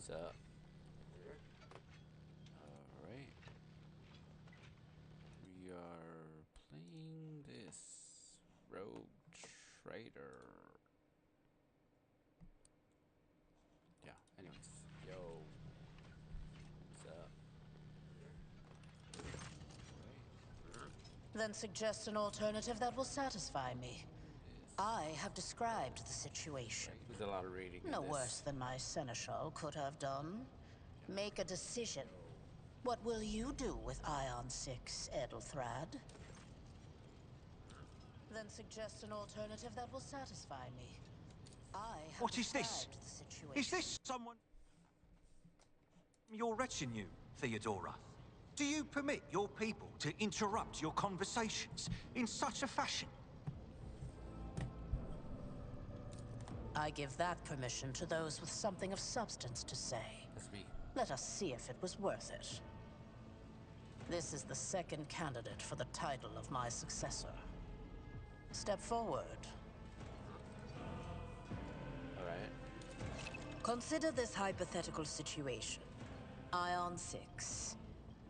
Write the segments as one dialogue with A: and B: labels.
A: So, alright. We are playing this Rogue Trader. Yeah, anyways. Yo. What's up? Alright.
B: Then suggest an alternative that will satisfy me. I have described the situation.
A: Right. There's a lot of reading
B: No
A: in
B: worse
A: this.
B: than my seneschal could have done. Make a decision. What will you do with Ion 6, Edelthrad? Then suggest an alternative that will satisfy me. I have
C: What is this?
B: described the situation.
C: Is this someone from your retinue, Theodora? Do you permit your people to interrupt your conversations in such a fashion?
B: I give that permission to those with something of substance to say.
A: That's me.
B: Let us see if it was worth it. This is the second candidate for the title of my successor. Step forward.
A: Alright.
B: Consider this hypothetical situation. Ion 6.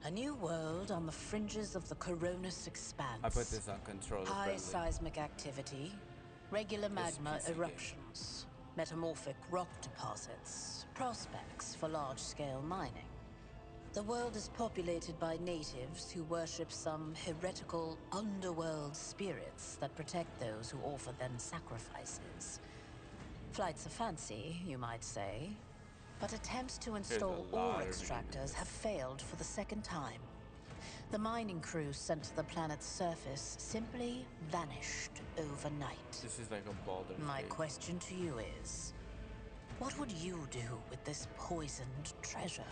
B: A new world on the fringes of the Coronis expanse.
A: I put this on controller
B: High
A: friendly.
B: seismic activity, regular
A: This
B: magma
A: PC game.
B: eruptions, metamorphic rock deposits, prospects for large-scale mining. The world is populated by natives who worship some heretical underworld spirits that protect those who offer them sacrifices. Flights of fancy, you might say, but attempts to install ore extractors have failed for the second time. The mining crews sent to the planet's surface simply vanished overnight.
A: This is like a Baldur's
B: My
A: Gate.
B: question to you is, what would you do with this poisoned treasure?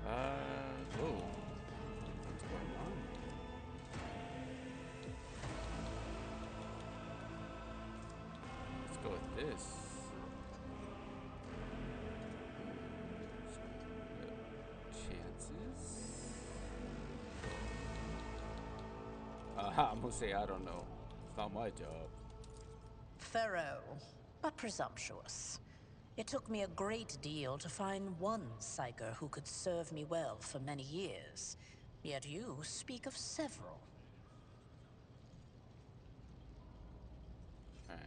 A: Whoa. What's going on? Let's go with this. Chances? I'm gonna say I don't know. It's not my job.
B: Thorough, but presumptuous. It took me a great deal to find one psyker who could serve me well for many years. Yet you speak of several.
A: Alright.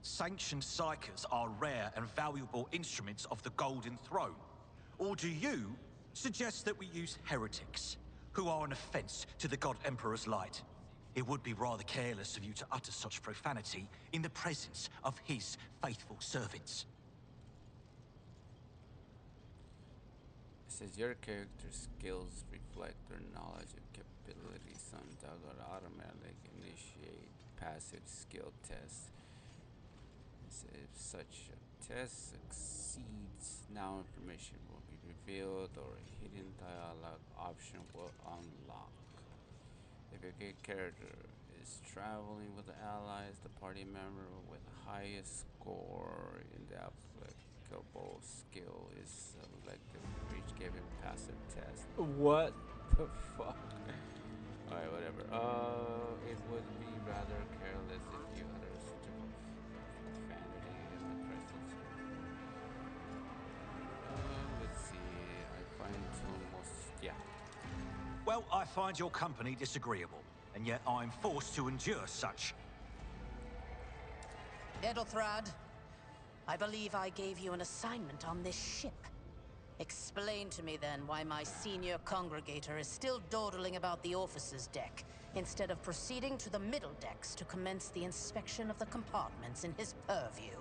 C: Sanctioned psychers are rare and valuable instruments of the Golden Throne. Or do you suggest that we use heretics, who are an offense to the God Emperor's light? It would be rather careless of you to utter such profanity in the presence of his faithful servants.
A: It says your character's skills reflect their knowledge and capabilities. Some dogs automatically initiate passive skill tests. It says if such a test succeeds, now information will be revealed or a hidden dialogue option will unlock. If your character is traveling with the allies, the party member with the highest score in the applicable skill is selected for each given passive test. What the fuck? Alright, whatever. It would be rather careless if you utter such a profanity in the presence of... let's see. I find it almost... yeah.
C: Well, I find your company disagreeable, and yet I'm forced to endure such.
B: Edelthrad, I believe I gave you an assignment on this ship. Explain to me then why my senior congregator is still dawdling about the officers' deck, instead of proceeding to the middle decks to commence the inspection of the compartments in his purview.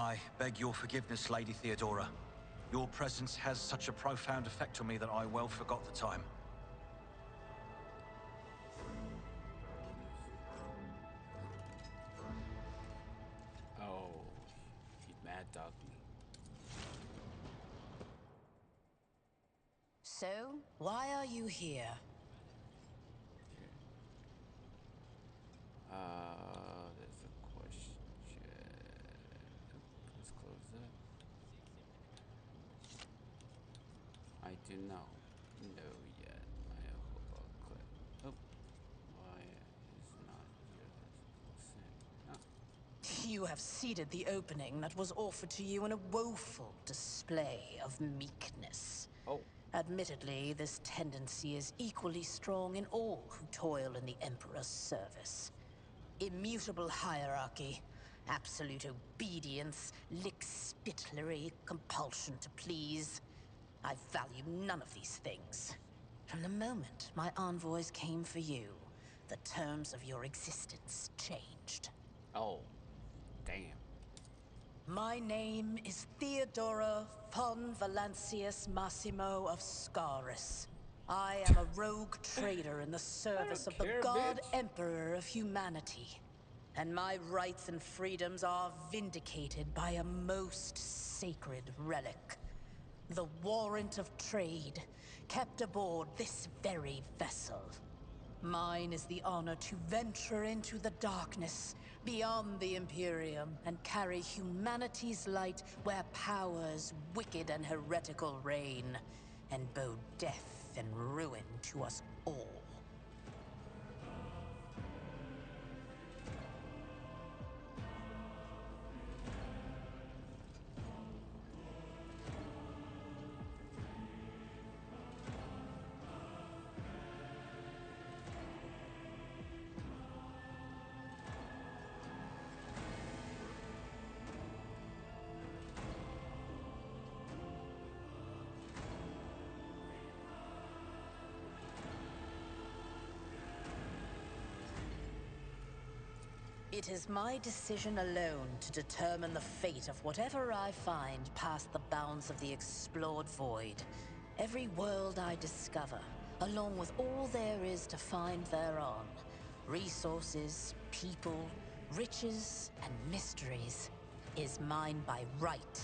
C: I beg your forgiveness, Lady Theodora. Your presence has such a profound effect on me that I well forgot the time.
A: Oh, he mad dog me.
B: So, why are you here?
A: There's a question. Let's close that. I do not know yet. I hope I'll click. Oh, why is not your same? Oh.
B: You have ceded the opening that was offered to you in a woeful display of meekness.
A: Oh.
B: Admittedly, this tendency is equally strong in all who toil in the Emperor's service. Immutable hierarchy, absolute obedience, lickspittlery, compulsion to please. I value none of these things. From the moment my envoys came for you, the terms of your existence changed.
A: Oh. Damn.
B: My name is Theodora von Valancius Massimo of Scaris. I am a rogue trader in the service of the
A: care,
B: God
A: bitch.
B: Emperor of humanity. And my rights and freedoms are vindicated by a most sacred relic. The warrant of trade, kept aboard this very vessel. Mine is the honor to venture into the darkness, beyond the Imperium, and carry humanity's light where powers wicked and heretical reign, and bow death and ruin to us all. It is my decision alone to determine the fate of whatever I find past the bounds of the explored void. Every world I discover, along with all there is to find thereon. Resources, people, riches, and mysteries, is mine by right.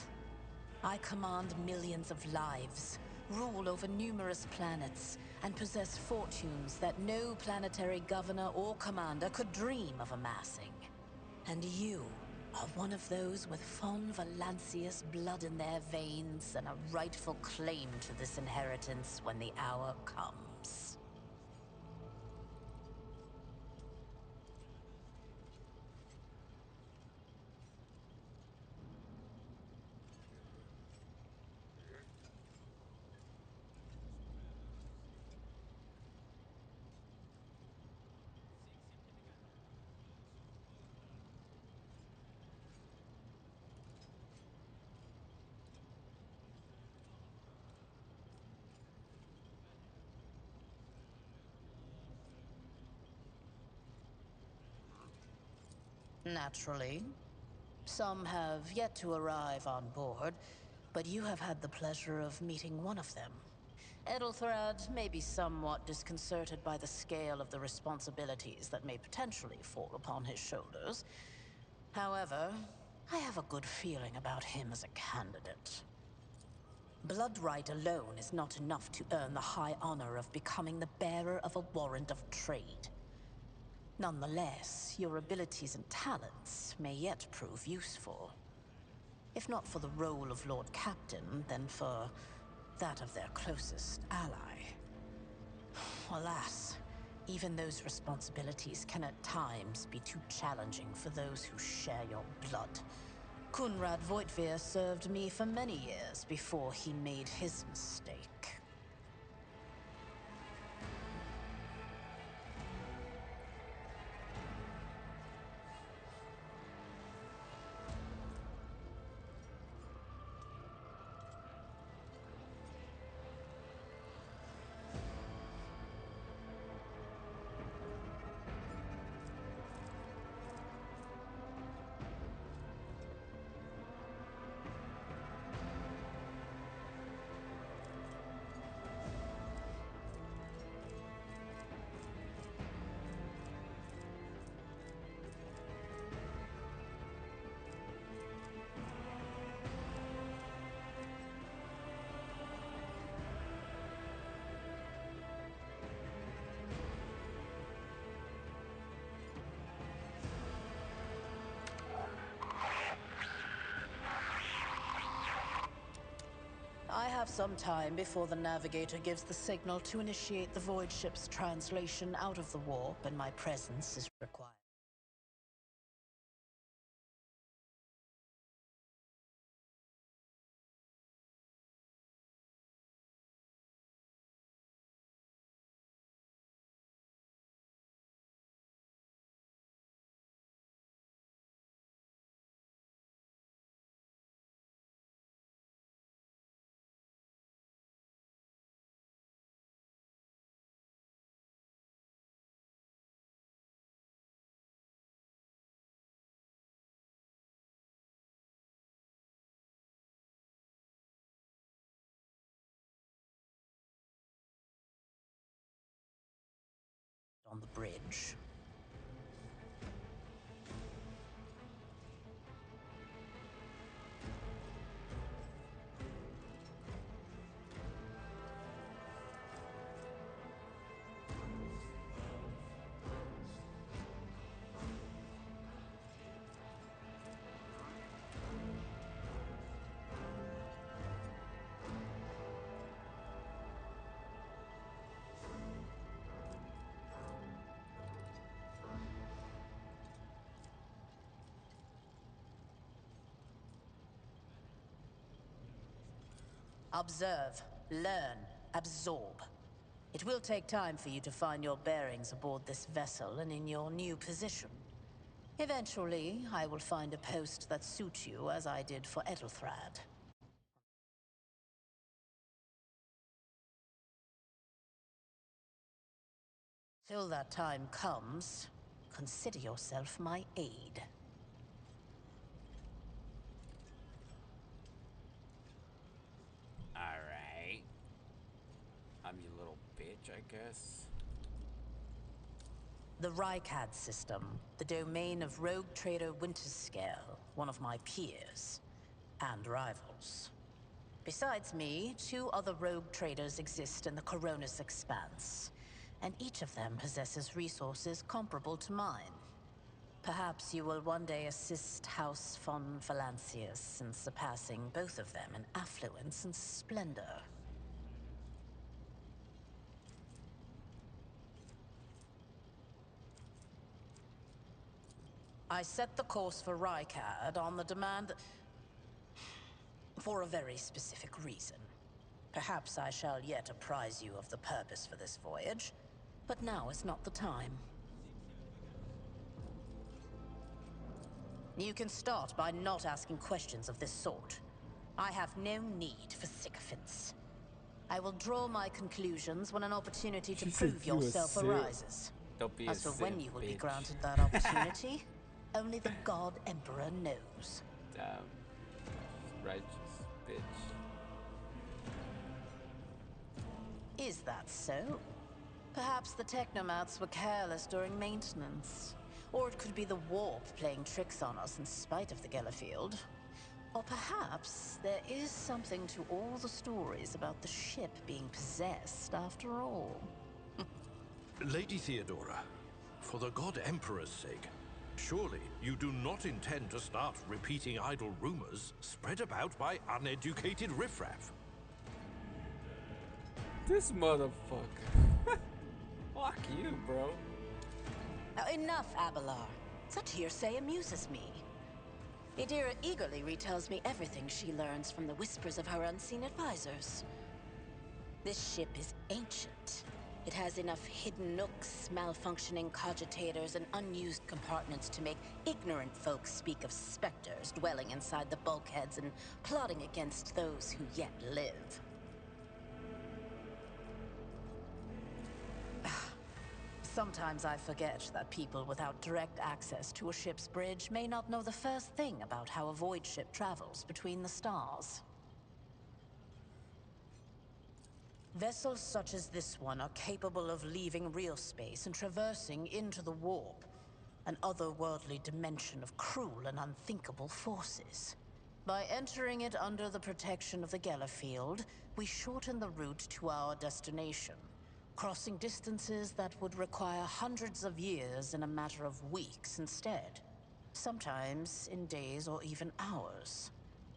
B: I command millions of lives, rule over numerous planets, and possess fortunes that no planetary governor or commander could dream of amassing. And you are one of those with von Valancius blood in their veins and a rightful claim to this inheritance when the hour comes. Naturally. Some have yet to arrive on board, but you have had the pleasure of meeting one of them. Edelthrad may be somewhat disconcerted by the scale of the responsibilities that may potentially fall upon his shoulders. However, I have a good feeling about him as a candidate. Blood right alone is not enough to earn the high honor of becoming the bearer of a warrant of trade. Nonetheless, your abilities and talents may yet prove useful. If not for the role of Lord Captain, then for that of their closest ally. Alas, even those responsibilities can at times be too challenging for those who share your blood. Kunrad Voitvir served me for many years before he made his mistake. have some time before the navigator gives the signal to initiate the void ship's translation out of the warp, and my presence is required. On the bridge. Observe, learn, absorb. It will take time for you to find your bearings aboard this vessel and in your new position. Eventually, I will find a post that suits you as I did for Ethelthrad. Till that time comes, consider yourself my aide.
A: Alright. I'm your little bitch, I guess.
B: The Rykad system, the domain of rogue trader Winterscale, one of my peers, and rivals. Besides me, 2 other rogue traders exist in the Coronis Expanse, and each of them possesses resources comparable to mine. Perhaps you will one day assist House von Valancius in surpassing both of them in affluence and splendor. I set the course for Rykad on the demand for a very specific reason. Perhaps I shall yet apprise you of the purpose for this voyage, but now is not the time. You can start by not asking questions of this sort. I have no need for sycophants. I will draw my conclusions when an opportunity to
A: She said
B: prove
A: you a
B: yourself
A: simp.
B: arises.
A: Don't be a
B: As for when
A: simp,
B: you will be
A: bitch.
B: granted that opportunity, only the God Emperor knows.
A: Damn. Righteous bitch.
B: Is that so? Perhaps the technomats were careless during maintenance. Or it could be the warp playing tricks on us in spite of the Gellerfield. Or perhaps there is something to all the stories about the ship being possessed after all.
D: Lady Theodora, for the God Emperor's sake, surely you do not intend to start repeating idle rumors spread about by uneducated riffraff.
A: This motherfucker. Fuck you, bro.
B: Now, enough, Abelard. Such hearsay amuses me. Idira eagerly retells me everything she learns from the whispers of her unseen advisors. This ship is ancient. It has enough hidden nooks, malfunctioning cogitators, and unused compartments to make ignorant folks speak of specters dwelling inside the bulkheads and plotting against those who yet live. Sometimes I forget that people without direct access to a ship's bridge may not know the first thing about how a void ship travels between the stars. Vessels such as this one are capable of leaving real space and traversing into the warp, an otherworldly dimension of cruel and unthinkable forces. By entering it under the protection of the Gellerfield, we shorten the route to our destination, crossing distances that would require hundreds of years in a matter of weeks instead. Sometimes in days or even hours.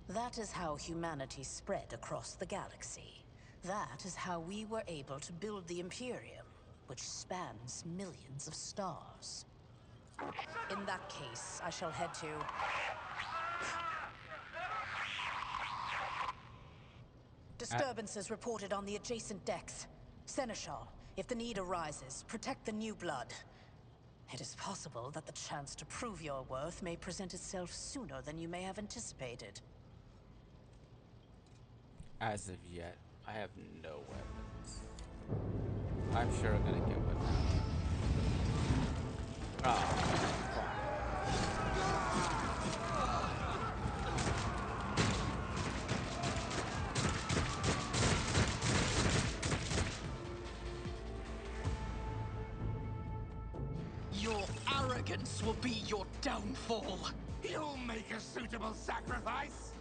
B: That is how humanity spread across the galaxy. That is how we were able to build the Imperium, which spans millions of stars. In that case, I shall head to... Disturbances reported on the adjacent decks. Seneschal, if the need arises, protect the new blood. It is possible that the chance to prove your worth may present itself sooner than you may have anticipated.
A: As of yet, I have no weapons. I'm sure I'm gonna get one now. Oh,
E: Your arrogance will be your downfall.
F: You'll make a suitable sacrifice?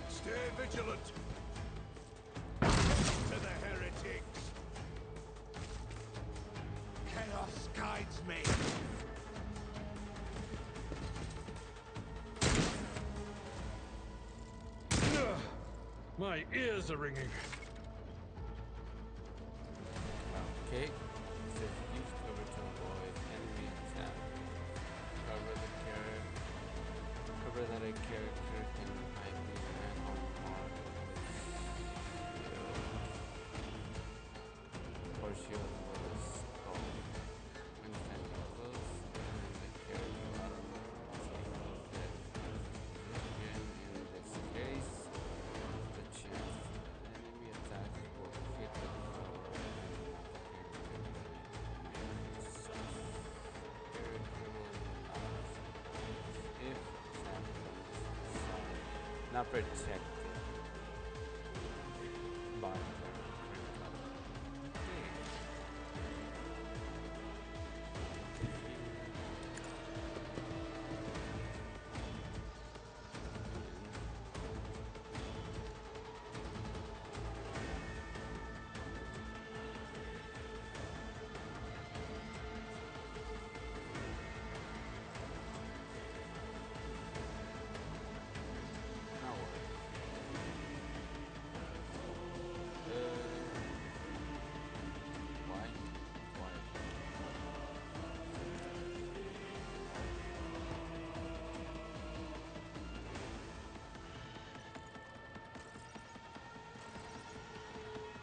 G: Stay vigilant! To the heretics! Chaos guides me!
D: My ears are ringing.
A: okay. It says use cover to avoid enemy attack. Cover that a character can hide behind on mark or shield with a skull. When standing close and the character automatically gets again in this case, the chance that enemy attacks will hit the cover and the character will not if not protected by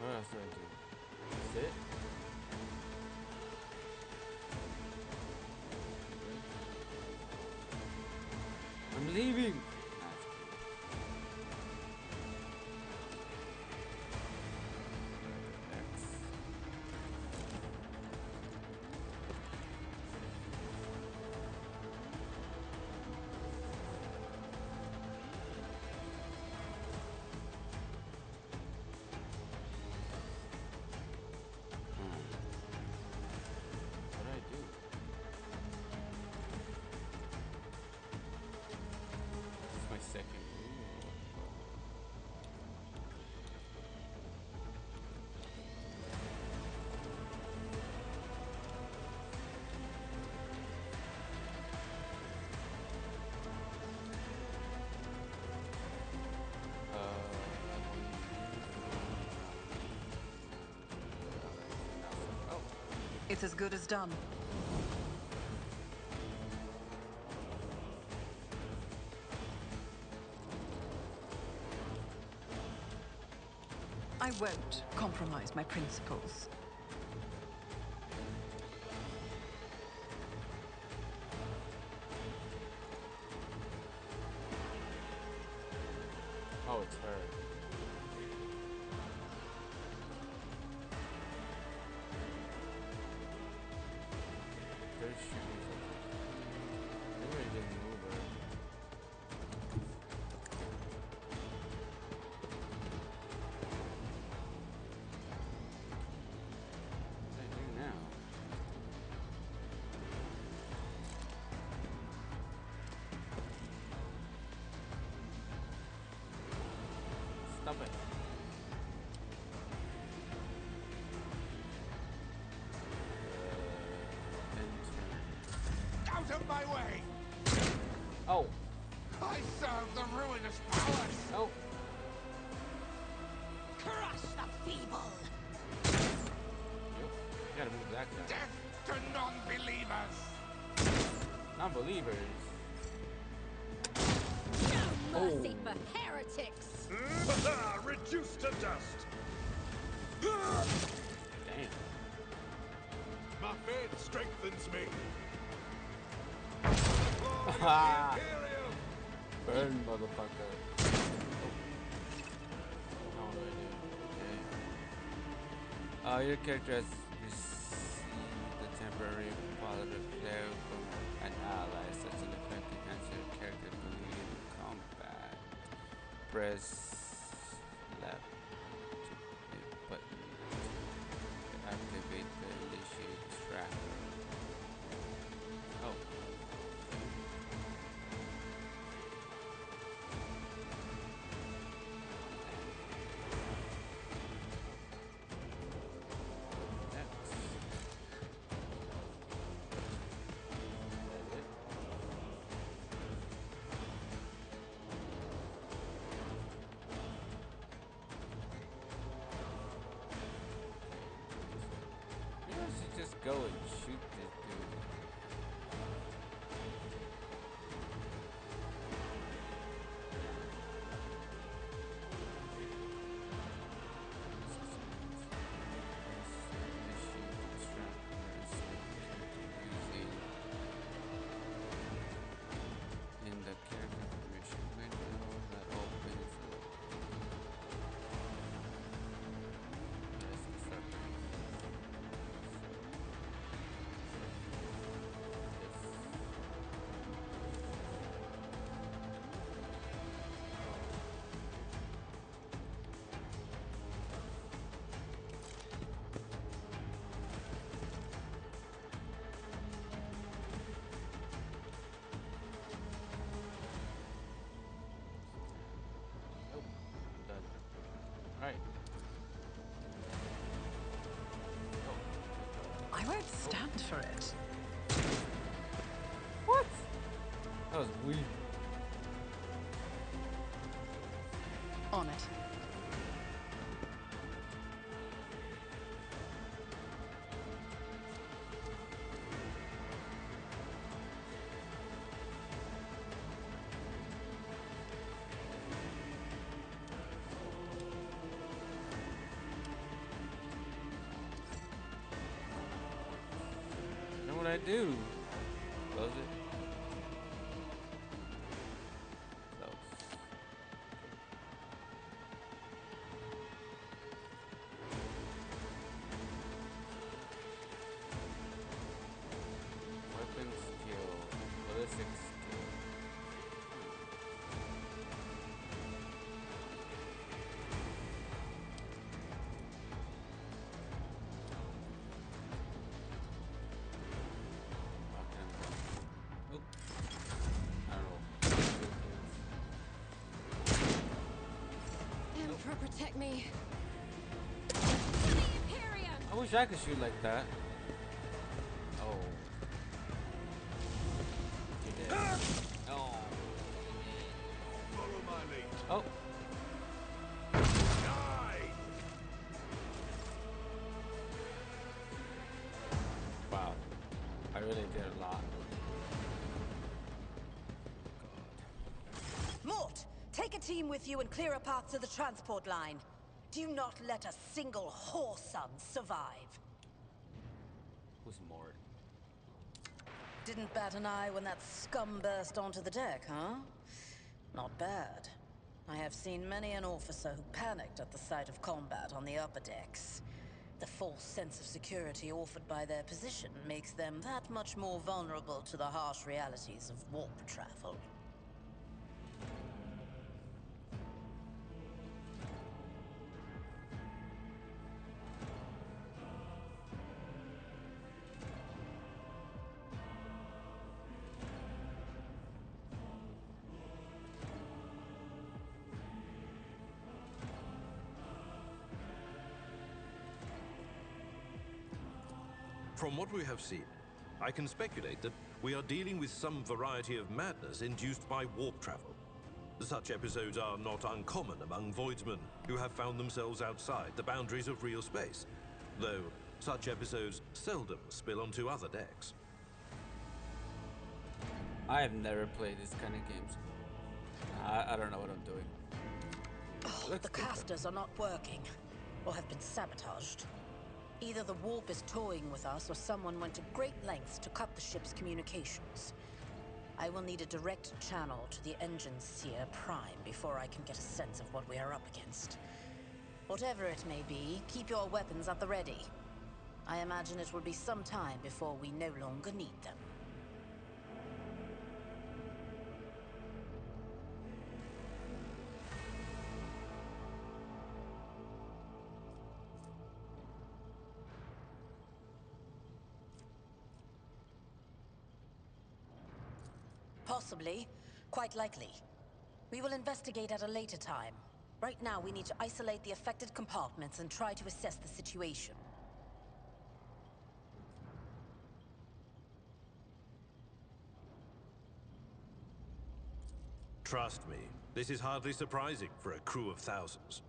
A: what else do I do? Sit? I'm leaving! That's cool. X. What do I do? This is my second move. Oh,
E: It's as good as done. I won't compromise my principles.
A: Oh, it's her. There's shoes over here. Maybe I just move her. What do I do now? Stop it. Enter.
F: Out of my way!
A: Oh,
F: I serve the ruinous powers!
A: no.
B: Crush the feeble!
A: Yep. You gotta move that guy.
F: Death to non-believers!
A: Non-believers.
B: No mercy for heretics!
G: Reduced to dust!
A: Damn.
G: My faith strengthens me.
A: Ha!
G: Imperium!
A: Burn, motherfucker. Oh. Now what do I do? Okay. Your character has received the temporary positive flare from an ally. Such an effect enhances your character's ability in combat. Press left to hit button to activate the initiate tracker. Oh. Next. That's it. Maybe I should just go and shoot this dude. In the character permission window that opens yes, accept. Nope, I'm done. Alright.
E: I won't stand for it.
A: What? That was weird.
E: On it.
A: Then what I do? Close it. Close. Weapon skill. Ballistic skill. Oop. I don't know.
B: Emperor, protect me. To the Imperium!
A: I wish I could shoot like that. Oh. You did. Oh.
G: Follow my lead.
A: Oh.
G: Die!
A: Wow. I really did a lot.
B: Mort, take a team with you and clear a path to the transport line. Do not let a single whoreson survive.
A: Who's Mort?
B: Didn't bat an eye when that scum burst onto the deck, huh? Not bad. I have seen many an officer who panicked at the sight of combat on the upper decks. The false sense of security offered by their position makes them that much more vulnerable to the harsh realities of warp travel.
D: From what we have seen, I can speculate that we are dealing with some variety of madness induced by warp travel. Such episodes are not uncommon among voidsmen who have found themselves outside the boundaries of real space, though such episodes seldom spill onto other decks.
A: I have never played this kind of games. I don't know what I'm doing.
B: Oh, the casters are not working, or have been sabotaged. Either the warp is toying with us, or someone went to great lengths to cut the ship's communications. I will need a direct channel to the engine seer prime before I can get a sense of what we are up against. Whatever it may be, keep your weapons at the ready. I imagine it will be some time before we no longer need them. Possibly. Quite likely. We will investigate at a later time. Right now, we need to isolate the affected compartments and try to assess the situation.
D: Trust me, this is hardly surprising for a crew of thousands.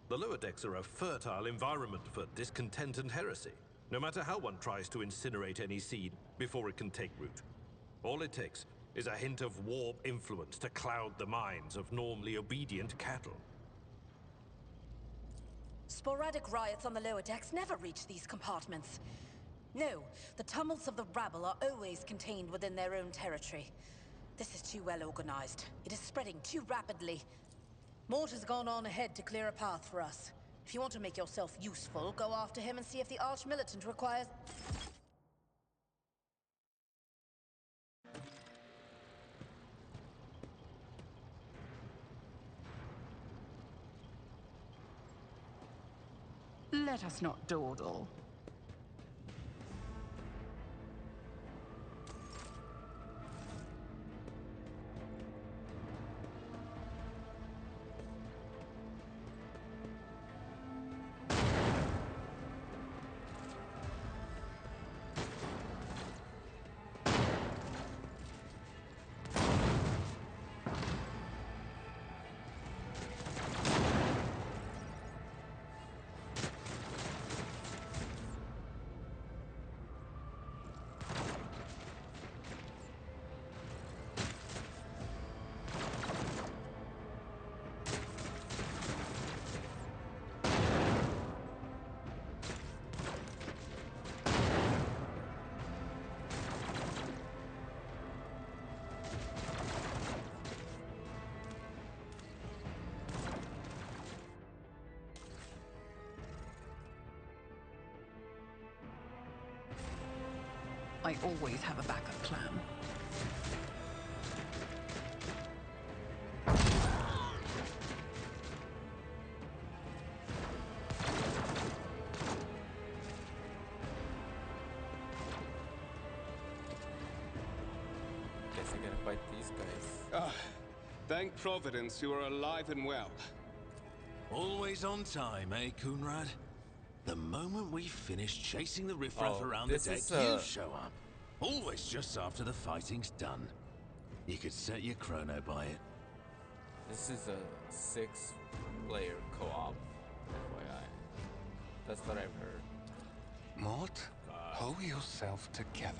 D: The lower decks are a fertile environment for discontent and heresy, no matter how one tries to incinerate any seed before it can take root. All it takes is a hint of warp influence to cloud the minds of normally obedient cattle.
B: Sporadic riots on the lower decks never reach these compartments. No, the tumults of the rabble are always contained within their own territory. This is too well organized. It is spreading too rapidly. Mort has gone on ahead to clear a path for us. If you want to make yourself useful, go after him and see if the Arch-Militant requires...
E: Let us not dawdle. I always have a backup plan.
A: Guess I gotta fight these guys.
H: Thank Providence you are alive and well.
I: Always on time, eh, Kunrad? The moment we finish chasing the riffraff around the
A: this
I: deck,
A: is,
I: you show up. Always just after the fighting's done. You could set your chrono by it.
A: This is a 6-player co-op, FYI. That's what I've heard.
F: Mort, pull yourself together.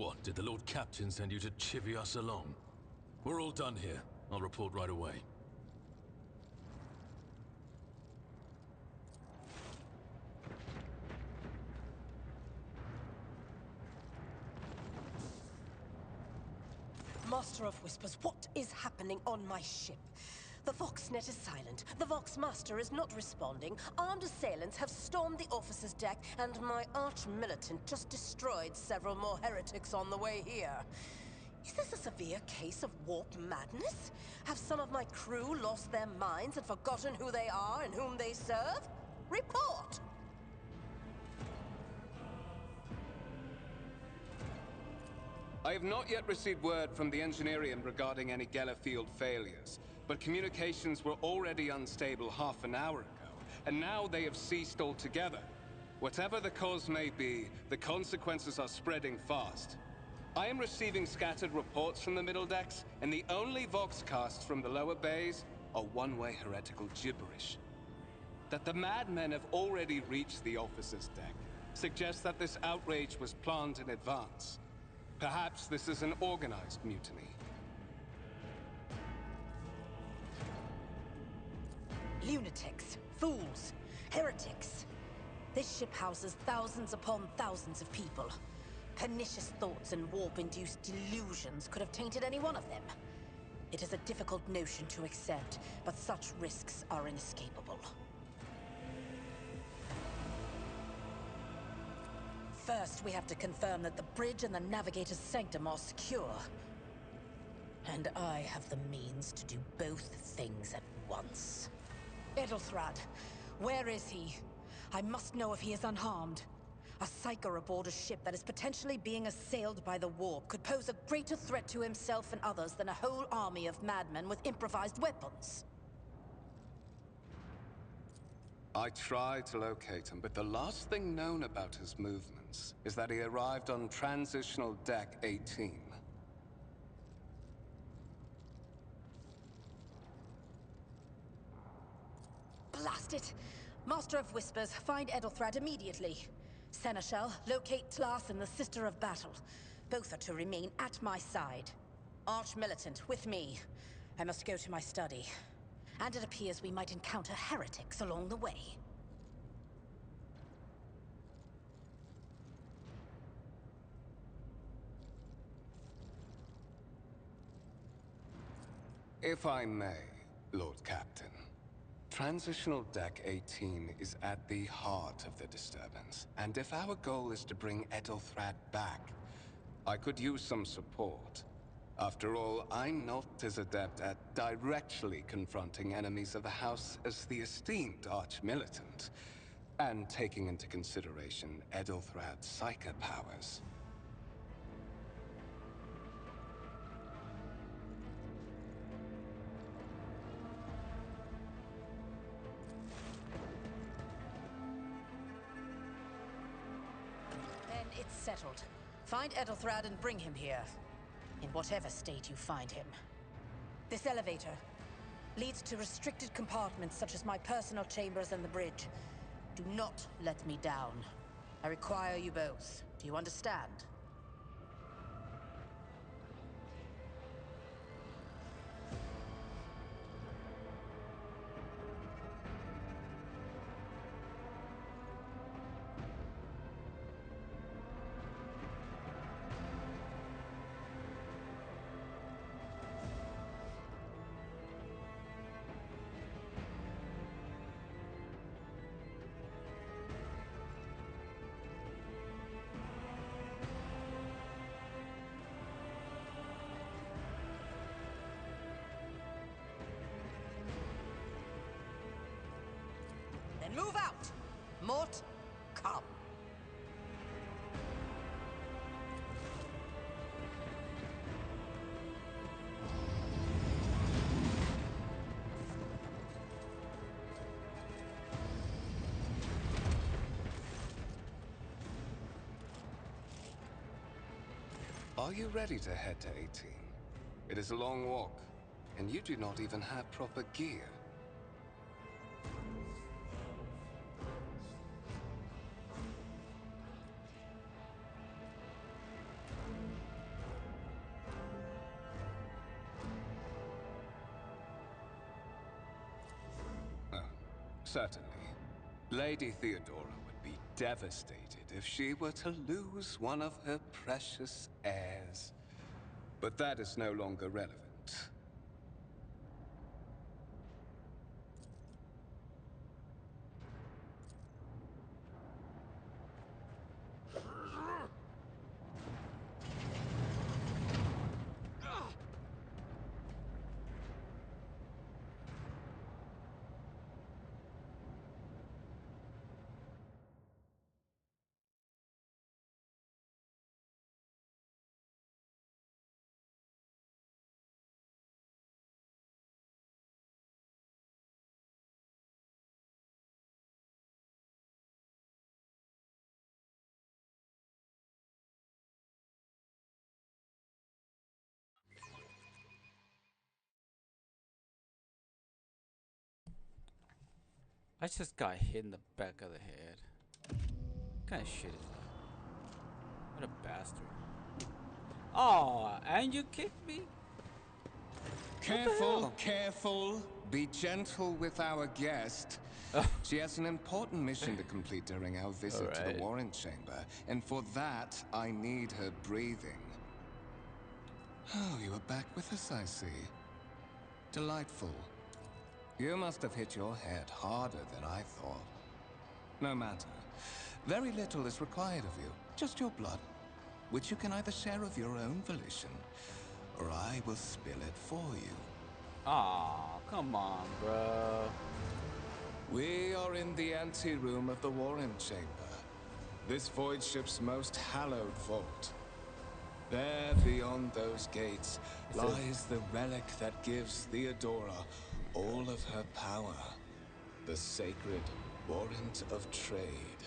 I: What, did the Lord Captain send you to chivvy us along? We're all done here. I'll report right away.
J: Master of Whispers, what is happening on my ship? The Voxnet is silent. The Vox Master is not responding. Armed assailants have stormed the officer's deck, and my arch-militant just destroyed several more heretics on the way here. Is this a severe case of warp madness? Have some of my crew lost their minds and forgotten who they are and whom they serve? Report!
H: I have not yet received word from the Engineerium regarding any Gellerfield failures, but communications were already unstable half an hour ago, and now they have ceased altogether. Whatever the cause may be, the consequences are spreading fast. I am receiving scattered reports from the middle decks, and the only voxcasts from the lower bays are one-way heretical gibberish. That the madmen have already reached the officer's deck suggests that this outrage was planned in advance. Perhaps this is an organized mutiny.
J: Lunatics, fools, heretics. This ship houses thousands upon thousands of people. Pernicious thoughts and warp-induced delusions could have tainted any one of them. It is a difficult notion to accept, but such risks are inescapable. First, we have to confirm that the bridge and the navigator's sanctum are secure. And I have the means to do both things at once. Edelthrad, where is he? I must know if he is unharmed. A psyker aboard a ship that is potentially being assailed by the warp could pose a greater threat to himself and others than a whole army of madmen with improvised weapons.
H: I tried to locate him, but the last thing known about his movements is that he arrived on Transitional Deck 18.
J: Blast it! Master of Whispers, find Edelthrad immediately. Seneschal, locate Tlas and the Sister of Battle. Both are to remain at my side. Arch-militant, with me. I must go to my study. And it appears we might encounter heretics along the way.
H: If I may, Lord Captain. Transitional Deck 18 is at the heart of the disturbance, and if our goal is to bring Edelthrad back, I could use some support. After all, I'm not as adept at directly confronting enemies of the House as the esteemed Arch-Militant, and taking into consideration Edelthrad's psychic powers.
J: Then it's settled. Find Edelthrad and bring him here. In whatever state you find him. This elevator leads to restricted compartments such as my personal chambers and the bridge. Do not let me down. I require you both. Do you understand? Then move out! Mort, come.
H: Are you ready to head to 18? It is a long walk, and you do not even have proper gear. Certainly. Lady Theodora would be devastated if she were to lose one of her precious heirs. But that is no longer relevant.
A: I just got hit in the back of the head. What kind of shit is that? What a bastard. Oh, and you kicked me?
H: Careful, careful. Be gentle with our guest. She has an important mission to complete during our visit to the Warren Chamber, and for that, I need her breathing. Oh, you are back with us, I see. Delightful. You must have hit your head harder than I thought. No matter. Very little is required of you. Just your blood, which you can either share of your own volition, or I will spill it for you.
A: Aw, come on, bro.
H: We are in the anteroom of the Warren Chamber, this void ship's most hallowed vault. There, beyond those gates, lies the relic that gives Theodora all of her power. The sacred Warrant of Trade.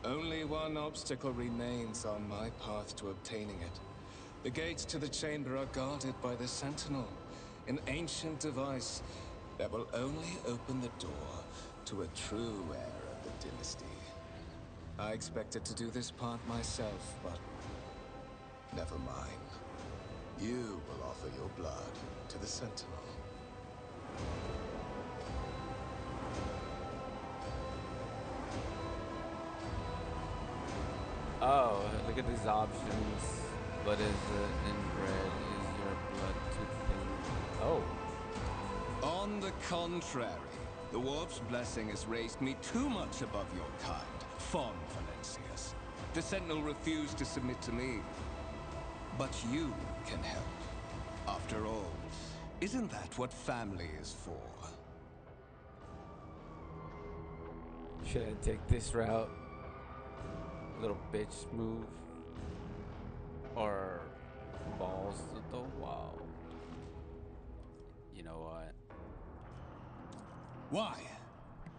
H: Only one obstacle remains on my path to obtaining it. The gates to the chamber are guarded by the Sentinel, an ancient device that will only open the door to a true heir of the dynasty. I expected to do this part myself, but never mind. You will offer your blood to the Sentinel.
A: Oh, look at these options. What is it in red? Is your blood too thin? Oh.
H: On the contrary, the Warp's blessing has raised me too much above your kind, Fon Valencius. The Sentinel refused to submit to me. But you can help. After all, isn't that what family is for?
A: Should I take this route? Little bitch move? Or balls to the wall? You know what?
H: Why?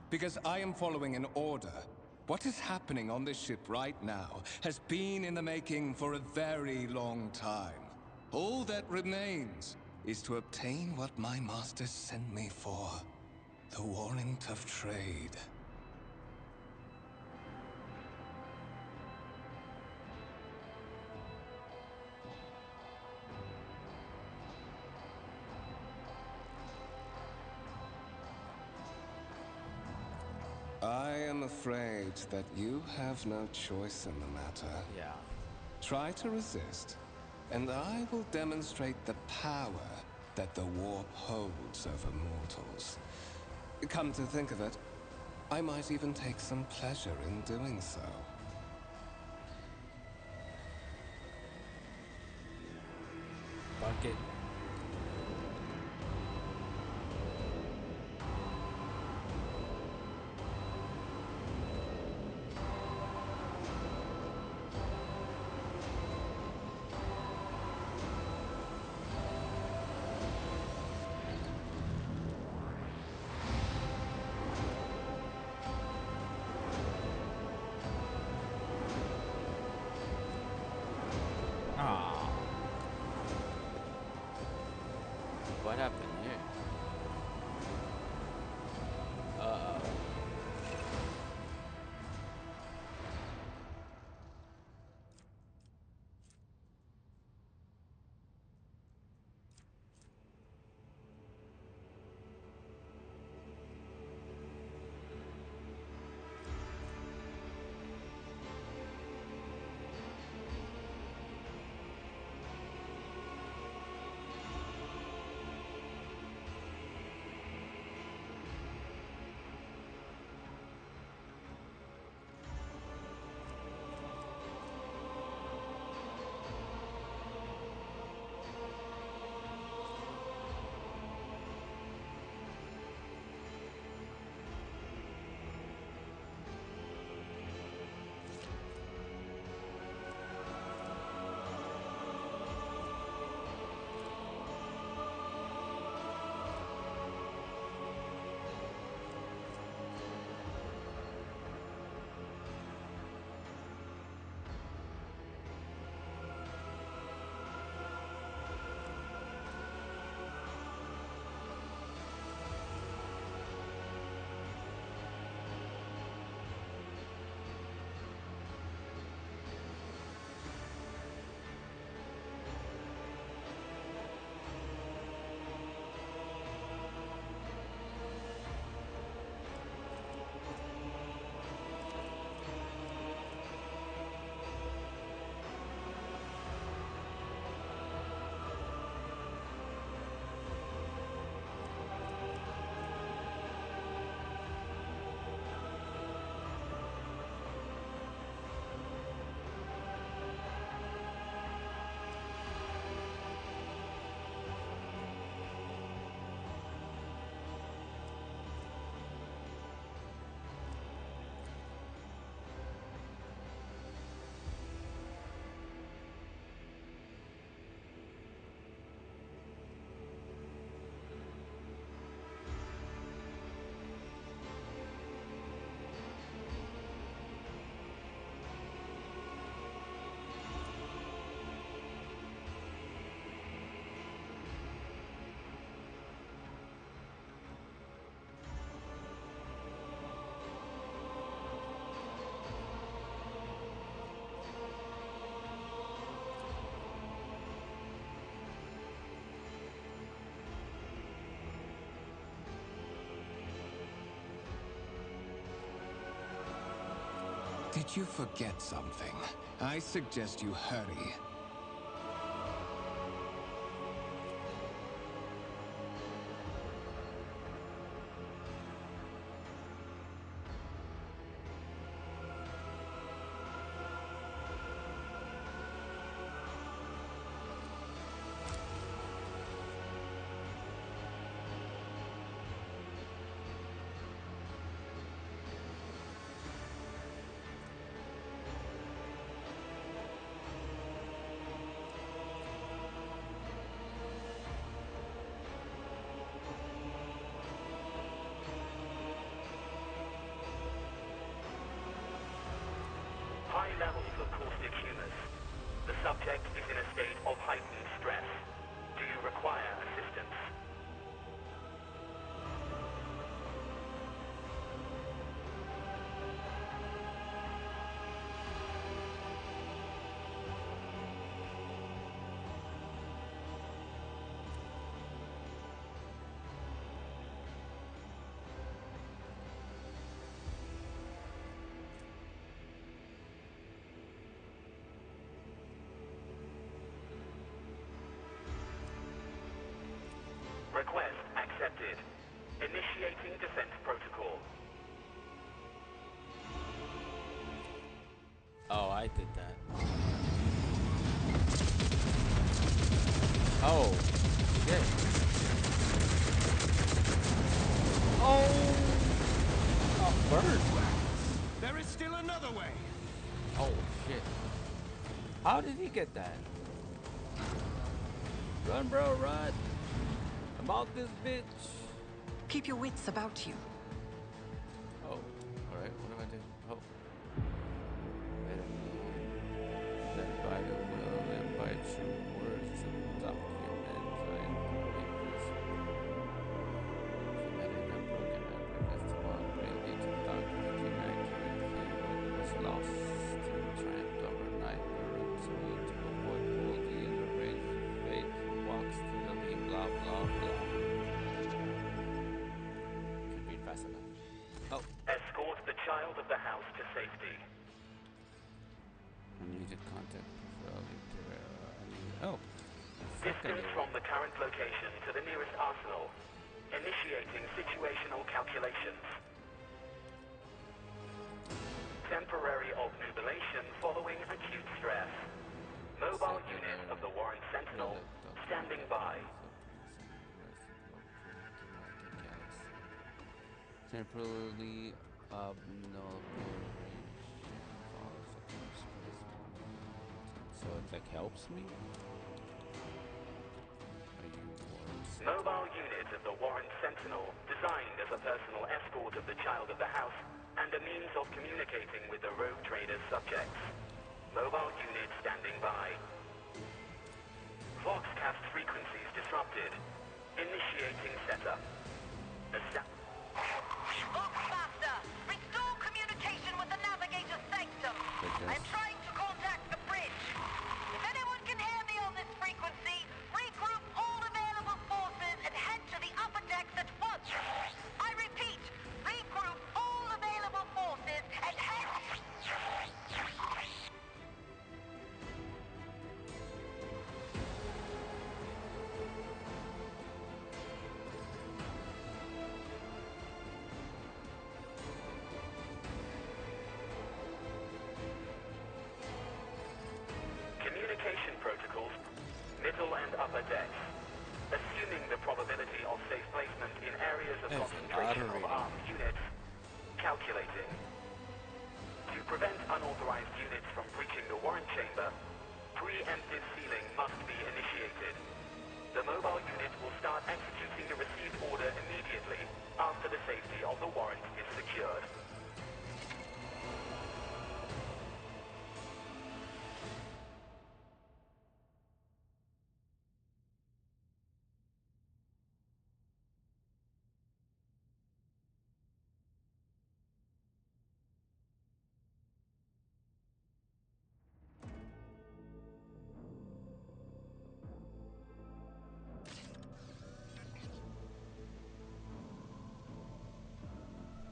H: Because I am following an order. What is happening on this ship right now has been in the making for a very long time. All that remains is to obtain what my masters sent me for. The Warrant of Trade. I am afraid that you have no choice in the matter.
A: Yeah.
H: Try to resist, and I will demonstrate the power that the warp holds over mortals. Come to think of it, I might even take some pleasure in doing so.
A: Fuck it. Ah.
F: Did you forget something? I suggest you hurry.
K: High levels of caustic humus. The subject is in a state of heightened stress. Do you require assistance? Request accepted. Initiating defense protocol.
A: Oh, I did that. Oh, shit. Oh! Oh, bird.
F: There is still another way.
A: Oh, shit. How did he get that? Run, bro, run! I'm out this bitch.
E: Keep your wits about you.
A: Oh, alright, what do I do? Oh. Then by the will and by true words to document incompleteness. Submitted and broken and requested one brilliant to document inaccurately what was lost and triumphed overnight were to avoid quality in the range fate walks to the lead blah blah blah. Can't read fast enough. Oh.
K: Escort the child of the house to safety.
A: Unmuted content, preferably oh.
K: Distance from the current location to the nearest arsenal. Initiating situational calculations. Temporary obnubilation following acute stress. Mobile unit of the Warren Sentinel standing by.
A: Temporarily obnubilation follows acute stress. So it like helps me? Are you Warren Sentinel?
K: Mobile unit of the Warren Sentinel, designed as a personal escort of the child of the house and a means of communicating with the rogue trader's subjects. Mobile unit standing by. Voxcast frequencies disrupted. Initiating setup.
L: Voxmaster, restore communication with the navigator sanctum. I'm trying to contact the bridge. If anyone can hear me on this frequency, regroup all available forces and head to the upper decks at once. I repeat, regroup all available forces and head...
K: Communication protocols, middle and upper decks. Assuming the probability of safe placement in areas of concentration of armed units. Calculating. To prevent unauthorized units from breaching the warrant chamber, preemptive sealing must be initiated. The mobile unit will start executing the received order immediately after the safety of the warrant is secured.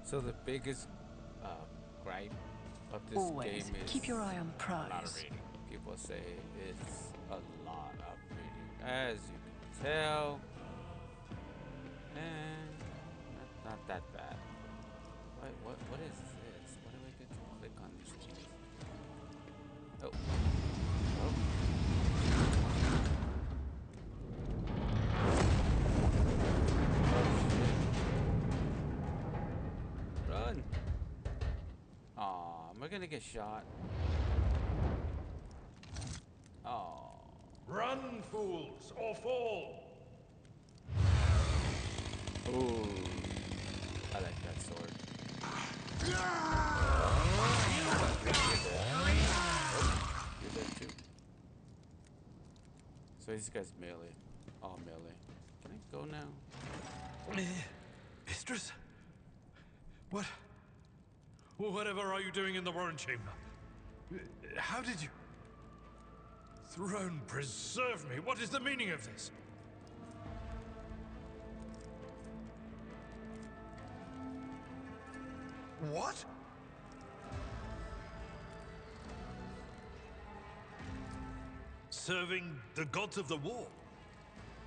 A: So the biggest gripe But this
E: Always
A: game is
E: keep your eye on the
A: a lot of
E: prize.
A: reading. People say it's a lot of reading, as you can tell, and not that bad. What is this? What do I get to click on these things? Oh. Oh. Run! Aw, am I gonna get shot? Oh.
G: Run, fools, or fall!
A: Ooh. I like that sword. You're dead too. So this guy's melee. All melee. Can I go now?
D: Mistress? What? Whatever are you doing in the Warren Chamber? How did you... Throne preserve me! What is the meaning of this? What? Serving the gods of the war?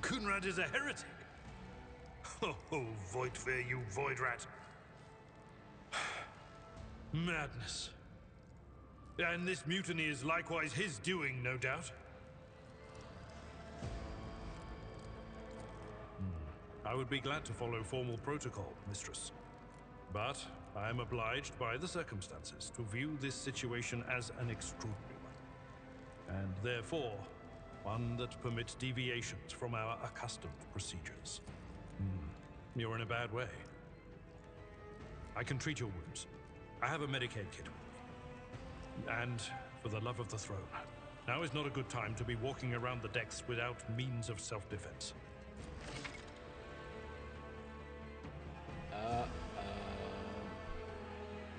D: Kunrad is a heretic. Oh, Voidfear, you void rat. Madness. And this mutiny is likewise his doing, no doubt. I would be glad to follow formal protocol, Mistress. But I am obliged by the circumstances to view this situation as an extraordinary one. And therefore, one that permits deviations from our accustomed procedures. You're in a bad way. I can treat your wounds. I have a Medicaid kit with me. And for the love of the throne, now is not a good time to be walking around the decks without means of self-defense.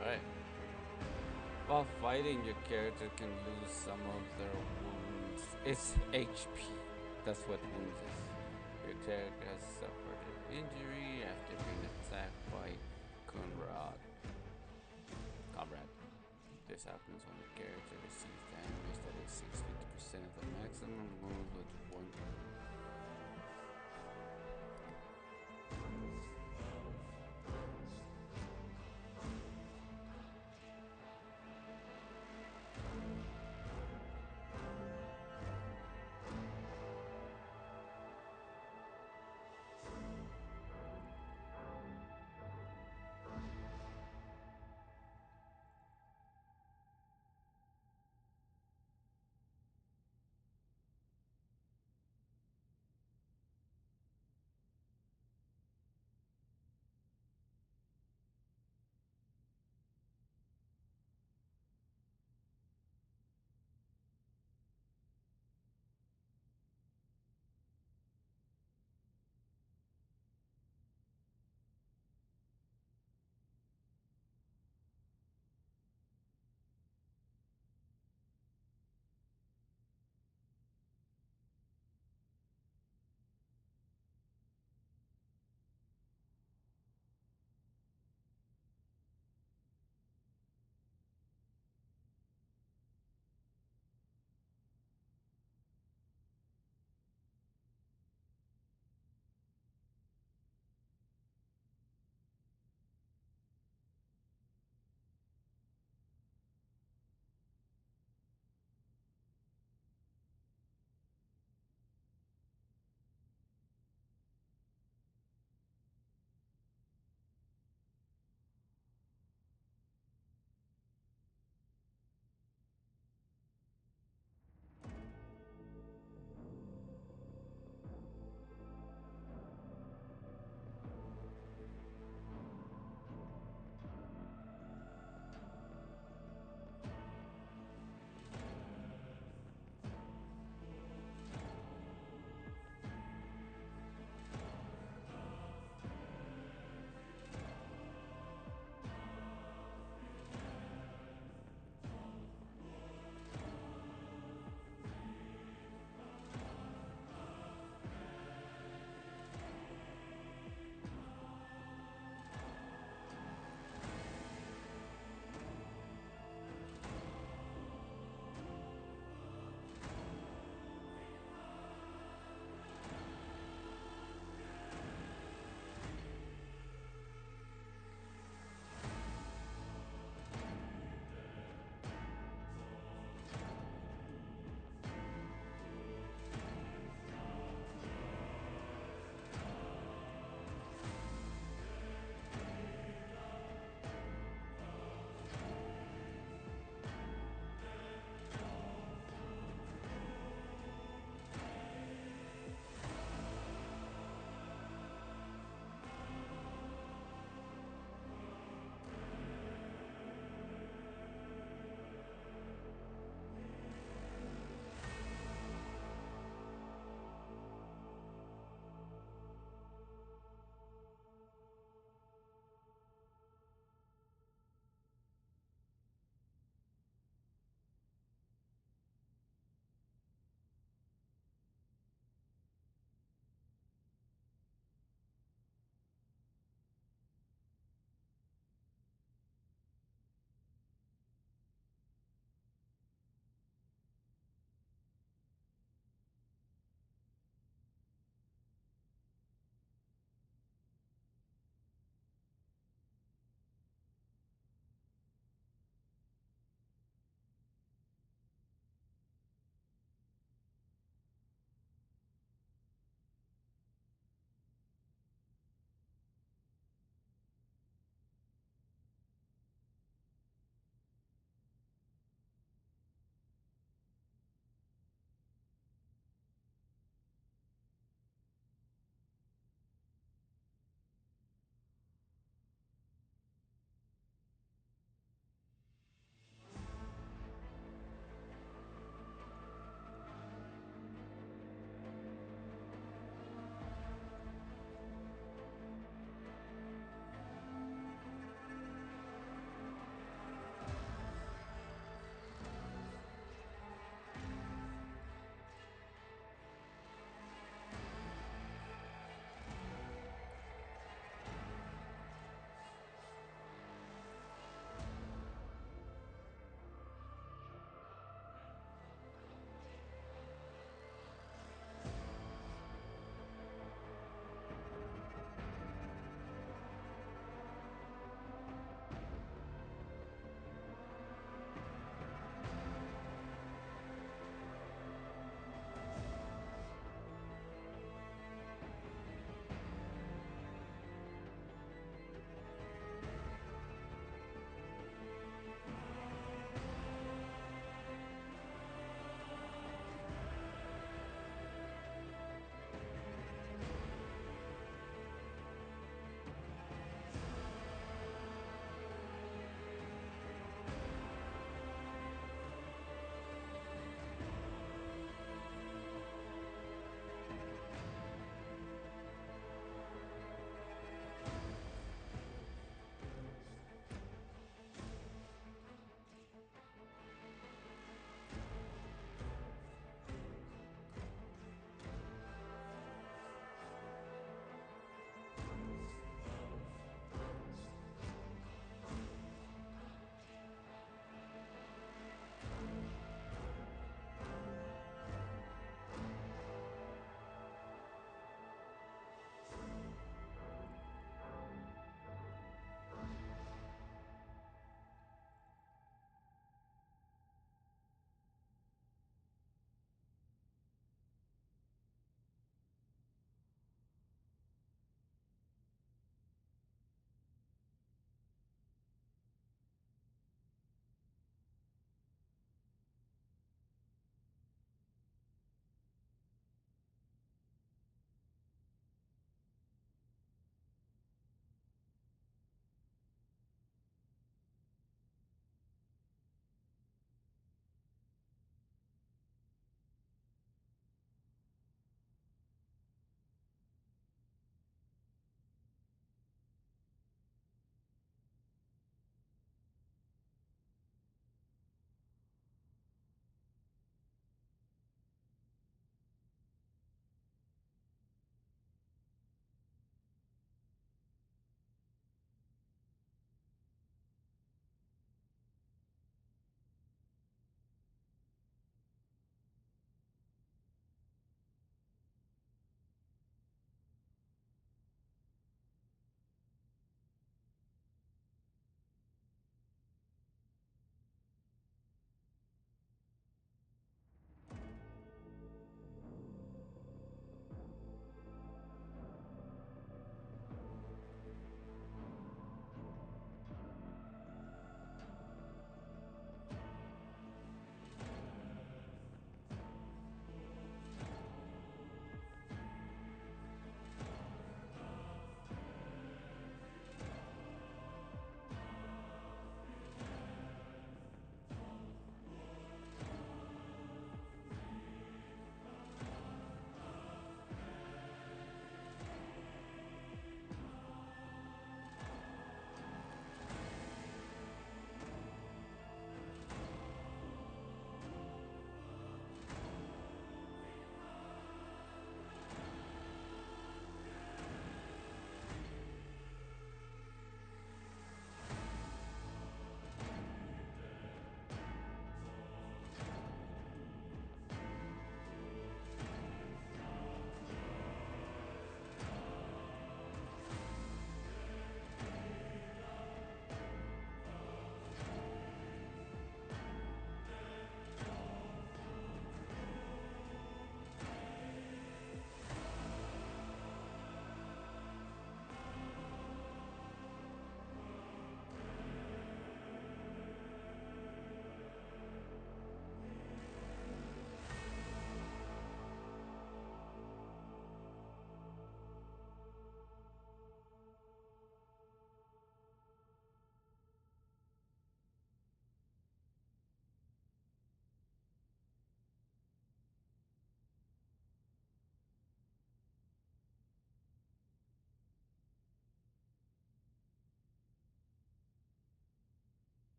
A: Alright. While fighting, your character can lose some of their wounds. It's HP. That's what wounds is. Your character has suffered an injury after being attacked by Conrad. Comrade. This happens when the character receives damage that exceeds 50% of the maximum wound with one.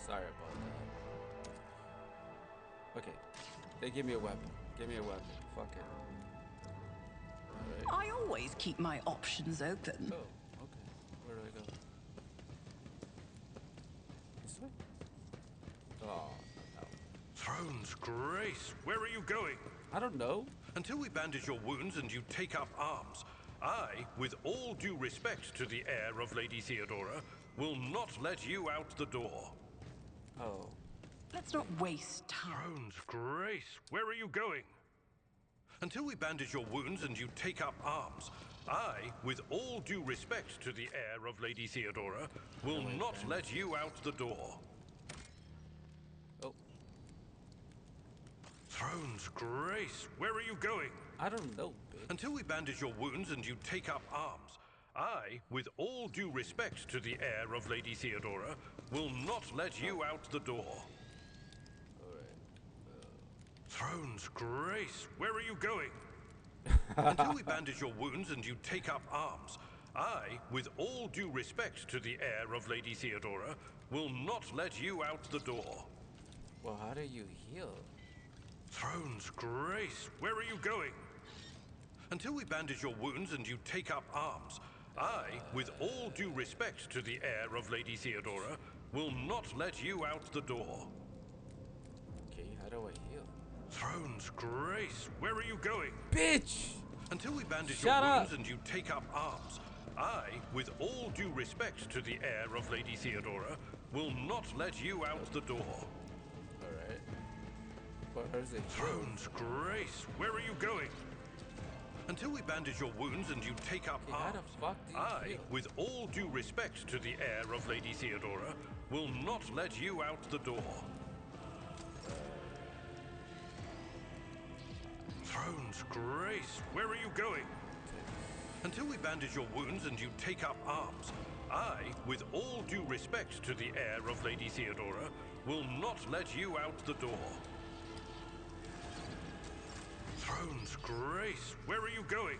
A: Sorry about that. Okay. They give me a weapon. Give me a weapon. Fuck it.
E: I always keep my options open.
A: Oh, okay. Where do I go? This way? Oh, no.
D: Throne's Grace, where are you going?
A: I don't know.
D: Until we bandage your wounds and you take up arms, I, with all due respect to the heir of Lady Theodora, will not let you out the door.
A: Oh.
E: Let's not waste time.
D: Throne's Grace, where are you going? Until we bandage your wounds and you take up arms, I, with all due respect to the heir of Lady Theodora, will not let you out the door.
A: Oh.
D: Throne's Grace, where are you going?
A: I don't know, bitch.
D: Until we bandage your wounds and you take up arms, I, with all due respect to the heir of Lady Theodora, will not let you out the door. Throne's Grace, where are you going? Until we bandage your wounds and you take up arms, I, with all due respect to the heir of Lady Theodora, will not let you out the door.
A: Well, how do you heal?
D: Throne's Grace, where are you going? Until we bandage your wounds and you take up arms, I, with all due respect to the heir of Lady Theodora, will not let you out the door.
A: Okay, how do I heal?
D: Throne's Grace, where are you going?
A: Bitch!
D: Until we bandage
A: Shut
D: your
A: up.
D: wounds and you take up arms, I, with all due respect to the heir of Lady Theodora, will not let you out the door.
A: Alright. But where's the heal?
D: Throne's Grace, where are you going? Until we bandage your wounds and you take up
A: Okay, how
D: arms,
A: the fuck do you
D: I,
A: heal?
D: with all due respect to the heir of Lady Theodora, will not let you out the door. Throne's Grace, where are you going? Until we bandage your wounds and you take up arms, I, with all due respect to the heir of Lady Theodora, will not let you out the door. Throne's Grace, where are you going?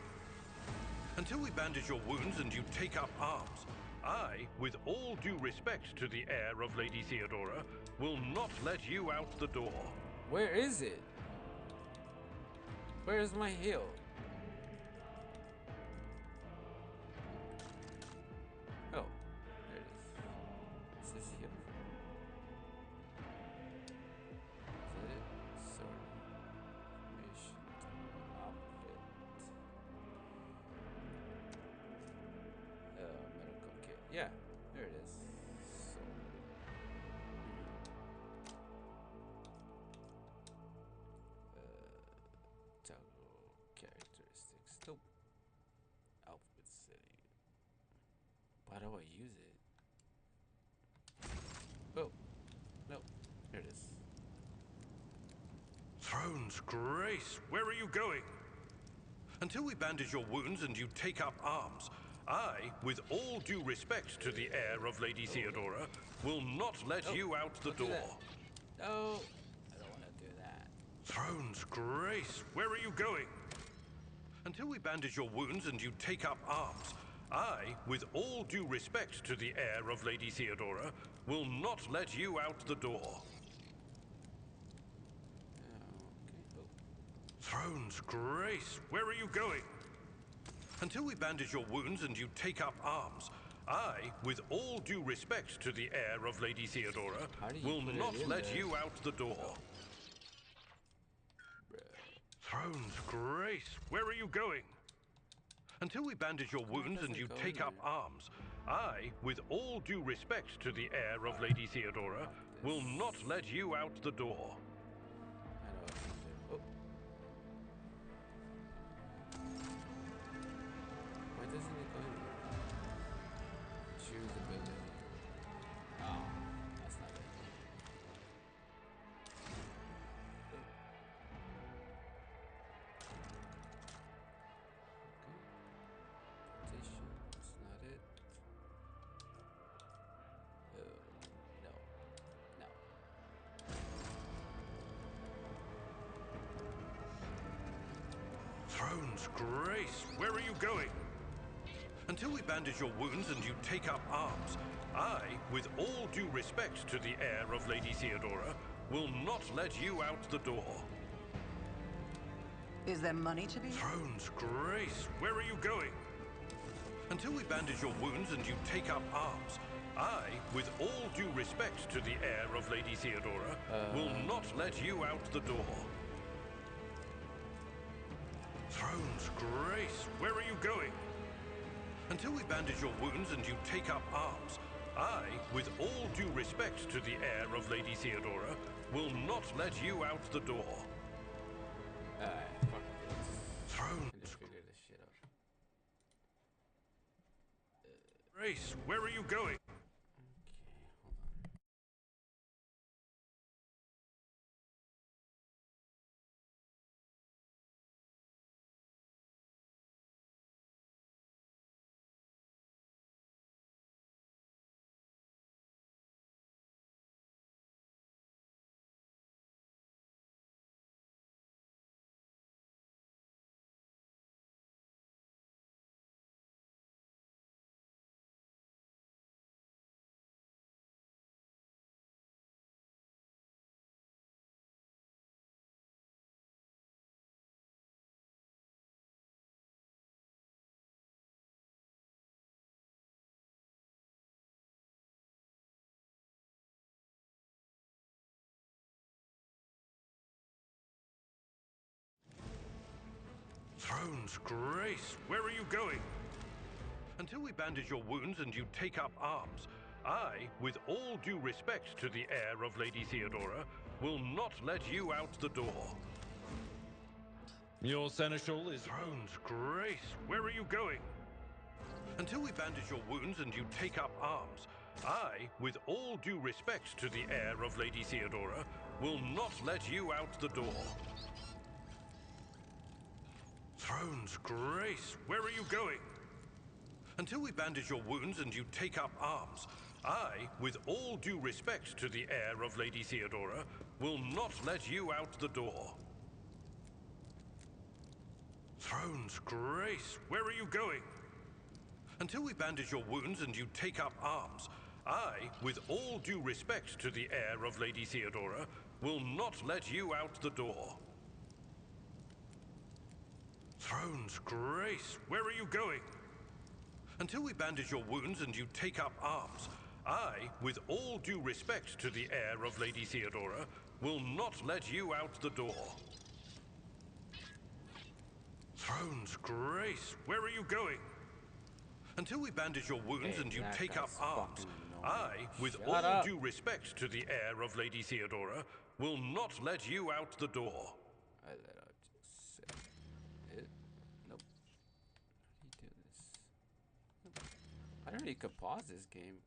D: Until we bandage your wounds and you take up arms, I, with all due respect to the heir of Lady Theodora, will not let you out the door.
A: Where is it? Where is my heal? Oh, there it is. Is this heal? Is that it? Sword. Mission. Outfit. Medical kit. Yeah, there it is. Sword. Toggle characteristics. Nope. Outfit setting. Why do I use it? Oh, no. There it is.
D: Throne's Grace, where are you going? Until we bandage your wounds and you take up arms, I, with all due respect to the heir of Lady Theodora, will not let you out the door.
A: No, I don't want to do that.
D: Throne's Grace, where are you going? Until we bandage your wounds and you take up arms, I, with all due respect to the heir of Lady Theodora, will not let you out the door. Throne's Grace, where are you going? Until we bandage your wounds and you take up arms, I, with all due respect to the heir of Lady Theodora, will not let you out the door. Throne's Grace, where are you going? Until we bandage your wounds and you take up arms, I, with all due respect to the heir of Lady Theodora, will not let you out the door.
A: Why doesn't it go anywhere? Choose ability. Oh, that's not it. Petition, that's not it. No. No.
D: Throne's Grace, where are you going? Until we bandage your wounds and you take up arms, I, with all due respect to the heir of Lady Theodora, will not let you out the door.
E: Is there money to be?
D: Throne's Grace, where are you going? Until we bandage your wounds and you take up arms, I, with all due respect to the heir of Lady Theodora, will not let you out the door. Throne's Grace, where are you going? Until we bandage your wounds and you take up arms, I, with all due respect to the heir of Lady Theodora, will not let you out the door.
A: Fuck this.
D: Throne.
A: I just figured this shit out.
D: Grace, where are you going? Throne's Grace, where are you going? Until we bandage your wounds and you take up arms, I, with all due respect to the heir of Lady Theodora, will not let you out the door.
G: Your seneschal is...
D: Throne's Grace, where are you going? Until we bandage your wounds and you take up arms, I, with all due respect to the heir of Lady Theodora, will not let you out the door. Throne's Grace, where are you going? Until we bandage your wounds and you take up arms, I, with all due respect to the heir of Lady Theodora, will not let you out the door. Throne's Grace, where are you going? Until we bandage your wounds and you take up arms, I, with all due respect to the heir of Lady Theodora, will not let you out the door. Throne's Grace, where are you going? Until we bandage your wounds and you take up arms, I, with all due respect to the heir of Lady Theodora, will not let you out the door. Throne's Grace, where are you going? Until we bandage your wounds and you take up arms, I, with all due respect to the heir of Lady Theodora, will not let you out the door.
A: I let out just it. Nope. How do you do this? Nope. I don't know you could pause this game.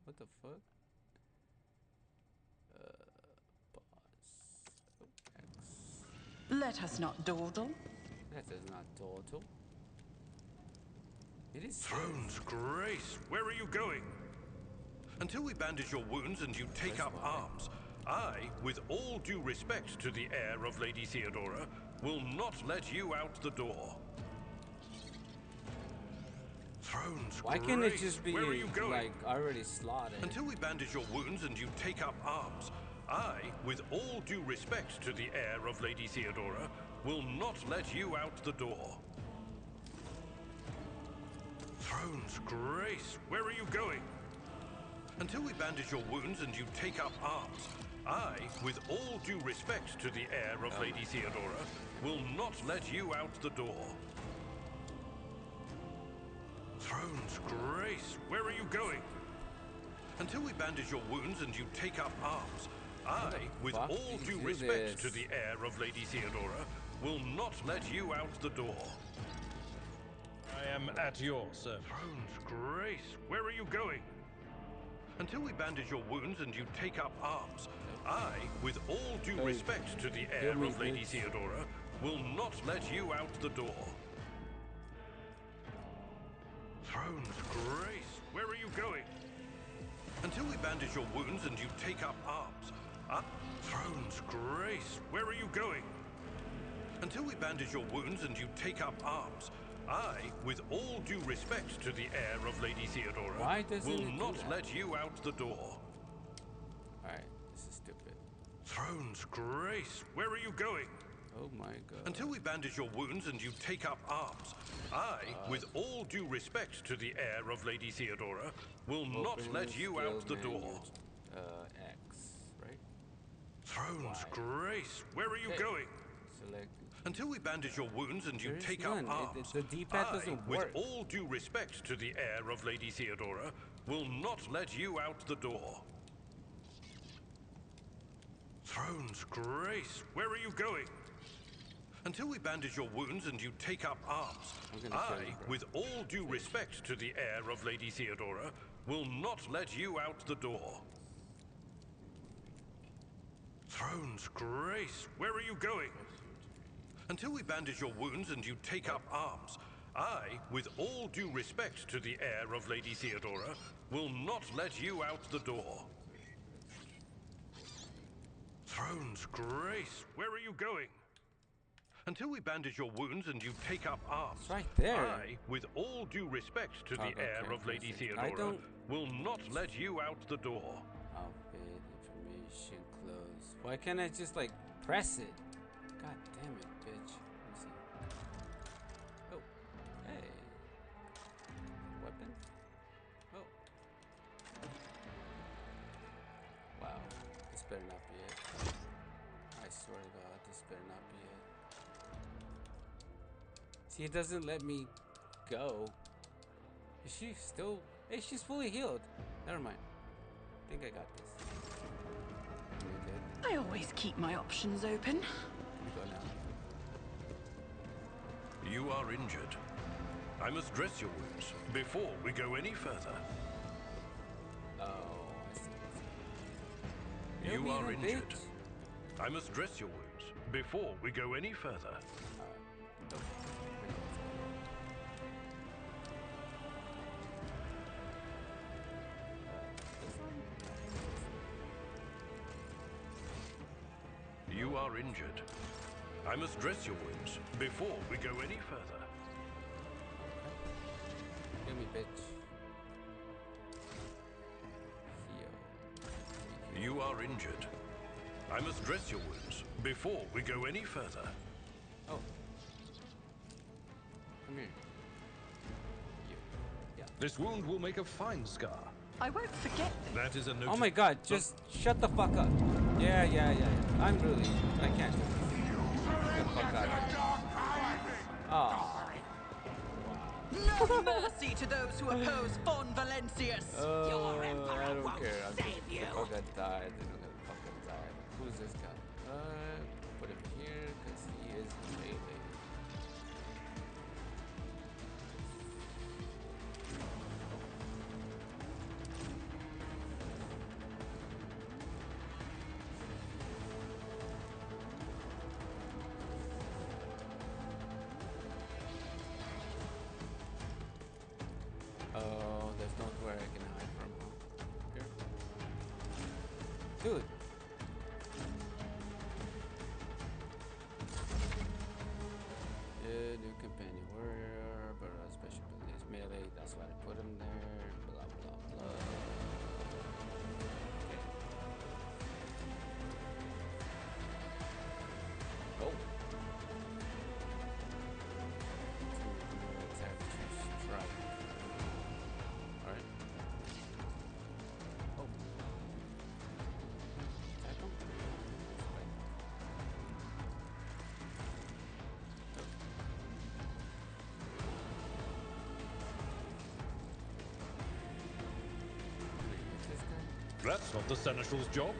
A: What the fuck? Pause. Oh, X.
E: Let us not dawdle.
A: That is not total. It is
D: Throne's Grace, where are you going? Until we bandage your wounds and you take up arms, I, with all due respect to the heir of Lady Theodora, will not let you out the door. Throne's
A: Why
D: Grace,
A: can't it just be
D: where are you going?
A: like already slaughtered?
D: Until we bandage your wounds and you take up arms, I, with all due respect to the heir of Lady Theodora, will not let you out the door. Throne's Grace, where are you going? Until we bandage your wounds and you take up arms, I, with all due respect to the heir of Lady Theodora, will not let you out the door. Throne's Grace, where are you going? Until we bandage your wounds and you take up arms, I, with all due respect to the heir of Lady Theodora, will not let you out the door.
G: I am at your service.
D: Throne's Grace, where are you going? Until we bandage your wounds and you take up arms, I, with all due respect to the heir of Lady Theodora, will not let you out the door. Throne's Grace, where are you going? Until we bandage your wounds and you take up arms, Throne's Grace, where are you going? Until we bandage your wounds and you take up arms, I, with all due respect to the heir of Lady Theodora, will not let you out the door.
A: Alright, this is stupid.
D: Throne's Grace, where are you going?
A: Oh my god.
D: Until we bandage your wounds and you take up arms, I, with all due respect to the heir of Lady Theodora, will not let you out the door.
A: X, right?
D: Throne's Grace, where are you going?
A: Select.
D: Until we bandage your wounds and you take up arms,
A: the D-pad doesn't
D: with
A: work.
D: all due respect to the heir of Lady Theodora, will not let you out the door. Throne's Grace, where are you going? Until we bandage your wounds and you take up arms, I, with all due respect to the heir of Lady Theodora, will not let you out the door. Throne's Grace, where are you going? Until we bandage your wounds and you take up arms, I, with all due respect to the heir of Lady Theodora, will not let you out the door. Throne's Grace, where are you going? Until we bandage your wounds and you take up arms,
A: right there.
D: I, with all due respect to the heir of Lady Theodora, will not let you out the door.
A: Outfit, information, clothes. Why can't I just like press it? God damn it, bitch. Let me see. Oh, hey. Weapon? Oh. Wow, this better not be it. I swear to God, this better not be it. See, it doesn't let me go. Is she still? Hey, she's fully healed. Never mind. I think I got this.
E: I always keep my options open.
A: Go now.
D: You are injured. I must dress your wounds before we go any further.
A: Oh, I see.
D: You are injured. I must dress your wounds before we go any further. You are injured. I must dress your wounds before we go any further.
A: Kill me, bitch. Heal.
D: You are injured. I must dress your wounds before we go any further.
A: Oh. Come here. Yeah.
G: This wound will make a fine scar.
E: I won't forget this.
D: That is a note.
A: Oh my god, just shut the fuck up. Yeah. I'm really. I can't do this. Get the fuck out of here. Oh.
E: No mercy to those who oppose Von Valencius. Your emperor
A: I don't
E: won't
A: care. I'm
E: save
A: just
E: you.
A: gonna die. They're gonna fucking die. Who's this guy? Put him here because he is melee. Oh, there's nowhere I can hide from. Here. Dude. New companion warrior, but special ability is melee. That's why I put him there. Blah blah blah. Okay. Oh. Attack to strike. Alright. Oh. Attack him?
G: That's not the Seneschal's job.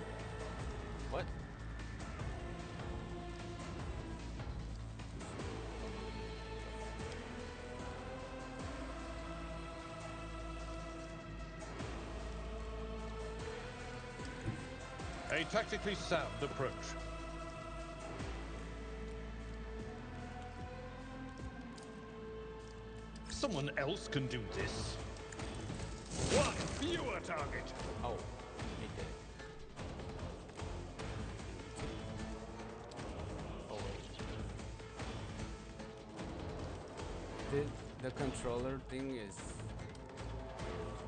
A: What?
G: A tactically sound approach. Someone else can do this. One fewer target.
A: Oh, he did. Oh wait. The controller thing is weird.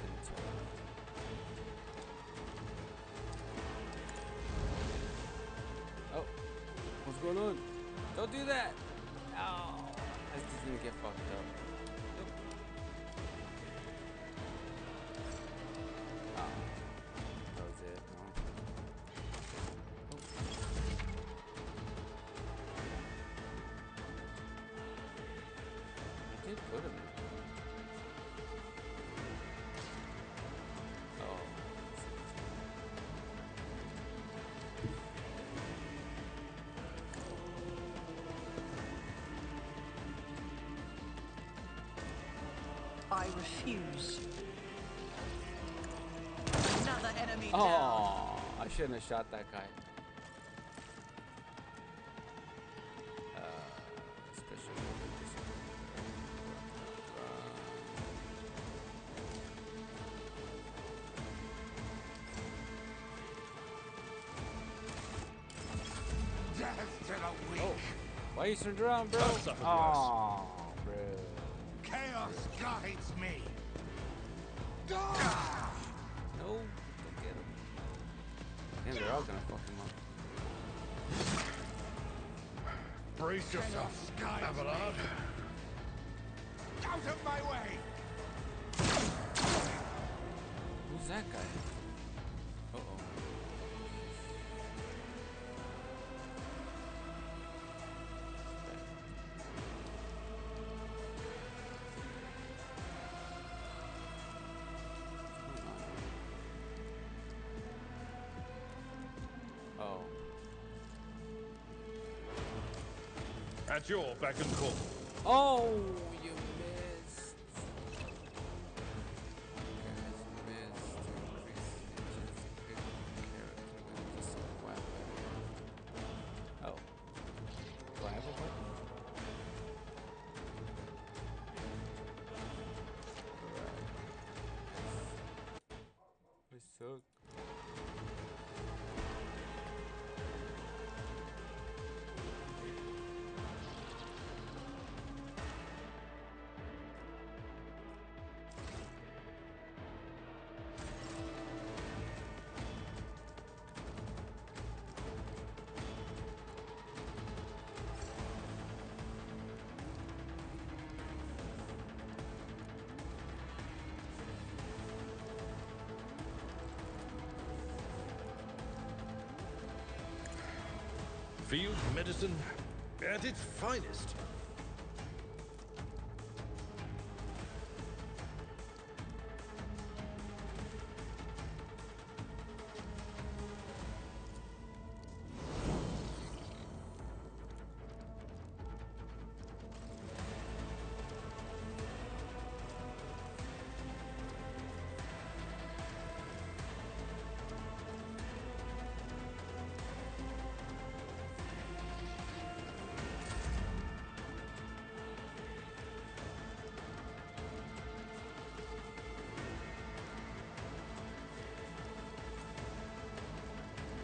A: Enter. Oh, what's going on? Don't do that! Oh, I just didn't get fucked up. Nope. Ah, that was it, huh? Oh. I did put him there. Oh.
E: I refuse. Another enemy down.
A: Oh, I shouldn't have shot that guy. Special numbers.
F: Death to the weak.
A: Oh, why you turned around, bro?
G: I've suffered
A: Oh, bro.
F: Chaos guides me.
A: No, don't get him. Damn, they're all gonna fuck him up.
G: Brace yourself, Abelard.
F: Out of my way.
A: Who's that guy? Uh-oh. Oh.
G: At your beck and call.
A: Oh, you missed. Guys, missed to increase the chance to pick character with this weapon. Oh. Do I have a weapon? Alright. I suck.
D: Field medicine at its finest.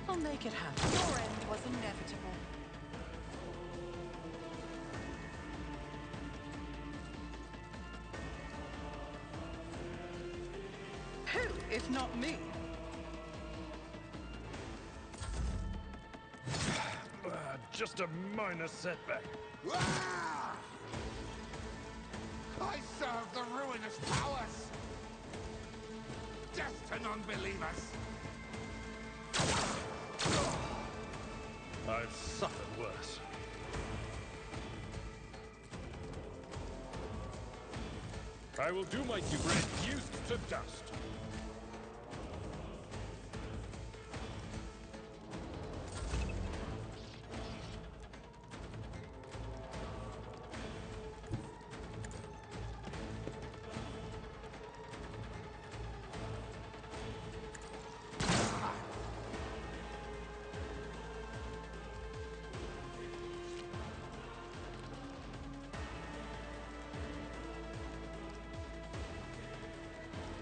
E: I'll make it happen. Your end was inevitable. Who, if not me?
G: Just a minor setback.
F: Ah! I serve the ruinous powers. Death to non-believers.
G: I've suffered worse. I will do my duty. Reduced to dust.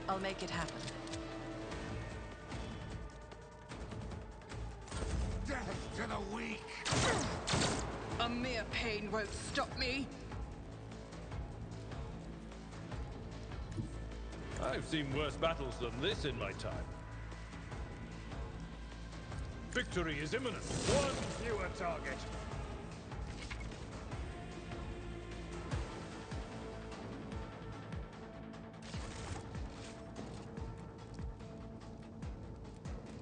E: I'll make it happen.
F: Death to the
I: weak.
E: A mere pain won't stop me.
G: I've seen worse battles than this in my time. Victory is imminent. One fewer target.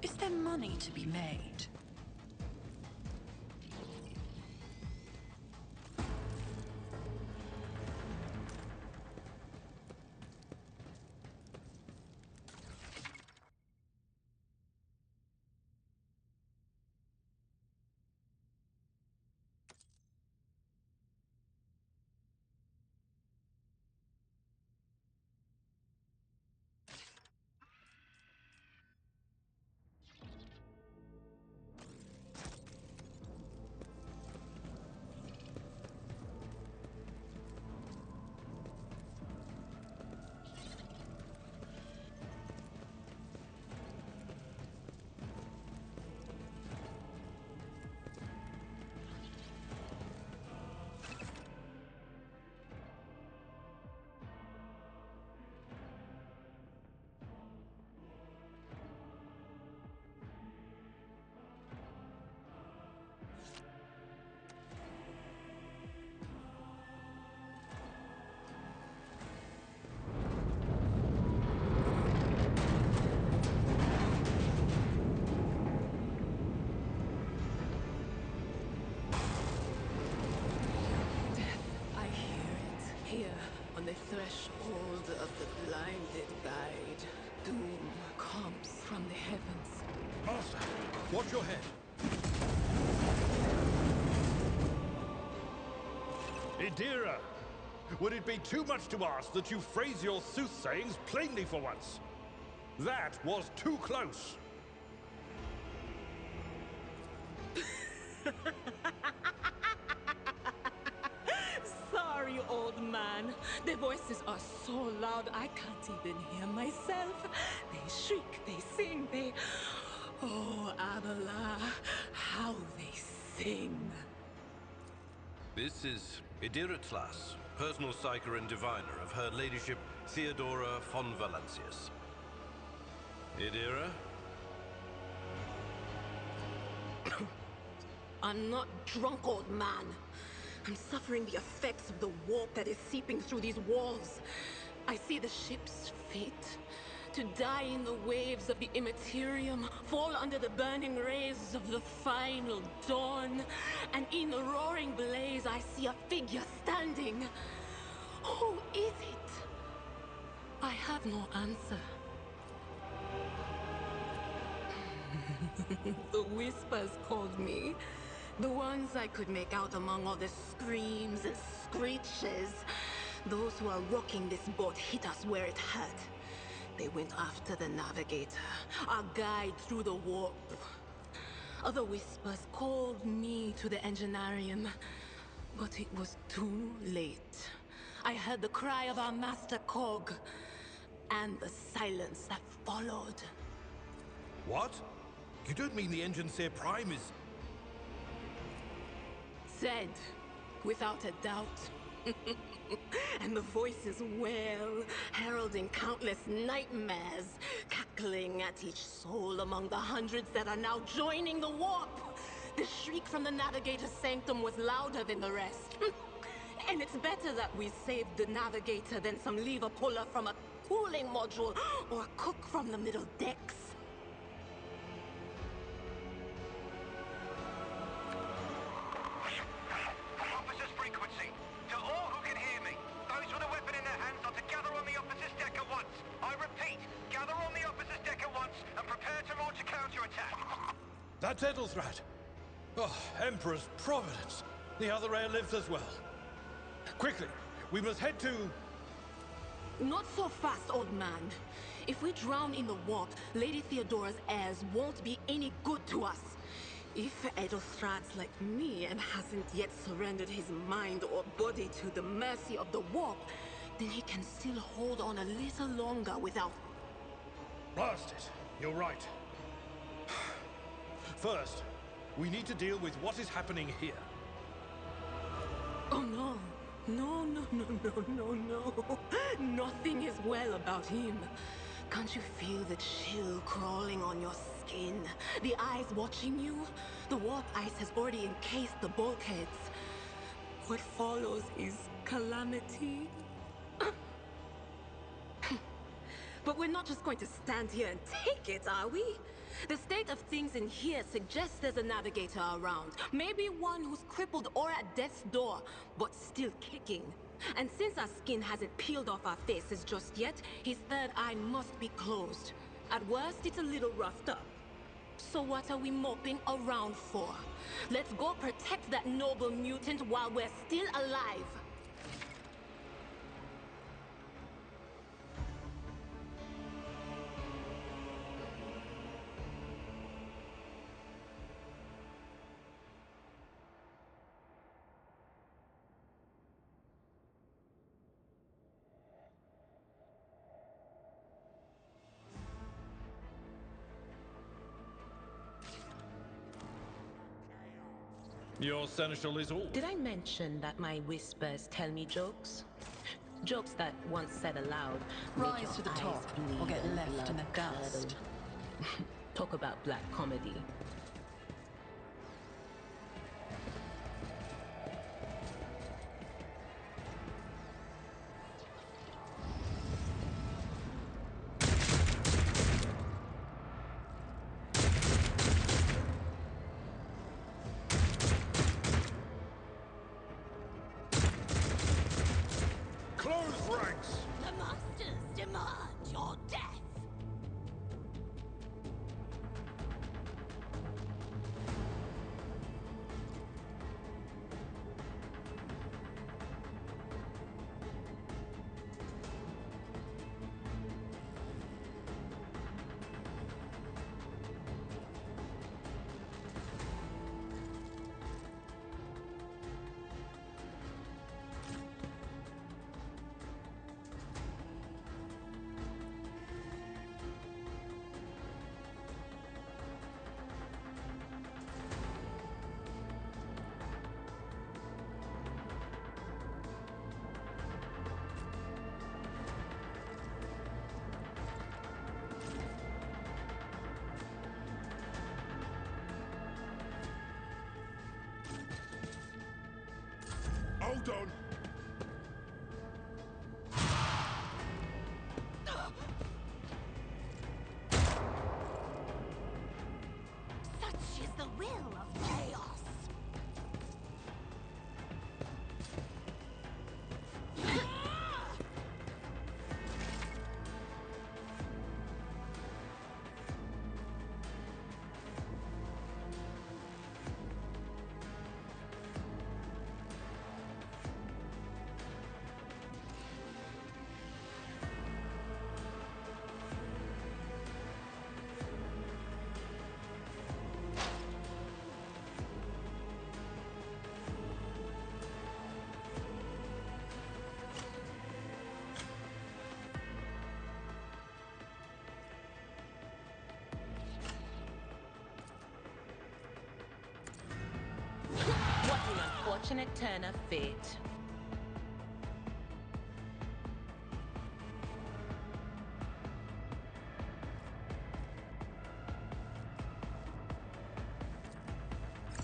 E: Is there money to be made?
M: Here, on the threshold of the blinded guide, doom comes from the heavens.
D: Master, watch your head.
G: Idira, would it be too much to ask that you phrase your soothsayings plainly for once? That was too close.
M: Sorry, old man. Their voices are so loud I can't even hear myself. They shriek, they sing, they... Oh, Abala, how they sing.
D: This is Idira Tlas, personal psyker and diviner of Her Ladyship Theodora von Valancius. Idira?
M: I'm not drunk, old man. I'm suffering the effects of the warp that is seeping through these walls. I see the ship's fate. To die in the waves of the immaterium, fall under the burning rays of the final dawn. And in the roaring blaze, I see a figure standing. Who is it? I have no answer. The whispers called me. The ones I could make out among all the screams and screeches. Those who are rocking this boat hit us where it hurt. They went after the navigator, our guide through the warp. Other whispers called me to the engineerium, but it was too late. I heard the cry of our master Cog, and the silence that followed.
D: What? You don't mean the Engineer Prime is...
M: Said, without a doubt. And the voices wail, heralding countless nightmares, cackling at each soul among the hundreds that are now joining the warp. The shriek from the Navigator's sanctum was louder than the rest. And it's better that we saved the Navigator than some lever puller from a cooling module or a cook from the middle decks.
N: Officer's frequency. To all who can hear me, those with a weapon in their hands are to gather on the officer's deck at once. I repeat, gather on the officer's deck at once and prepare to launch a counterattack.
G: That's Edelthrat. Oh, Emperor's Providence. The other heir lives as well. Quickly, we must head to...
M: Not so fast, old man. If we drown in the warp, Lady Theodora's heirs won't be any good to us. If Edelthrat's like me and hasn't yet surrendered his mind or body to the mercy of the warp, then he can still hold on a little longer without...
G: Blast it. You're right. First, We need to deal with what is happening here.
M: Oh no. No, no, no, no, no, no. Nothing is well about him. Can't you feel the chill crawling on your skin? The eyes watching you? The warp ice has already encased the bulkheads. What follows is calamity. But we're not just going to stand here and take it, are we? The state of things in here suggests there's a navigator around. Maybe one who's crippled or at death's door, but still kicking. And since our skin hasn't peeled off our faces just yet, his third eye must be closed. At worst, it's a little roughed up. So what are we moping around for? Let's go protect that noble mutant while we're still alive.
G: Your seneschal is all.
O: Did I mention that my whispers tell me jokes? Jokes that, once said aloud,
E: Rise
O: make
E: to the
O: your
E: top,
O: eyes bleed
E: or get
O: and
E: left
O: blood
E: in the
O: curdle.
E: dust.
O: Talk about black comedy.
G: Close ranks!
J: The monsters demand your death!
G: Hold on!
J: Such is the will of chaos!
O: What an unfortunate turn of fate.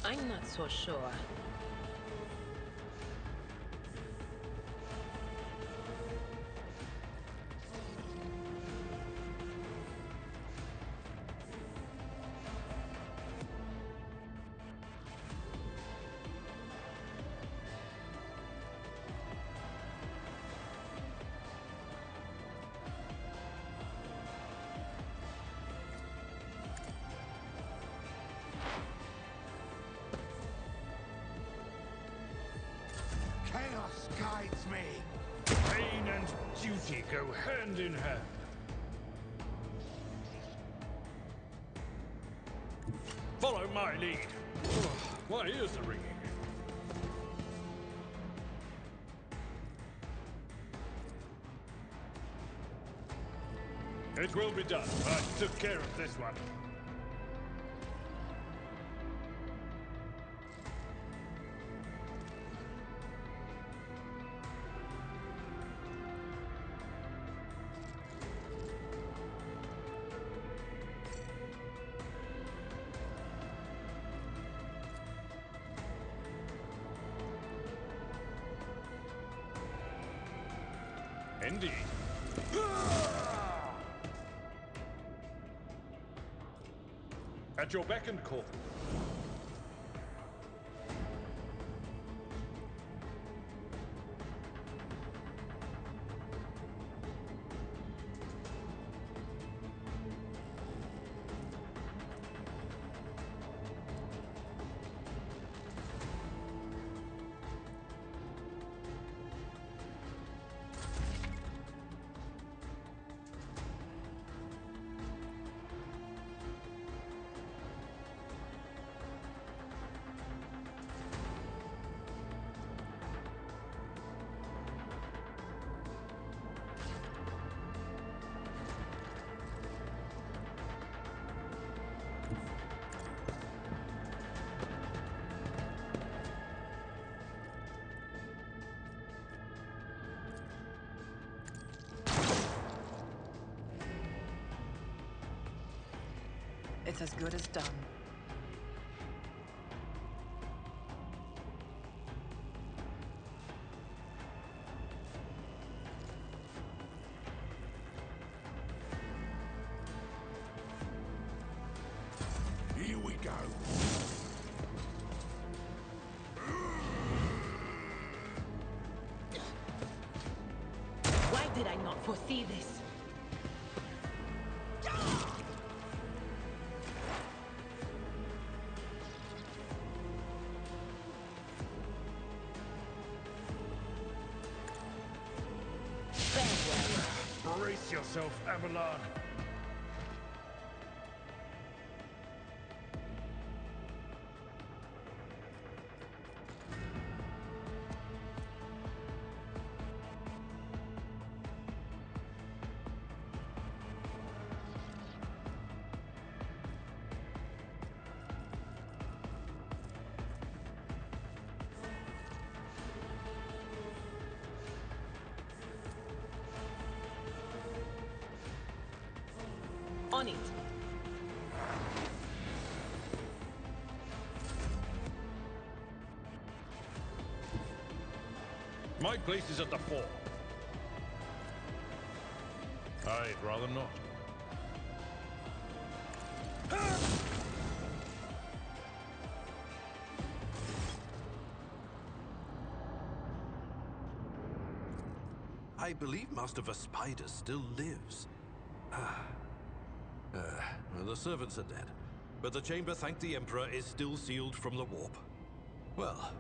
O: I'm not so sure.
F: Chaos guides me.
G: Pain and duty go hand in hand. Follow my lead. My ears are ringing. It will be done. I took care of this one. Indeed. At your beck and call.
E: It's as good as done.
I: Here we go.
O: Why did I not foresee this?
G: Brace yourself, Abelard.
O: On it.
G: My place is at the fore. I'd rather not.
D: I believe Master Vespider still lives. Well, the servants are dead, but the chamber, thank the Emperor, is still sealed from the warp. Well,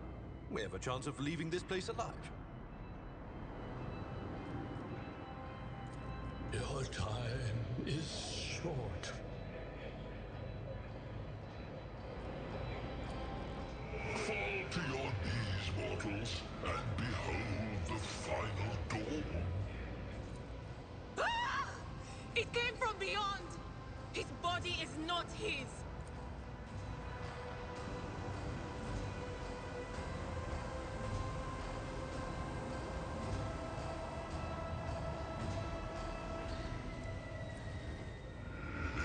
D: we have a chance of leaving this place alive.
P: Your time is short. Fall to your knees, mortals, and behold the final dawn.
M: Ah! It came from beyond! His body is not his!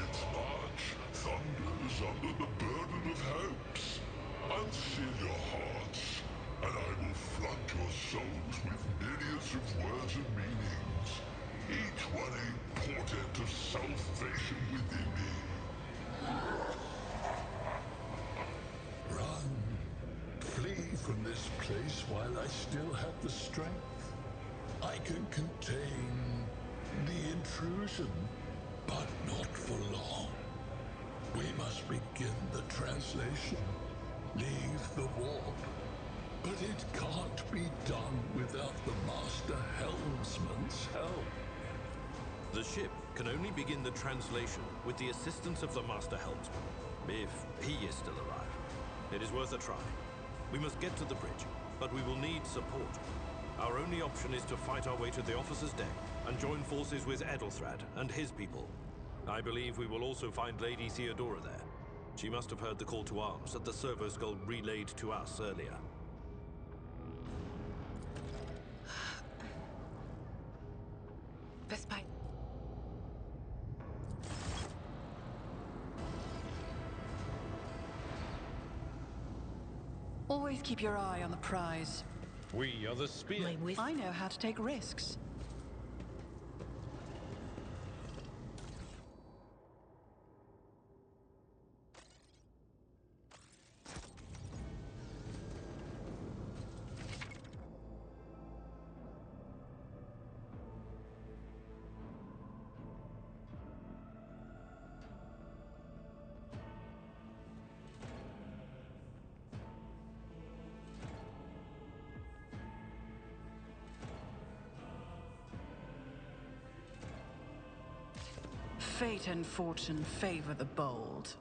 P: Its march thunders under the burden of hopes. Unseal your hearts, and I will flood your souls with myriads of words and meanings, each one a portent of salvation within me. Run. Flee from this place while I still have the strength. I can contain the intrusion, but not for long. We must begin the translation. Leave the warp. But it can't be done without the Master Helmsman's help.
D: The ship can only begin the translation with the assistance of the Master Helmsman, if he is still alive. It is worth a try. We must get to the bridge, but we will need support. Our only option is to fight our way to the officer's deck and join forces with Edelthrad and his people. I believe we will also find Lady Theodora there. She must have heard the call to arms that the servo skull relayed to us earlier.
E: Vespider. Always keep your eye on the prize.
G: We are the spear.
E: I know how to take risks. Fate and fortune favor the bold.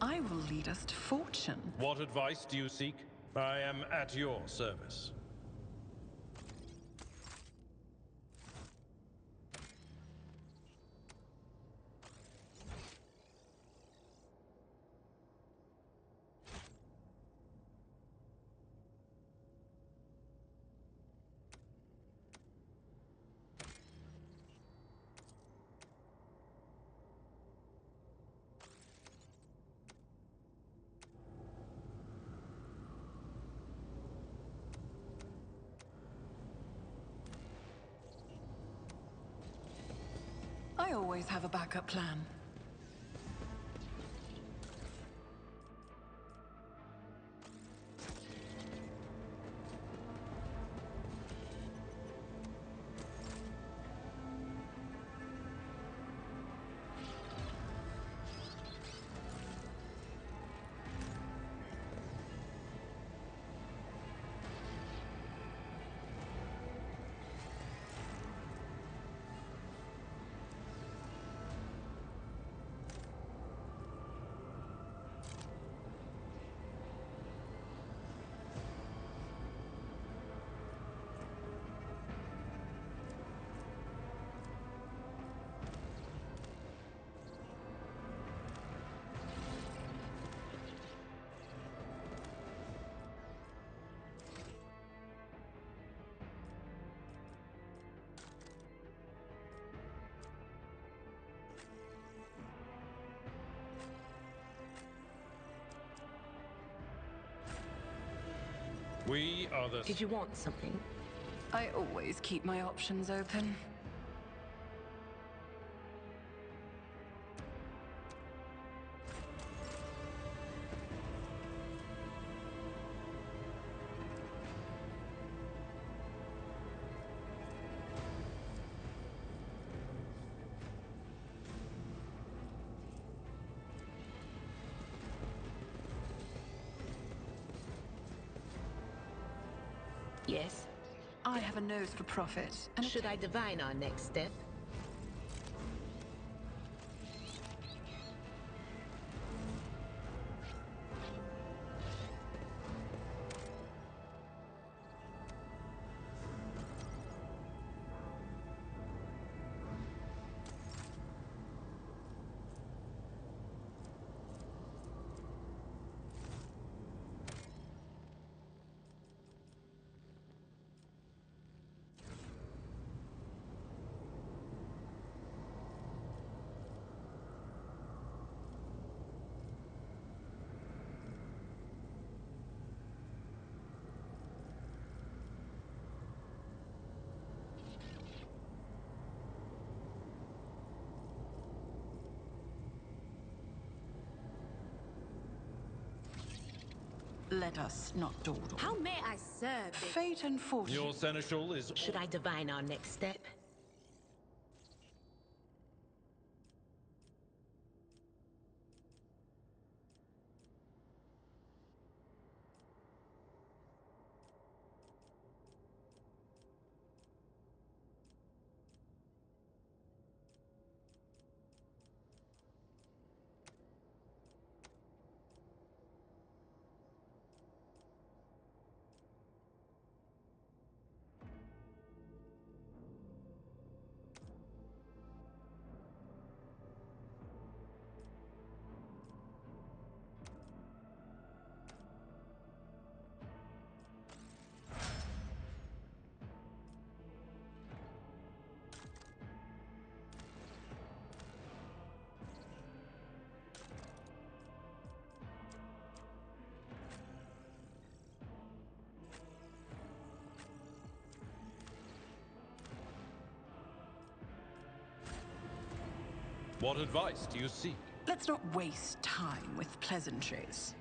E: I will lead us to fortune.
G: What advice do you seek? I am at your service.
E: I always have a backup plan.
G: We are the...
O: Did you want something?
E: I always keep my options open.
O: Yes?
E: I have a nose for profit. And
O: should I divine our next step?
E: Let us not dawdle.
M: How may I serve?
E: Fate and fortune.
G: Your seneschal is...
O: Should I divine our next step?
G: What advice do you seek?
E: Let's not waste time with pleasantries.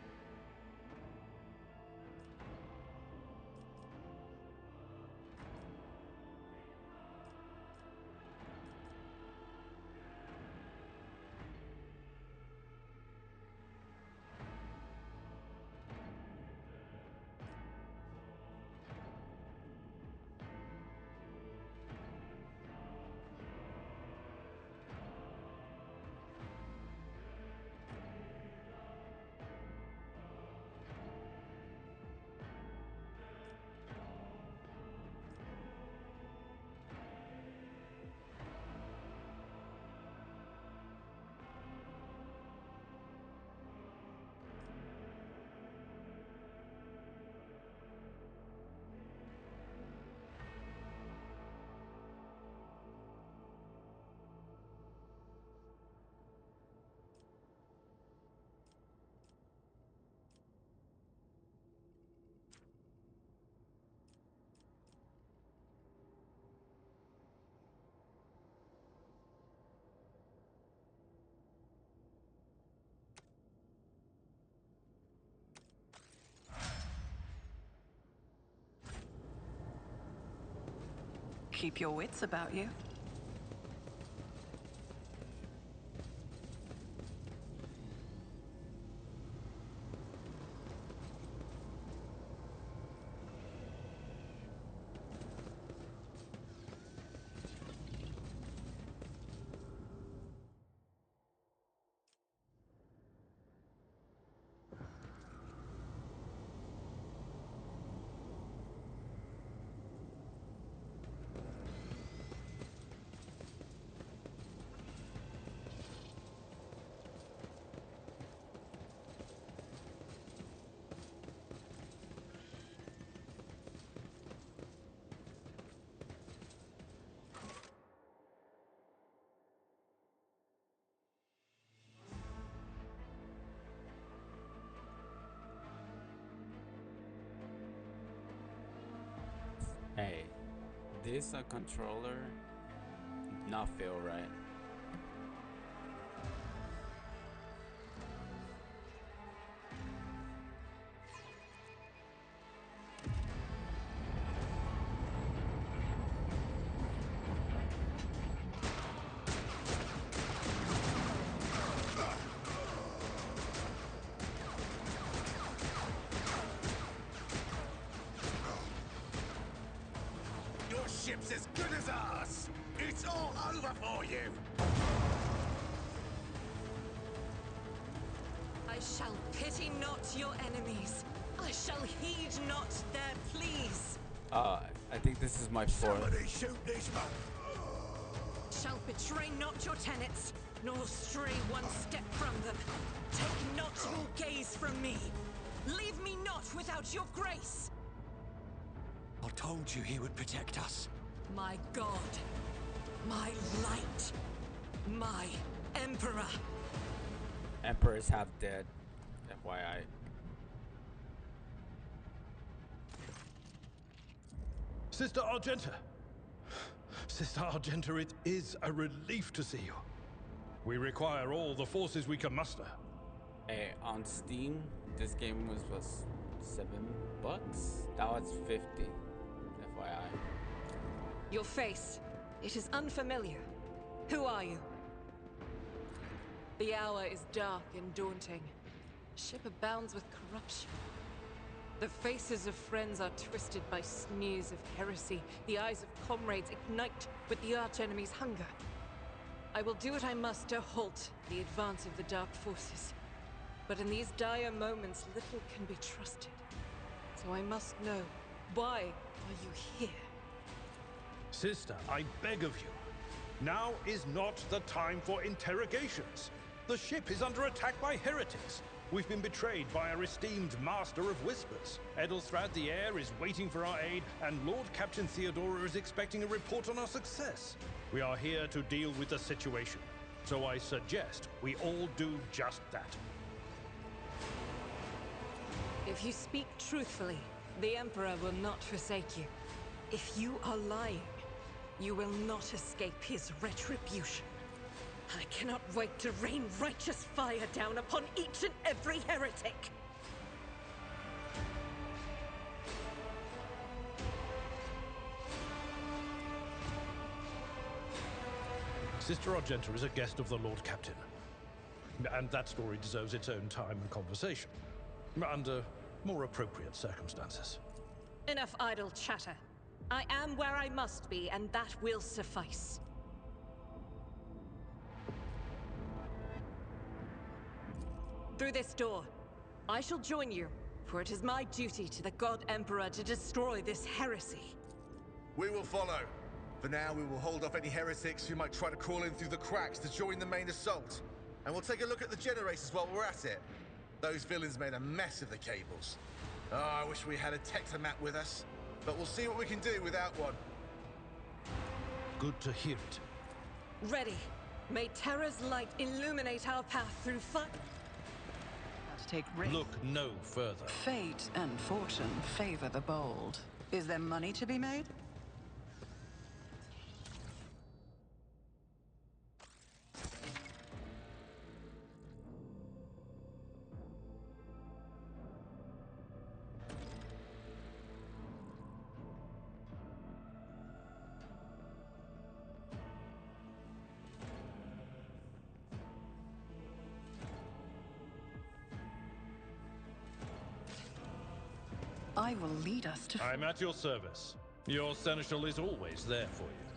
E: Keep your wits about you.
A: Hey, this a controller? Not feel right.
I: Your ship's as good as ours! It's all over for you!
Q: I shall pity not your enemies. I shall heed not their pleas.
A: I think this is my fourth.
I: Somebody shoot this man!
Q: Shall betray not your tenets, nor stray one step from them. Take not your gaze from me. Leave me not without your grace.
C: I told you he would protect us.
Q: My God, my light, my Emperor.
A: Emperor's half dead. FYI.
G: Sister Argenta! Sister Argenta, it is a relief to see you. We require all the forces we can muster.
A: Hey, on Steam, this game was $7? That was 50. FYI.
Q: Your face. It is unfamiliar. Who are you? The hour is dark and daunting. Ship abounds with corruption. The faces of friends are twisted by sneers of heresy. The eyes of comrades ignite with the archenemy's hunger. I will do what I must to halt the advance of the dark forces. But in these dire moments, little can be trusted. So I must know, why are you here?
G: Sister, I beg of you. Now is not the time for interrogations. The ship is under attack by heretics. We've been betrayed by our esteemed Master of Whispers. Edelstrad the Heir is waiting for our aid, and Lord Captain Theodora is expecting a report on our success. We are here to deal with the situation, so I suggest we all do just that.
Q: If you speak truthfully, the Emperor will not forsake you. If you are lying, you will not escape his retribution. I cannot wait to rain righteous fire down upon each and every heretic!
G: Sister Argenta is a guest of the Lord Captain. And that story deserves its own time and conversation. Under more appropriate circumstances.
Q: Enough idle chatter. I am where I must be, and that will suffice. Through this door, I shall join you, for it is my duty to the God Emperor to destroy this heresy.
R: We will follow. For now, we will hold off any heretics who might try to crawl in through the cracks to join the main assault. And we'll take a look at the generators while we're at it. Those villains made a mess of the cables. Oh, I wish we had a Tectomat with us. But we'll see what we can do without one.
G: Good to hear it.
Q: Ready. May Terra's light illuminate our path through fire.
E: To take risk.
G: Look no further.
E: Fate and fortune favor the bold. Is there money to be made? I will lead us to...
G: I'm at your service. Your seneschal is always there for you.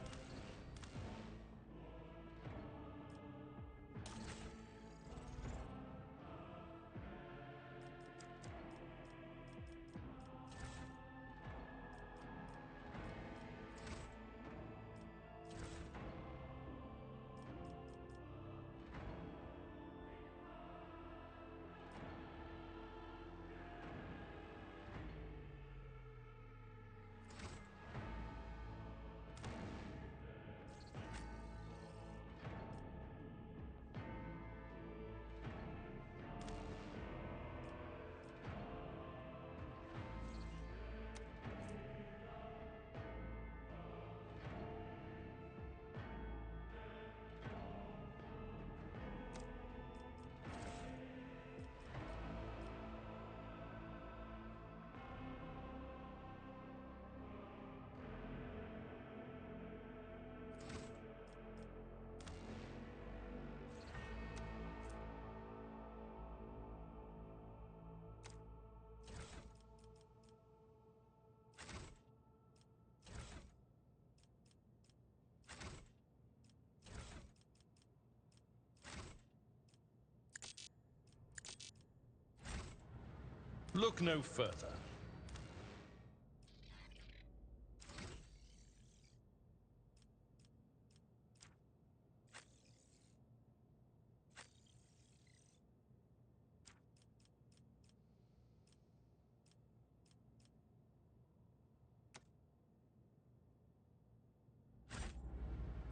G: Look no further.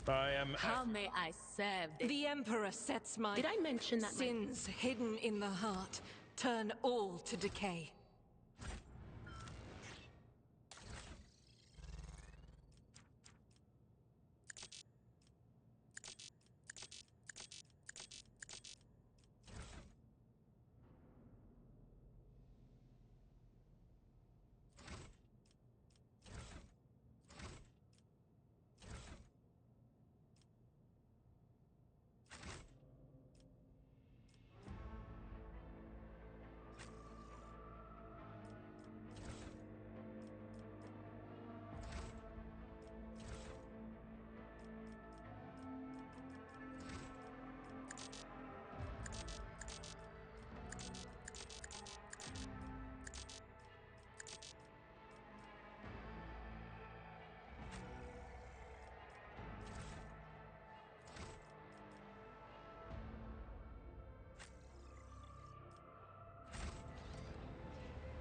G: I am...
O: How may I serve this?
Q: The Emperor sets my...
O: Did I mention that
Q: sins hidden in the heart turn all to decay.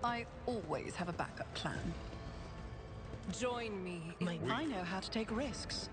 E: I always have a backup plan. Join me. I know how to take risks.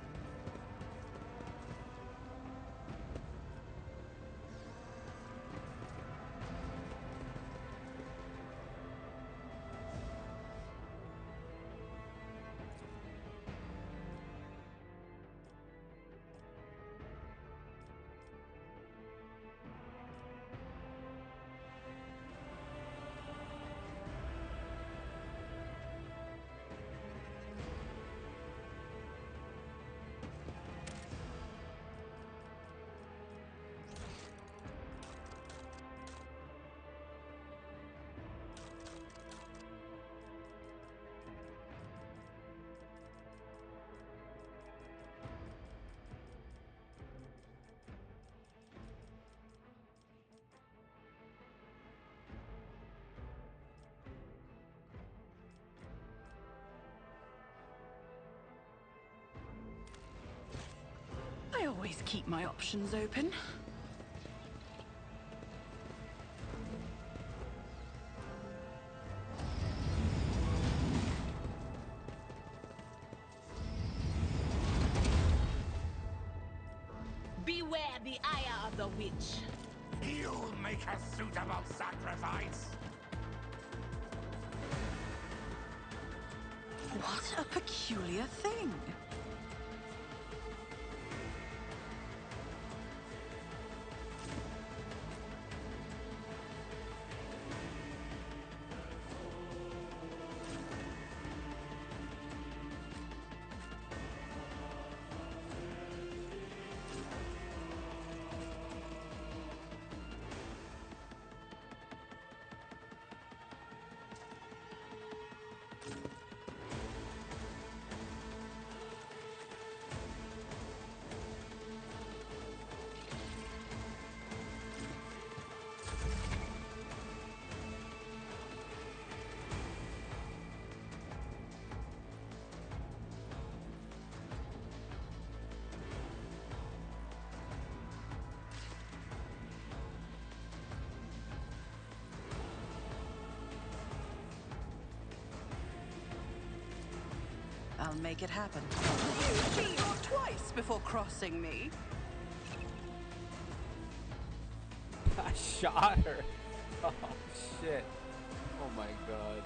E: I always keep my options open.
O: Beware the ire of the witch.
N: You'll make a suitable sacrifice.
E: What a peculiar thing. I'll make it happen. You thought twice before crossing me.
A: I shot her. Oh, shit. Oh my god.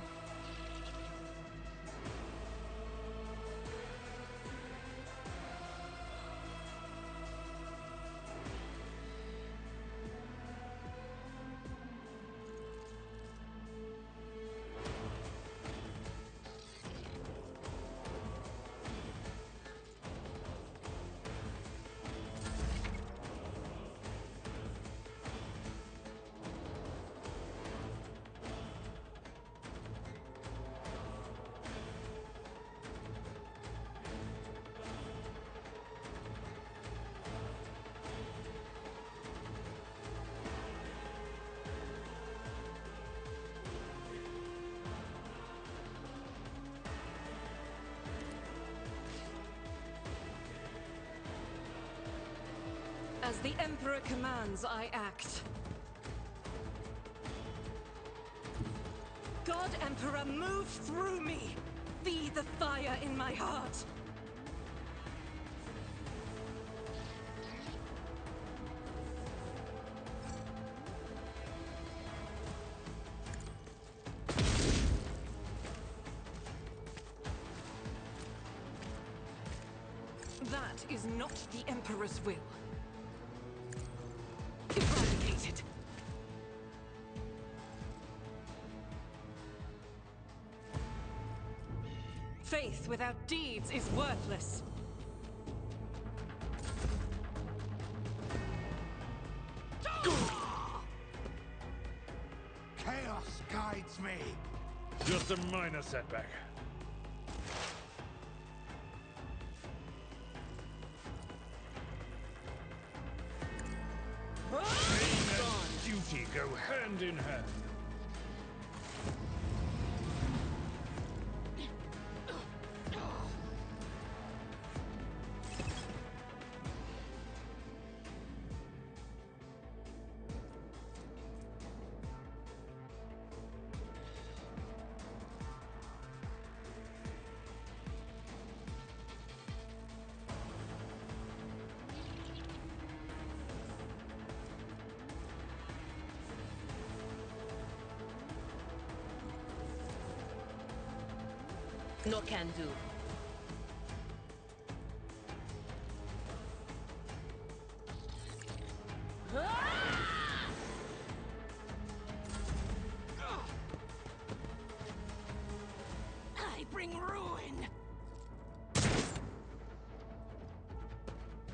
Q: As the Emperor commands, I act. God Emperor, move through me! Be the fire in my heart! That is not the Emperor's will. Eradicated. Faith without deeds is worthless.
N: Chaos guides me.
G: Just a minor setback. Pain and duty go hand in hand.
O: No can do.
M: I bring ruin.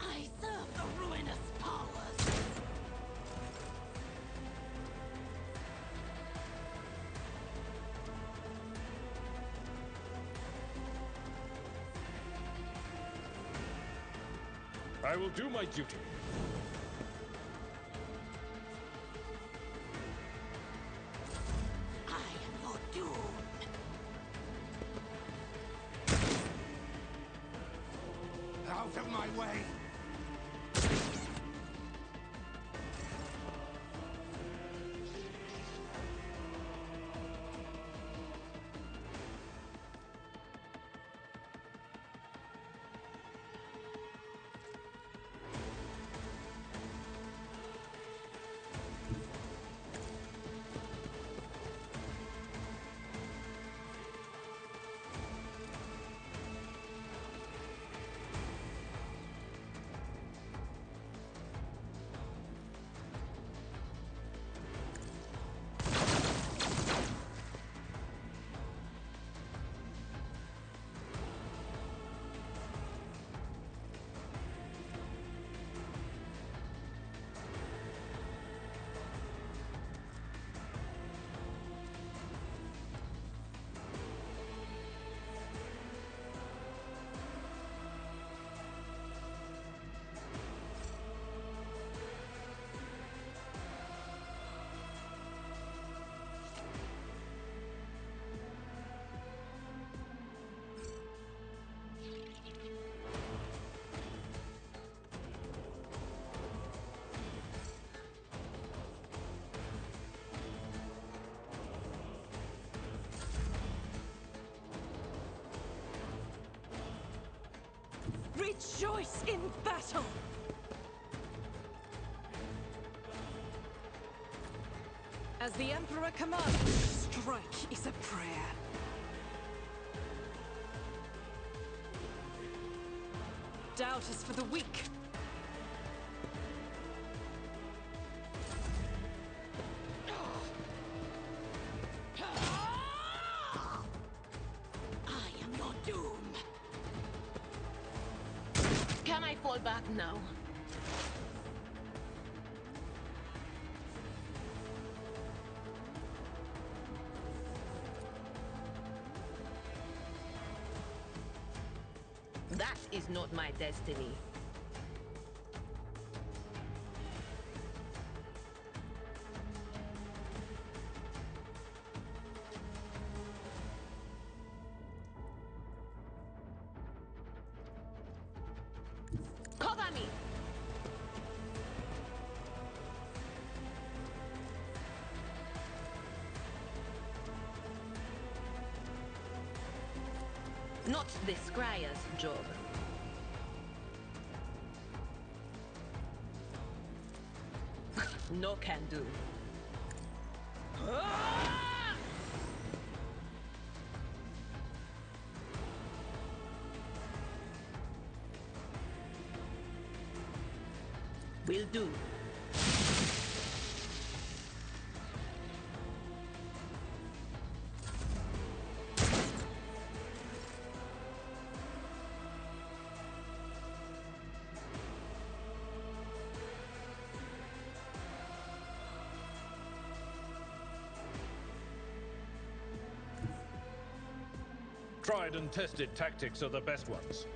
M: I serve the ruinous powers.
G: I will do my duty.
M: I am your doom.
N: Out of my way!
Q: Rejoice in battle! As the Emperor commands, strike is a prayer. Doubt is for the weak.
M: I am your doom.
O: Can I fall back now? That is not my destiny. Cover me! Not the scryer's job. No can do. Will do.
G: Tried and tested tactics are the best ones.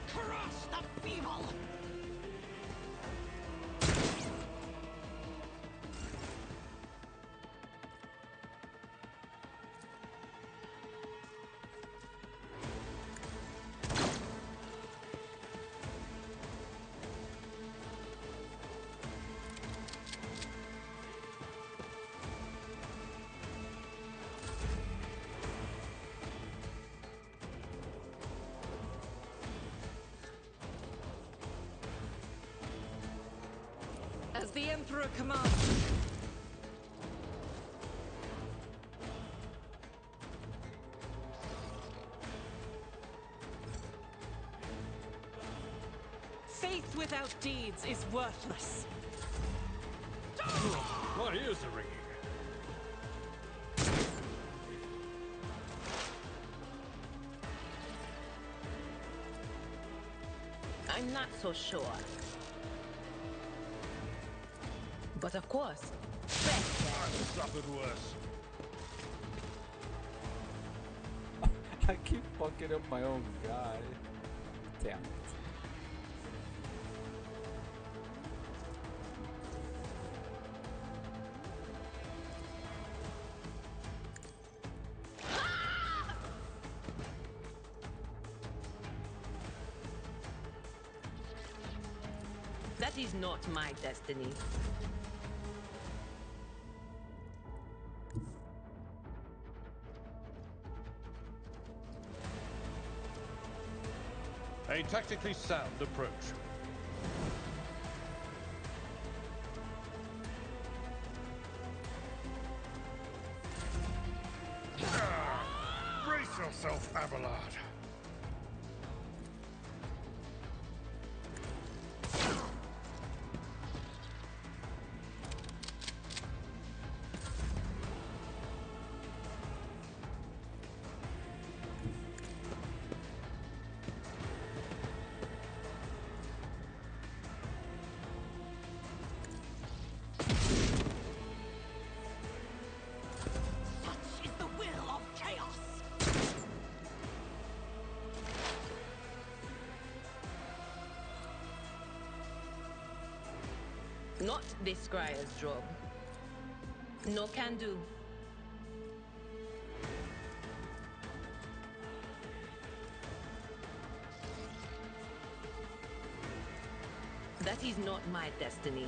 M: Crush the feeble!
Q: the Emperor commands. Faith without deeds is worthless.
G: My ears are ringing.
O: I'm not so sure. But of course,
G: I've suffered worse.
A: I keep fucking up my own guy. Damn it.
O: that is not my destiny.
G: A tactically sound approach. Brace yourself, Abelard.
M: Such is the will of chaos.
O: Not this Scryer's job. No can do. That is not my destiny.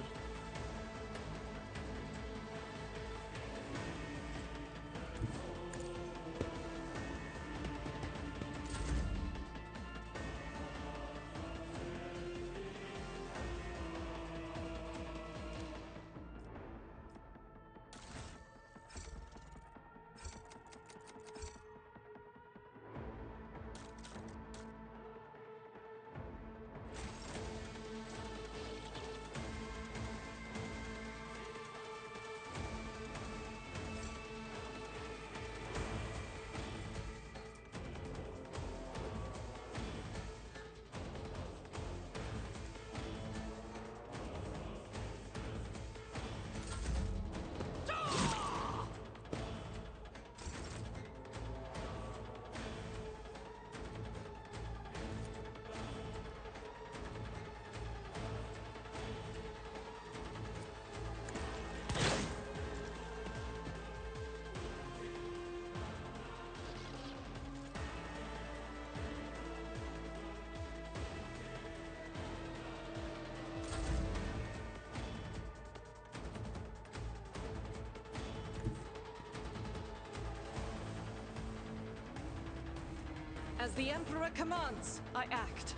Q: As the Emperor commands, I act.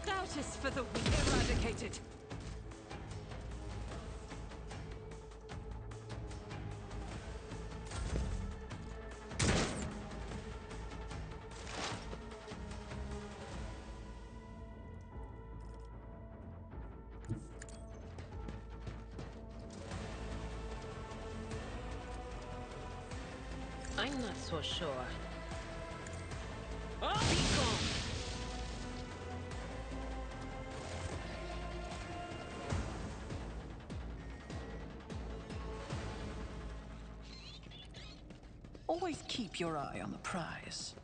Q: Doubt is for the weak eradicated.
O: I'm not so sure.
E: Always keep your eye on the prize.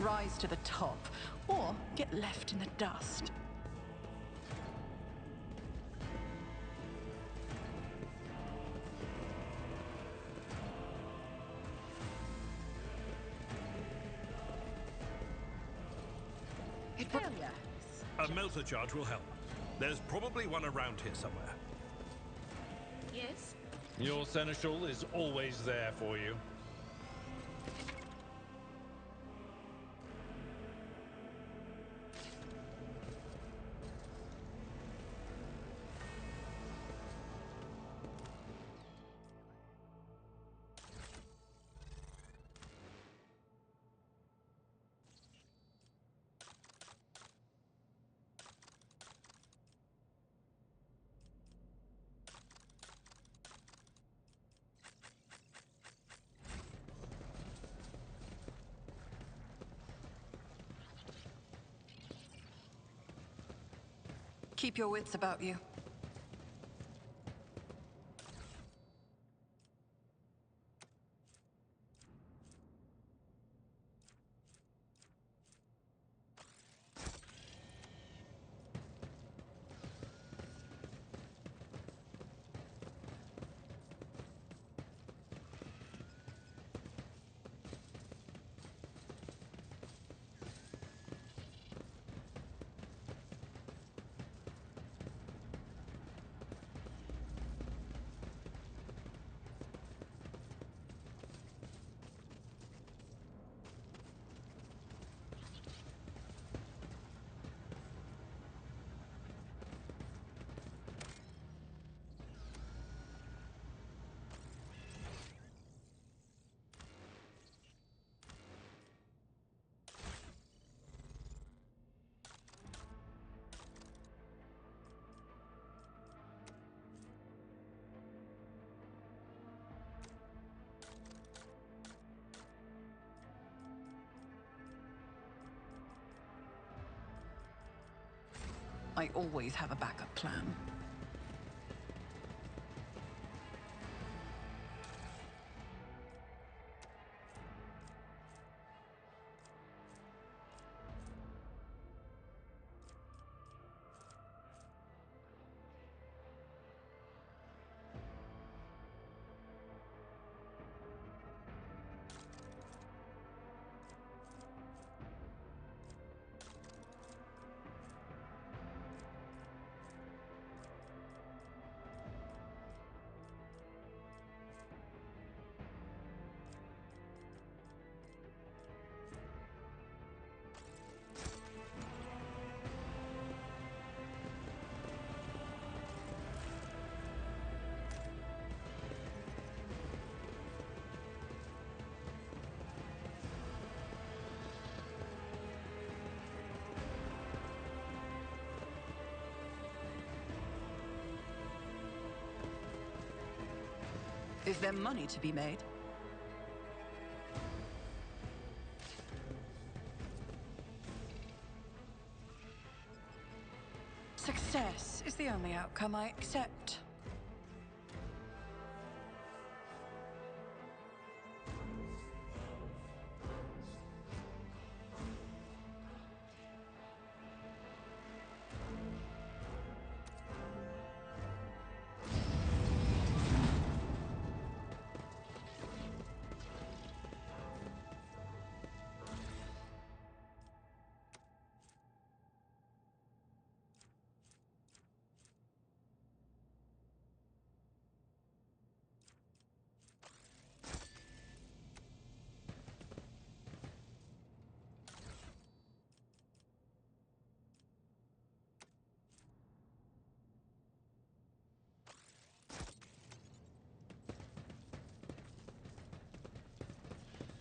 E: rise to the top, or get left in the dust. Hell yeah.
D: A melter charge will help. There's probably one around here somewhere.
M: Yes?
G: Your seneschal is always there for you.
E: Keep your wits about you. I always have a backup plan. Is there money to be made? Success is the only outcome I accept.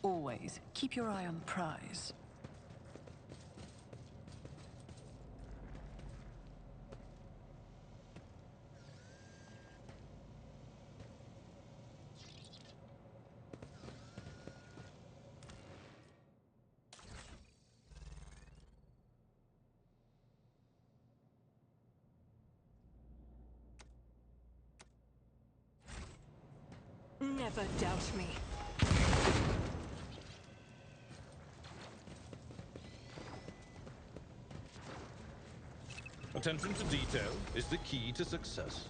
E: Always keep your eye on the prize.
Q: Never doubt me.
D: Attention to detail is the key to success.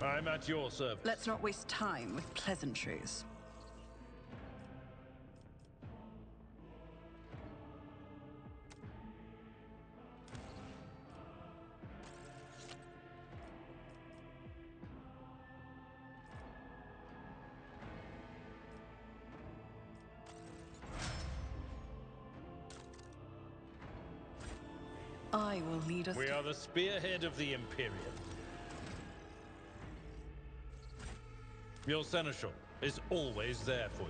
D: I'm at your service.
E: Let's not waste time with pleasantries. I will lead us.
D: We are the spearhead of the Imperium. Your seneschal is always there for you.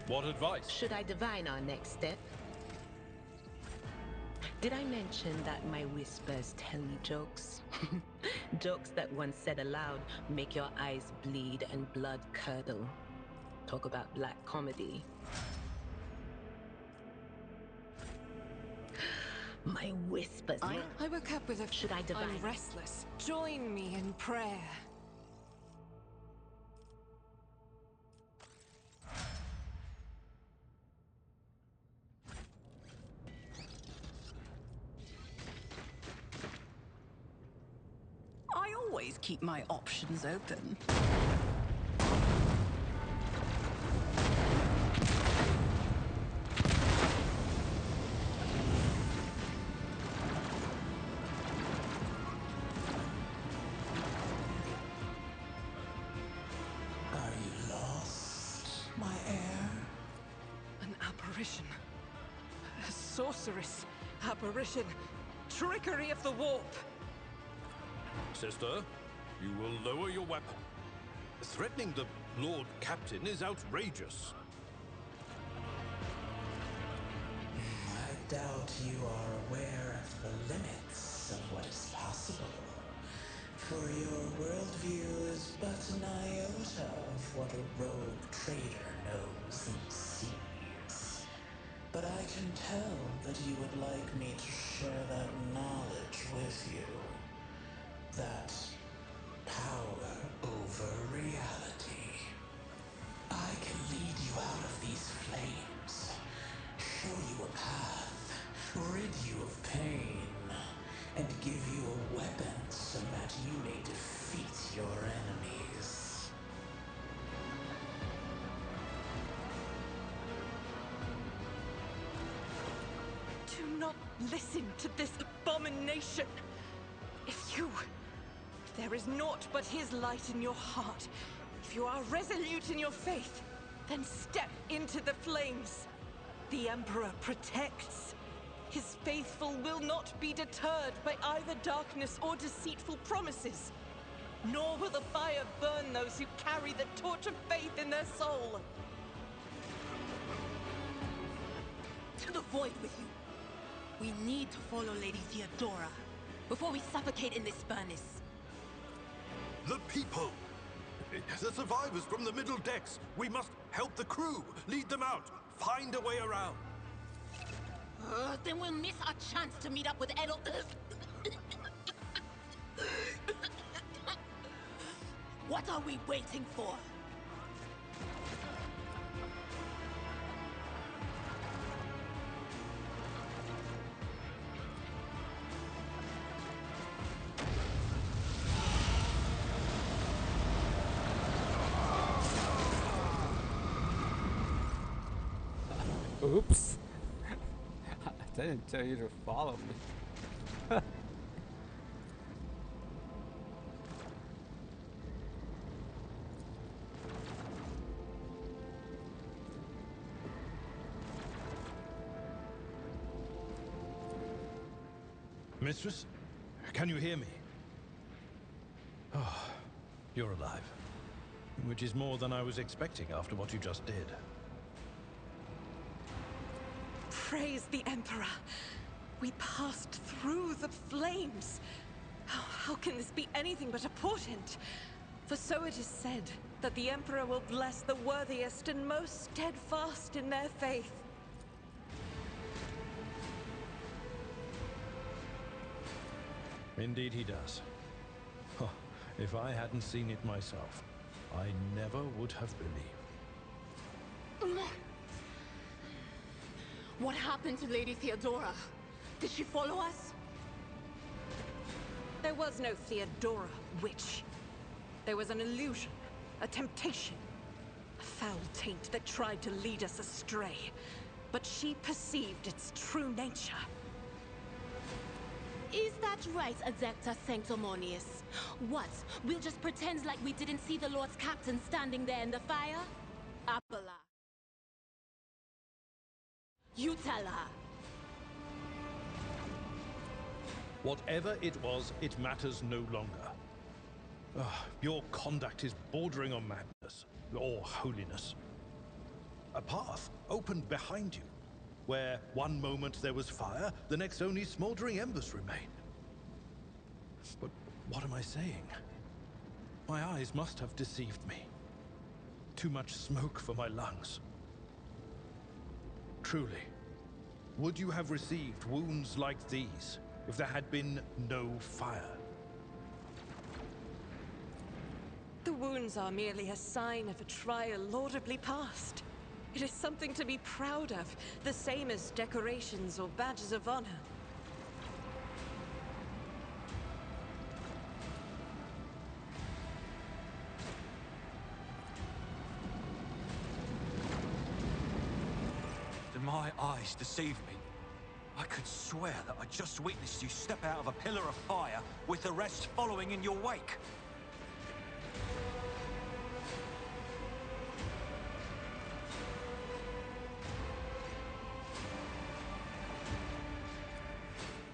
D: What advice?
O: Should I divine our next step? Did I mention that my whispers tell me jokes? Jokes that once said aloud make your eyes bleed and blood curdle. Talk about black comedy. My whispers.
Q: I woke up with a...
O: Should I divine?
Q: I'm restless. Join me in prayer.
E: I always keep my options open.
S: Are you lost, my heir?
Q: An apparition. A sorceress. Apparition. Trickery of the warp.
D: Sister, you will lower your weapon. Threatening the Lord Captain is outrageous.
S: I doubt you are aware of the limits of what is possible. For your worldview is but an iota of what a rogue trader knows and sees. But I can tell that you would like me to share that knowledge with you. That power over reality. I can lead you out of these flames, show you a path, rid you of pain, and give you a weapon so that you may defeat your enemies.
Q: Do not listen to this abomination. If there is naught but his light in your heart, if you are resolute in your faith, then step into the flames. The Emperor protects. His faithful will not be deterred by either darkness or deceitful promises. Nor will the fire burn those who carry the torch of faith in their soul.
M: To the void with you. We need to follow Lady Theodora before we suffocate in this furnace.
D: The people! The survivors from the middle decks! We must help the crew! Lead them out! Find a way around!
M: Then we'll miss our chance to meet up with Edel... What are we waiting for?
A: Oops. I didn't tell you to follow me.
D: Mistress, can you hear me? Oh, you're alive. Which is more than I was expecting after what you just did.
Q: Praise the Emperor. We passed through the flames. How can this be anything but a portent? For so it is said that the Emperor will bless the worthiest and most steadfast in their faith.
D: Indeed he does. Oh, if I hadn't seen it myself, I never would have believed.
M: What happened to Lady Theodora? Did she follow us?
Q: There was no Theodora, witch. There was an illusion, a temptation, a foul taint that tried to lead us astray. But she perceived its true nature.
M: Is that right, Adepta Sanctimonious? What? We'll just pretend like we didn't see the Lord's Captain standing there in the fire? Apala. You tell her.
D: Whatever it was, it matters no longer. Your conduct is bordering on madness, or holiness. A path opened behind you, where one moment there was fire, the next only smoldering embers remain. But what am I saying? My eyes must have deceived me. Too much smoke for my lungs. Truly, would you have received wounds like these if there had been no fire?
Q: The wounds are merely a sign of a trial laudably passed. It is something to be proud of, the same as decorations or badges of honor.
C: Did my eyes deceive me? I could swear that I just witnessed you step out of a pillar of fire with the rest following in your wake.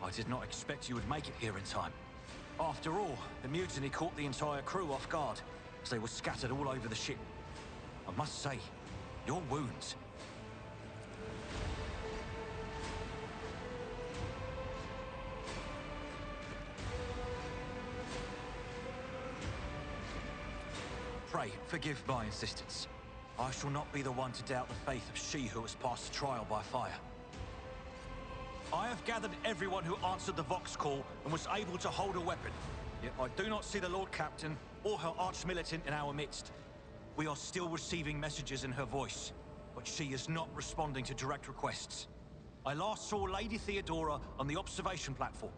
C: I did not expect you would make it here in time. After all, the mutiny caught the entire crew off guard, as they were scattered all over the ship. I must say, your wounds... Pray, forgive my insistence. I shall not be the one to doubt the faith of she who has passed the trial by fire. I have gathered everyone who answered the Vox call and was able to hold a weapon. Yet I do not see the Lord Captain or her arch-militant in our midst. We are still receiving messages in her voice, but she is not responding to direct requests. I last saw Lady Theodora on the observation platform.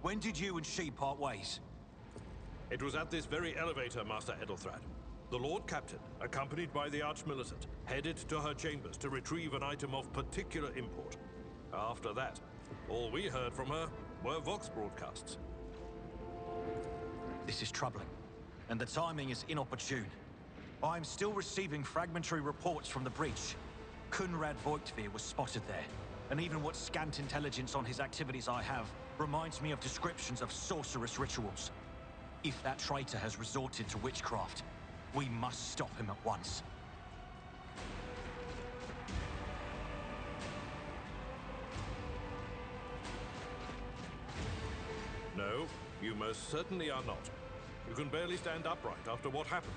C: When did you and she part ways?
D: It was at this very elevator, Master Edelthrad. The Lord Captain, accompanied by the Arch-Militant, headed to her chambers to retrieve an item of particular import. After that, all we heard from her were Vox broadcasts.
C: This is troubling, and the timing is inopportune. I am still receiving fragmentary reports from the breach. Kunrad Voigtveer was spotted there, and even what scant intelligence on his activities I have reminds me of descriptions of sorcerous rituals. If that traitor has resorted to witchcraft, we must stop him at once.
D: No, you most certainly are not. You can barely stand upright after what happened.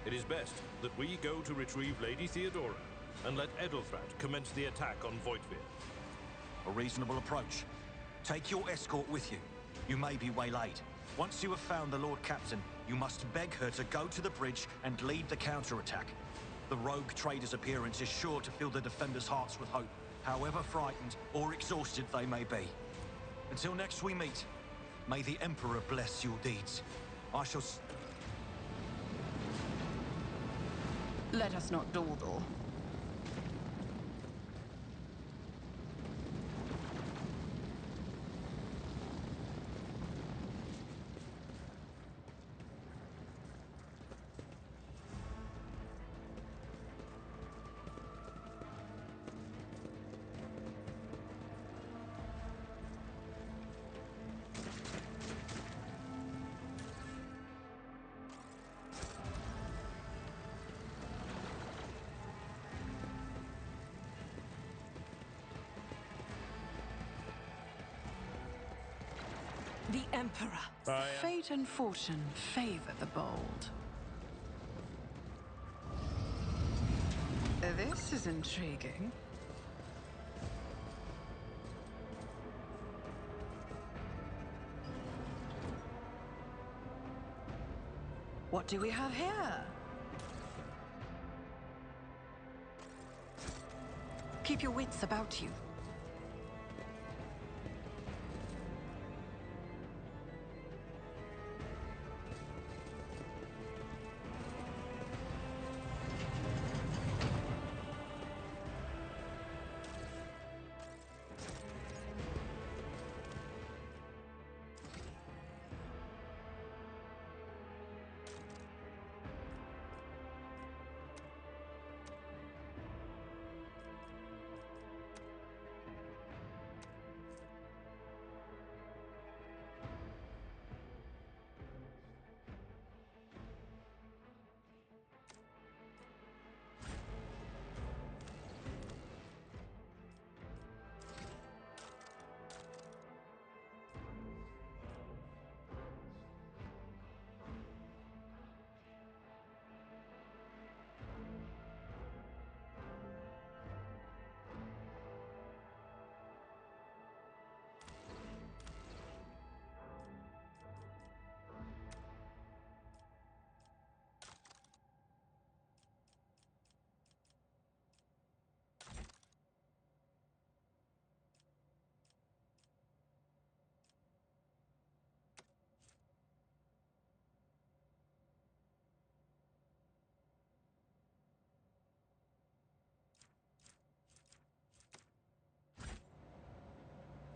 D: It is best that we go to retrieve Lady Theodora and let Edelthrad commence the attack on Voigtveer.
C: A reasonable approach. Take your escort with you. You may be waylaid. Once you have found the Lord Captain, you must beg her to go to the bridge and lead the counterattack. The rogue trader's appearance is sure to fill the defenders' hearts with hope, however frightened or exhausted they may be. Until next we meet, may the Emperor bless your deeds. I shall...
E: Let us not dawdle. Emperor. Fate and fortune favor the bold. This is intriguing. What do we have here? Keep your wits about you.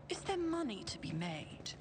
E: Is there money to be made?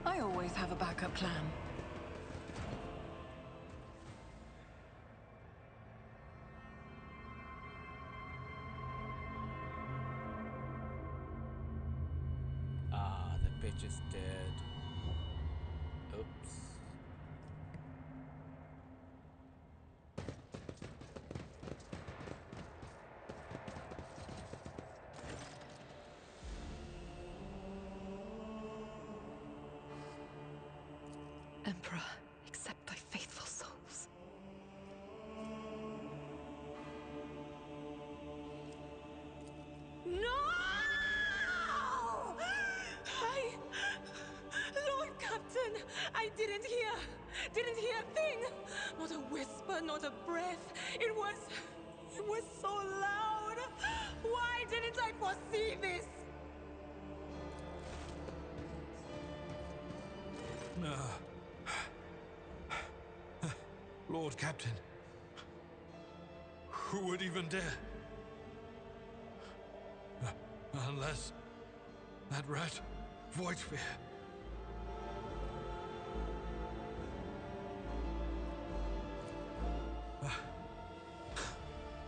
E: I always have a backup plan.
A: Ah, the bitch is dead. Oops.
E: Emperor, accept thy faithful souls.
M: No! Lord Captain, I didn't hear a thing. Not a whisper, not a breath. It was so loud. Why didn't I foresee this?
D: Lord Captain, who would even dare? Unless that rat, Voidsphere.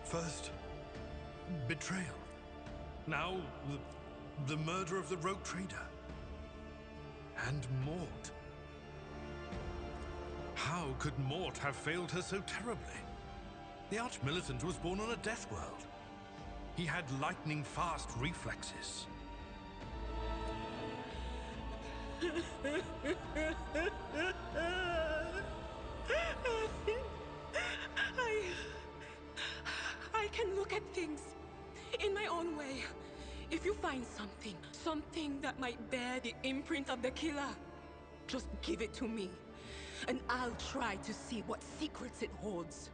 D: First, betrayal. Now, the murder of the rogue trader. And Mort. How could Mort have failed her so terribly? The Arch-Militant was born on a death world. He had lightning-fast reflexes.
M: I can look at things in my own way. If you find something that might bear the imprint of the killer, just give it to me, and I'll try to see what secrets it holds.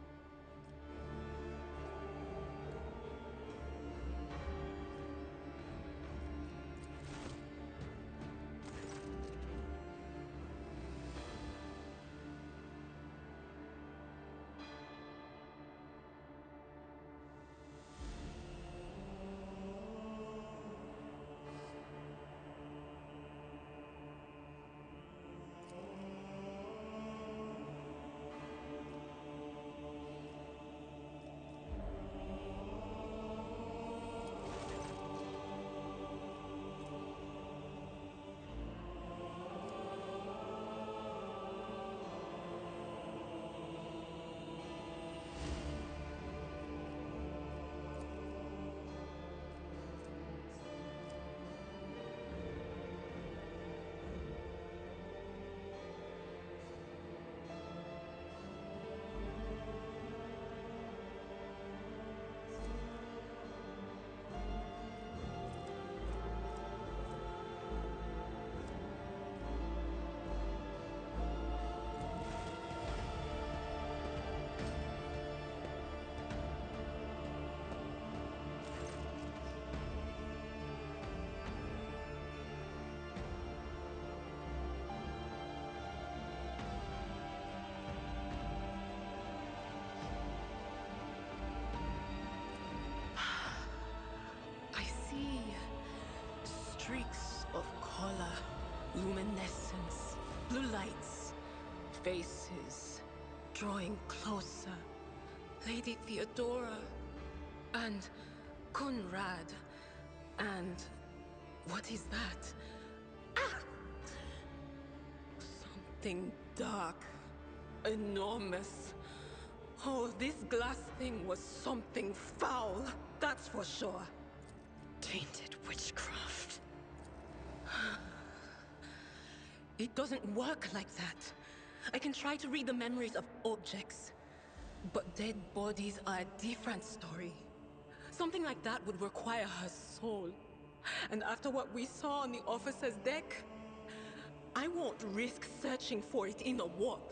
M: I see streaks of color, luminescence, blue lights, faces drawing closer. Lady Theodora and Conrad and what is that? Ah! Something dark, enormous. Oh, this glass thing was something foul, that's for sure. Tainted witchcraft. It doesn't work like that. I can try to read the memories of objects, but dead bodies are a different story. Something like that would require her soul. And after what we saw on the officer's deck, I won't risk searching for it in the warp.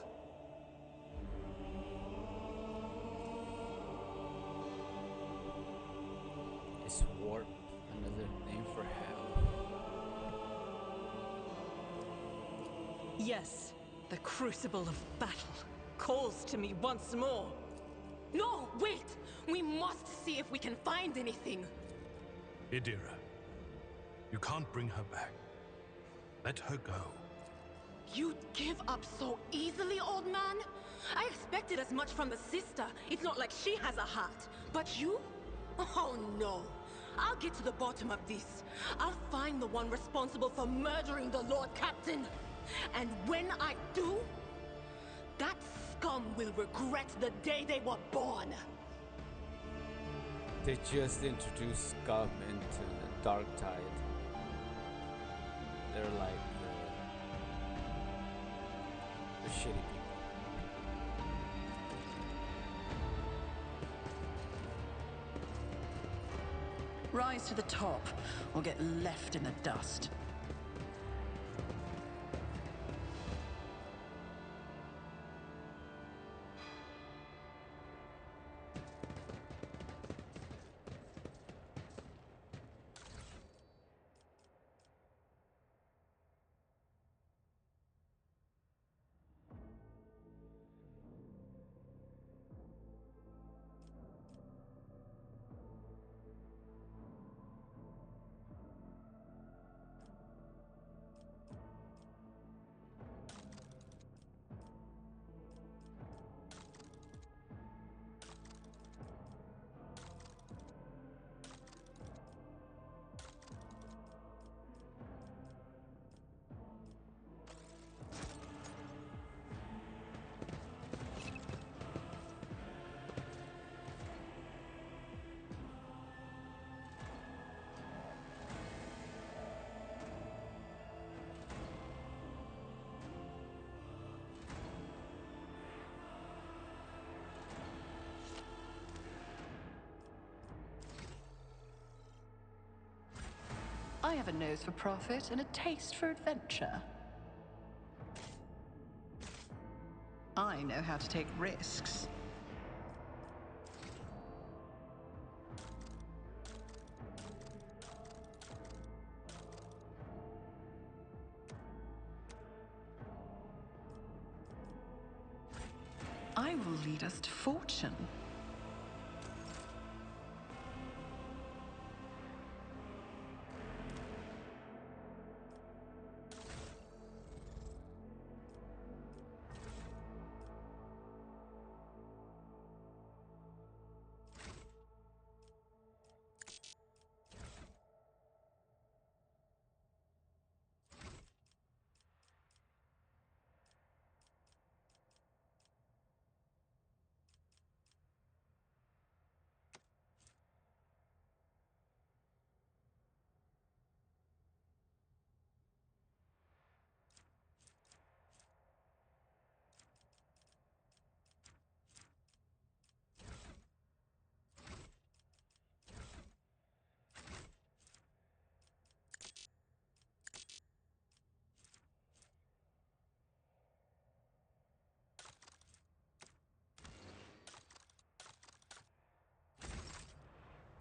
A: Is warp another name for hell?
Q: Yes, the crucible of battle calls to me once more.
M: No, wait! We must see if we can find anything.
D: Idira, you can't bring her back. Let her go.
M: You'd give up so easily, old man? I expected as much from the sister. It's not like she has a heart. But you? Oh no. I'll get to the bottom of this. I'll find the one responsible for murdering the Lord Captain. And when I do, that scum will regret the day they were born.
A: They just introduced scum into the dark tide. They're like the shitty people.
E: Rise to the top, or get left in the dust. I have a nose for profit and a taste for adventure. I know how to take risks. I will lead us to fortune.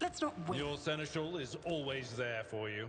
E: Let's not wait.
G: Your seneschal is always there for you.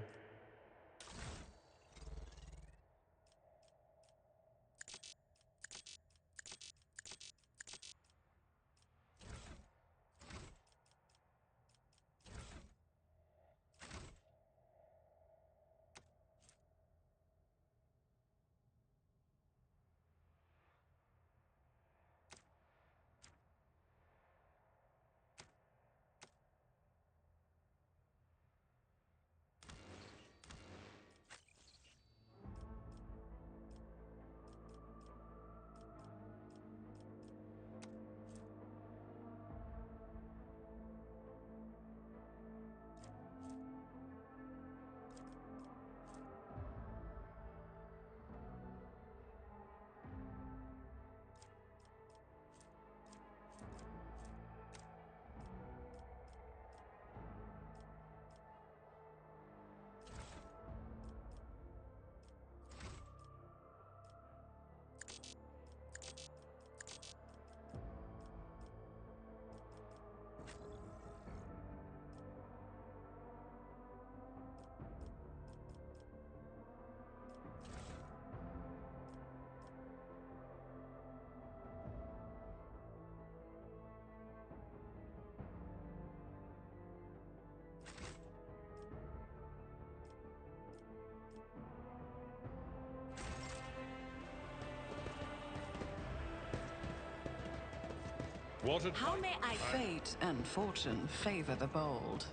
E: How may I? Fate and fortune favor the bold.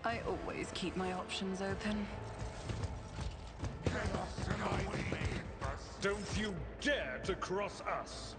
E: I always keep my options open.
G: Don't you dare to cross us!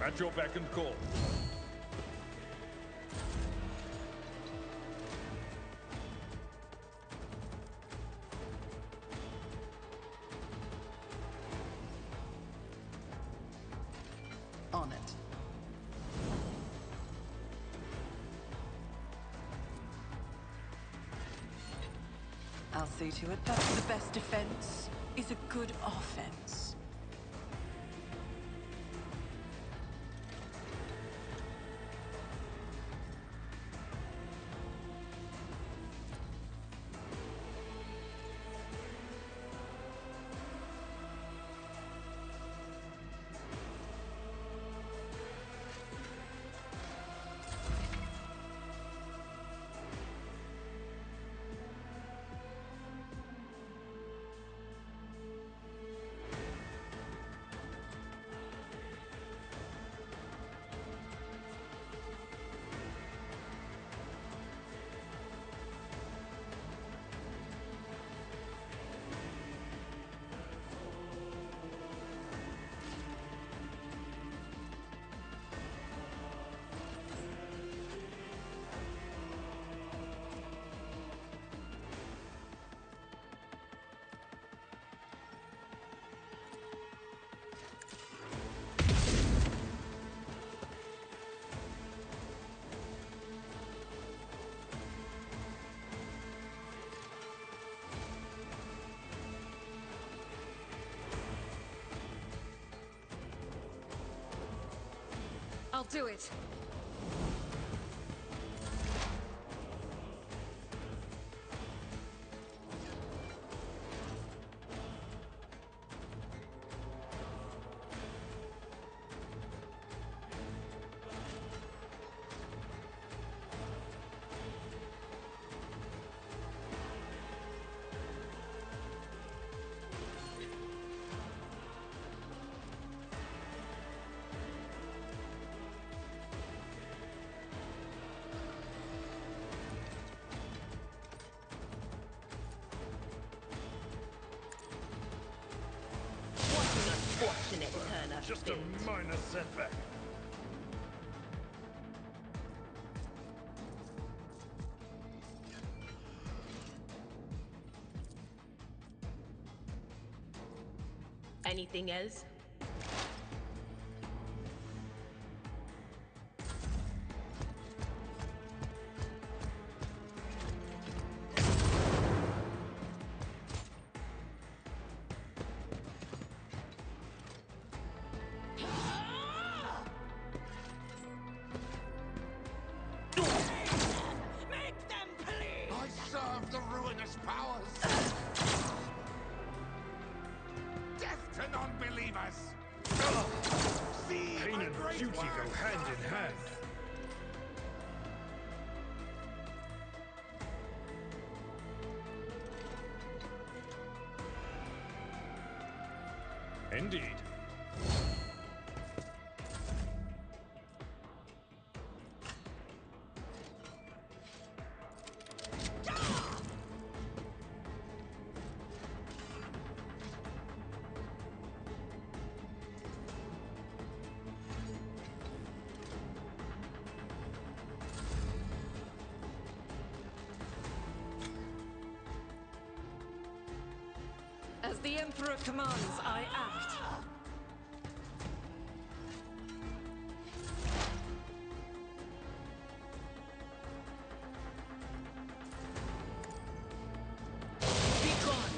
G: At your beck and call.
E: I'll see to it that the best defense is a good offense.
Q: I'll do it.
O: Unfortunate turn of
G: Just
O: fate.
G: a minor setback.
O: Anything else?
G: Pain and duty go hand in hand. Indeed.
Q: As the Emperor commands, I act. Be gone!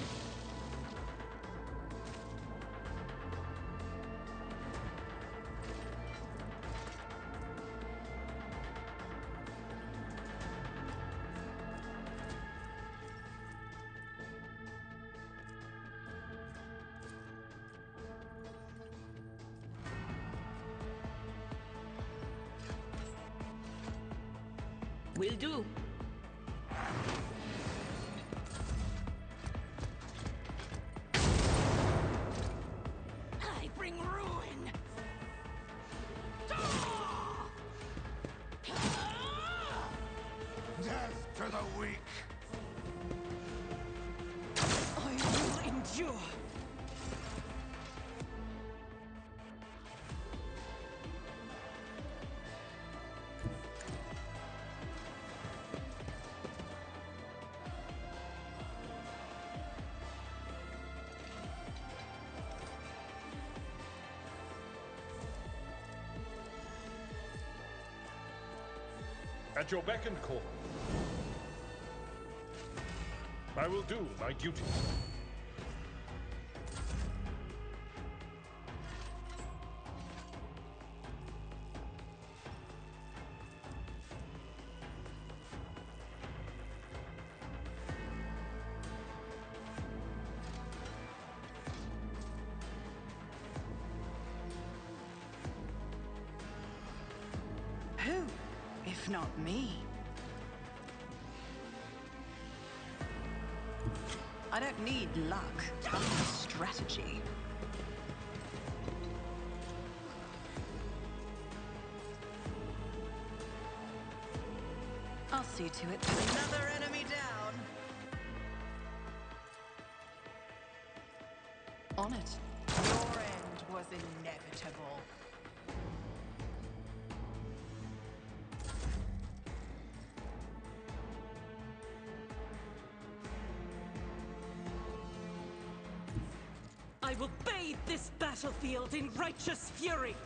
O: Will do. I bring ruin.
N: Death to the weak!
Q: I will endure!
G: At your beck and call. I will do my duty.
E: Who, if not me? I don't need luck, I need strategy. I'll see to it. Another enemy down. On it. Your end was inevitable.
Q: I will bathe this battlefield in righteous fury!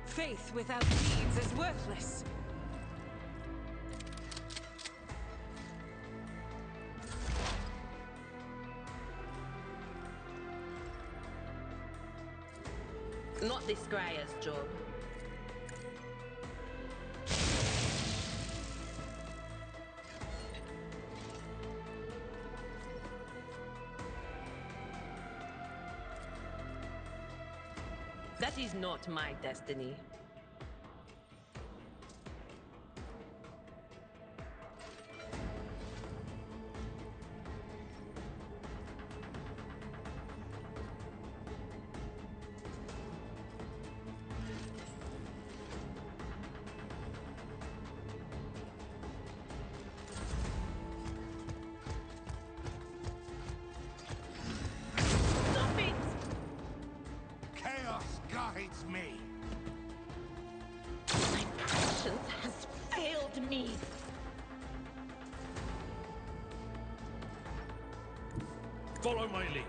Q: Faith without deeds is worthless.
O: Not this Scryer's job. That is not my destiny. Stop it!
N: Chaos guides me.
O: My patience has failed me.
G: Follow my lead.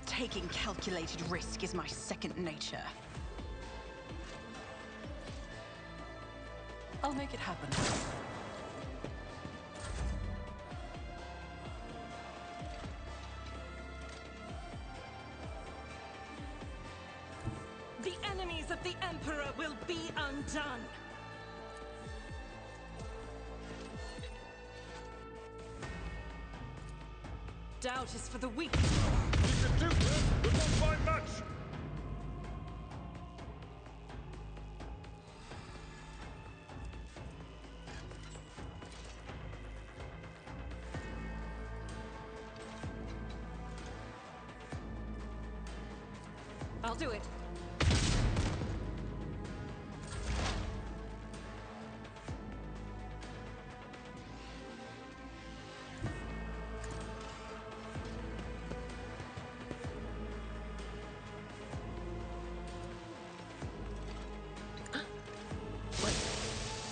E: Taking calculated risk is my second nature. I'll make it happen.
Q: The enemies of the Emperor will be undone! Doubt is for the weak.
G: We can do this, but not by much.
Q: I'll do it.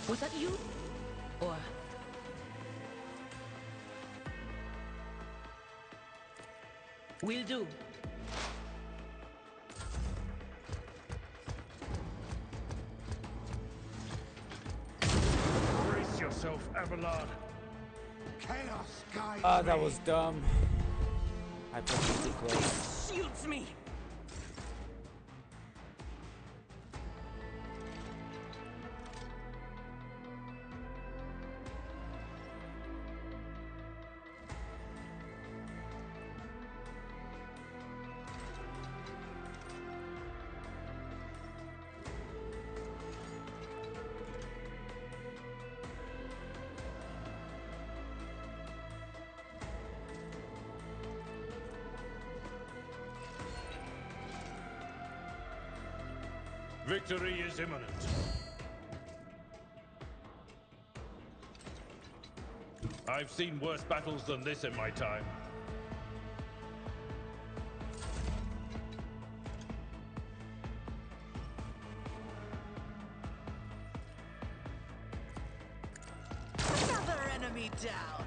O: Was that you? Or... Will do.
G: Brace yourself, Abelard.
N: Chaos guides
A: Ah, that
N: me.
A: was dumb. I pressed too close.
Q: Shields me!
G: Victory is imminent. I've seen worse battles than this in my time.
J: Another enemy down.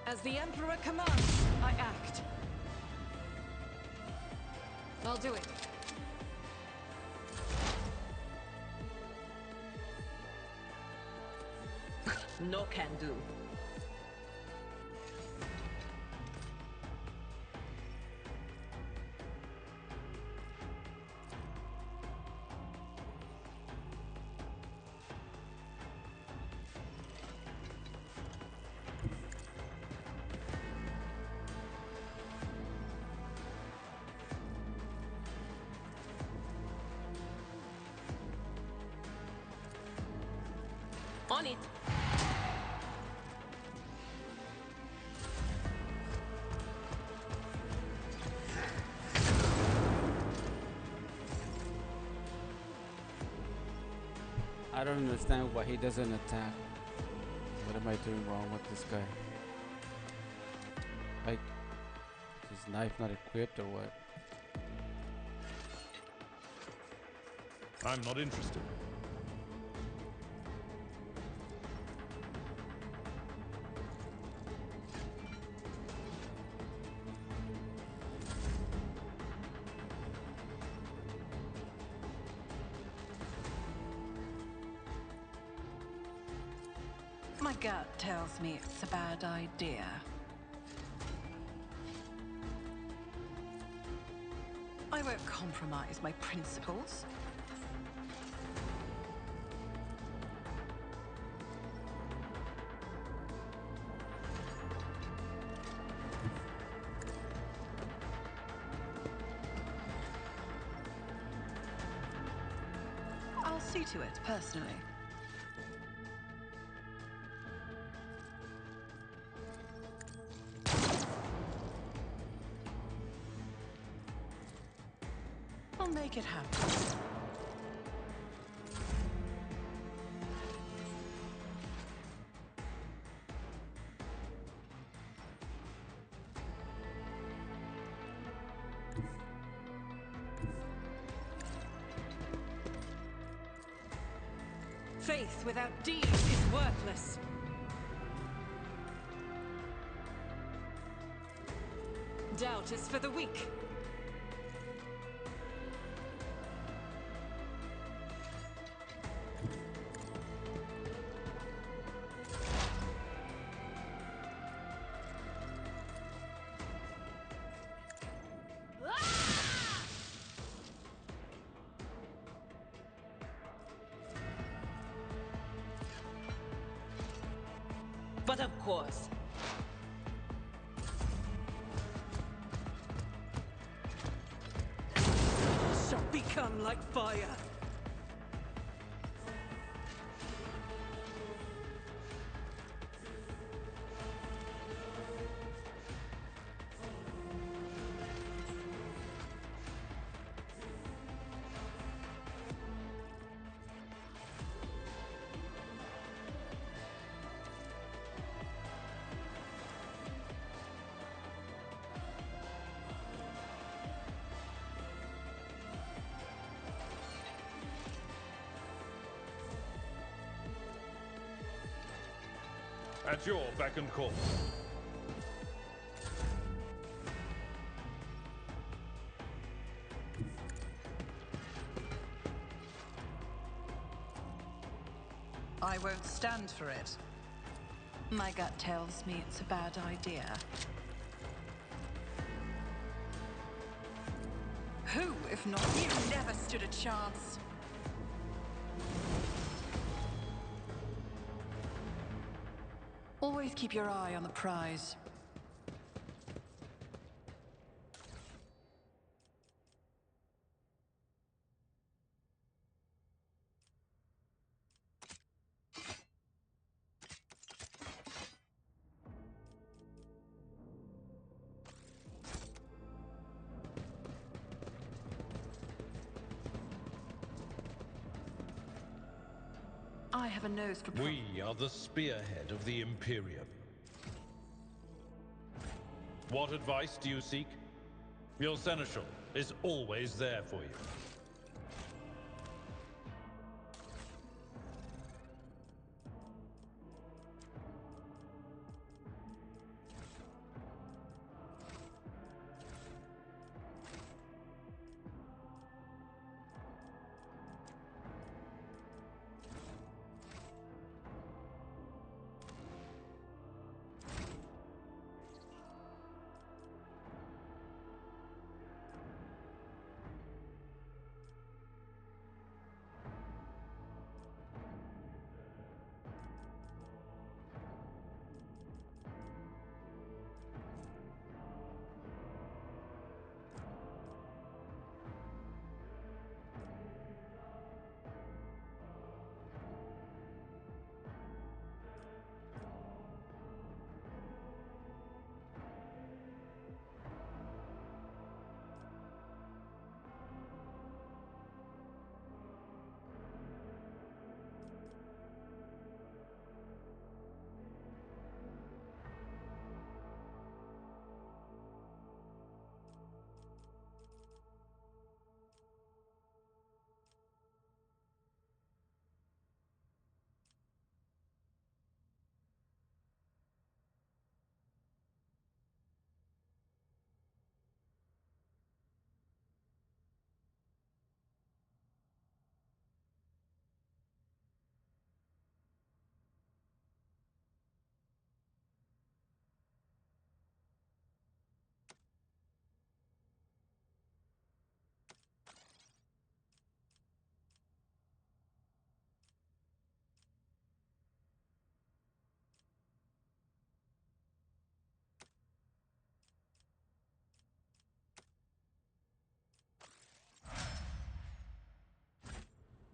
Q: As the Emperor commands, I act. I'll do it.
O: No can do. On it.
A: I don't understand why he doesn't attack. What am I doing wrong with this guy? Like, is his knife not equipped or what?
G: I'm not interested.
E: My gut tells me it's a bad idea. I won't compromise my principles. I'll see to it personally. I'll make it happen.
Q: Faith without deeds is worthless. Doubt is for the weak.
O: But of course.
Q: Shall become like fire.
G: At your beck and call.
E: I won't stand for it. My gut tells me it's a bad idea. Who, if not you, never stood a chance? Always keep your eye on the prize. I have a nose for...
G: We are the spearhead of the Imperium. What advice do you seek? Your seneschal is always there for you.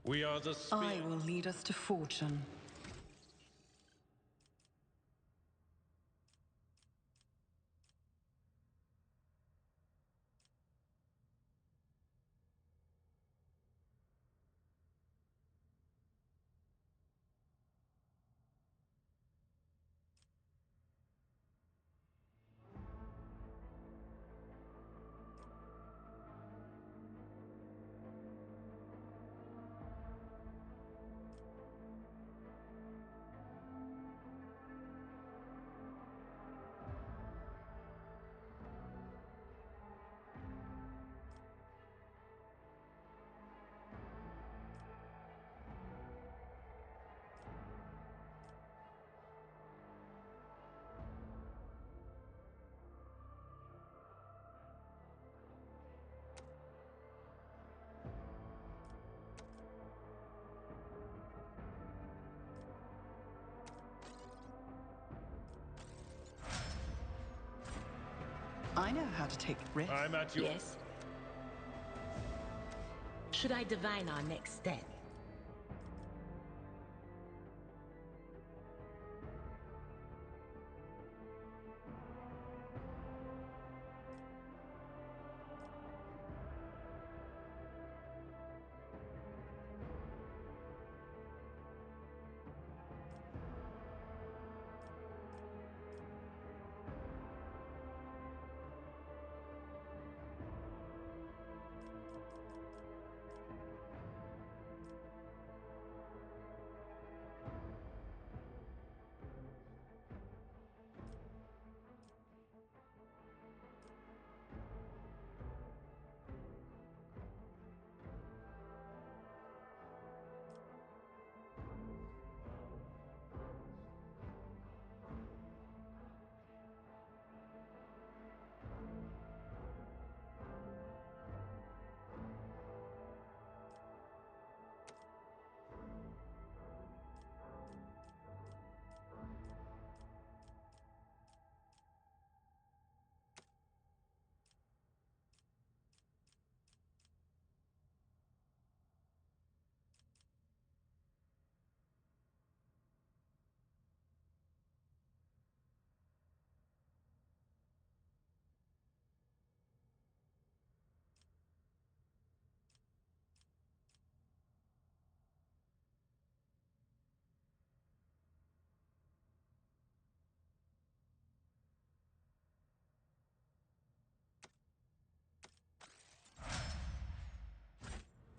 G: We are the spear...
E: I will lead us to fortune. I know how to take risks.
G: I'm at your...
O: Yes? Should I divine our next step?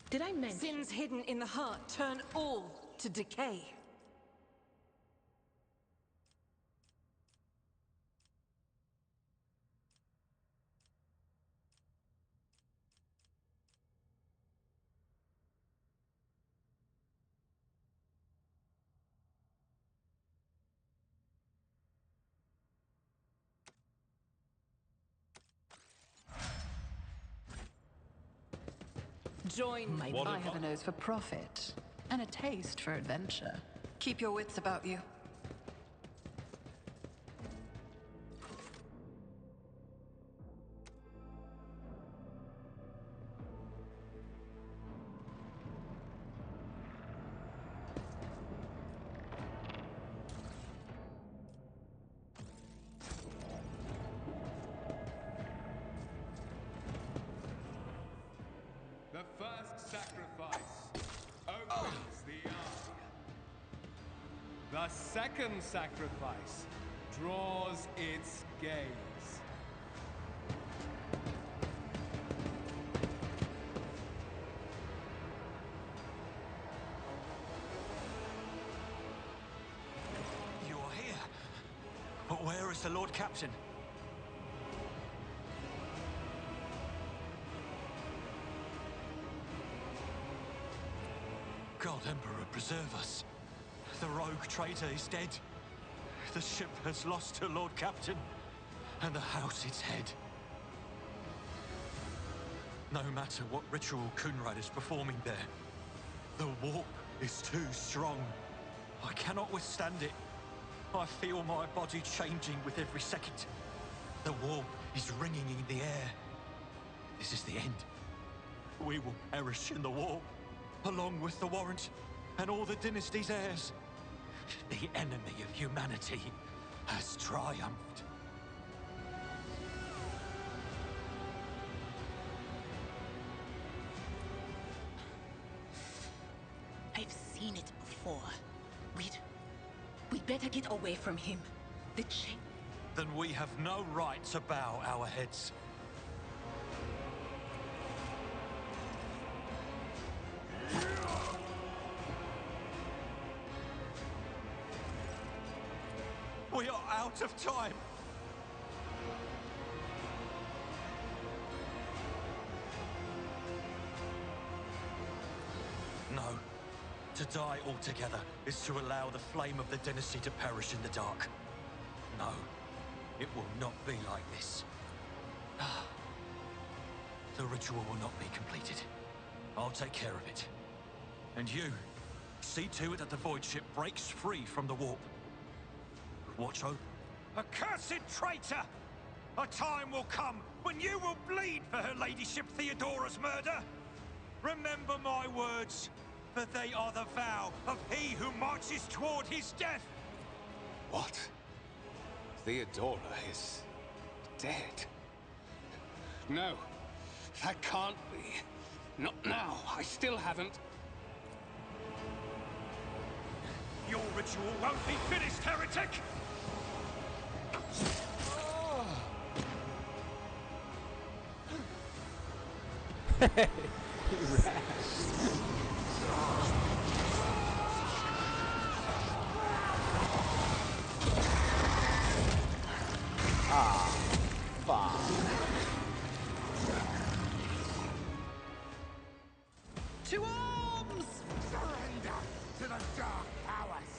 E: Did I mention?
Q: Sins hidden in the heart turn all to decay. Join my
E: I have a nose for profit and a taste for adventure.
M: Keep your wits about you.
H: The first sacrifice opens the eye. The second sacrifice draws its gaze.
C: You are here. But where is the Lord Captain? God Emperor, preserve us. The rogue traitor is dead. The ship has lost her Lord Captain, and the house its head. No matter what ritual Kunrad is performing there, the warp is too strong. I cannot withstand it. I feel my body changing with every second. The warp is ringing in the air. This is the end. We will perish in the warp, along with the Warrant and all the dynasty's heirs. The enemy of humanity has triumphed.
M: I've seen it before. We'd better get away from him. The chain.
C: Then we have no right to bow our heads. We are out of time. No. To die altogether is to allow the flame of the dynasty to perish in the dark. No. It will not be like this. The ritual will not be completed. I'll take care of it. And you, see to it that the void ship breaks free from the warp. Watch over.
N: Accursed traitor! A time will come when you will bleed for her ladyship Theodora's murder. Remember my words, for they are the vow of he who marches toward his death.
H: What? Theodora is dead? No, that can't be. Not now. I still haven't.
N: Your ritual won't be finished, heretic!
A: Ah, fuck.
M: To arms!
N: Surrender to the dark powers!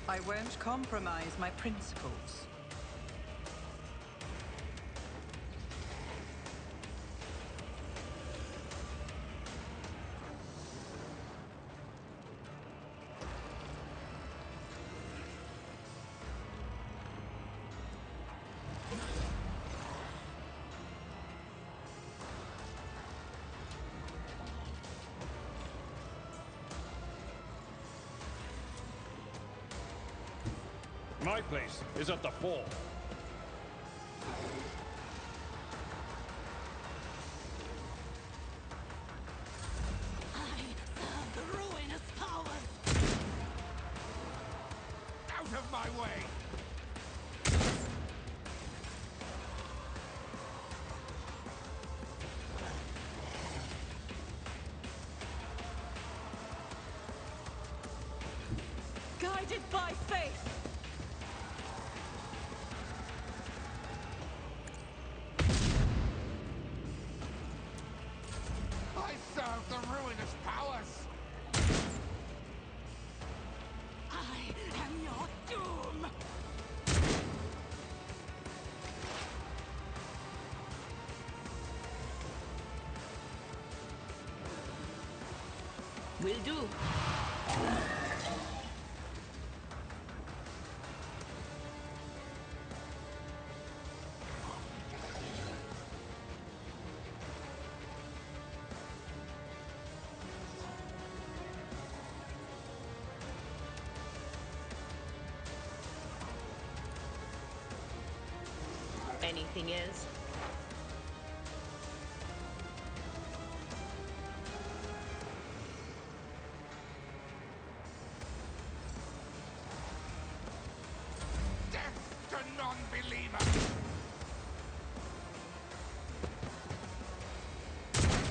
E: I won't compromise my principles.
G: My place is at the fore.
M: I serve the ruinous powers.
N: Out of my way!
Q: Guided by faith.
N: I serve the ruinous powers!
M: I am your doom.
O: Will do. Anything else?
N: Death to non-believers!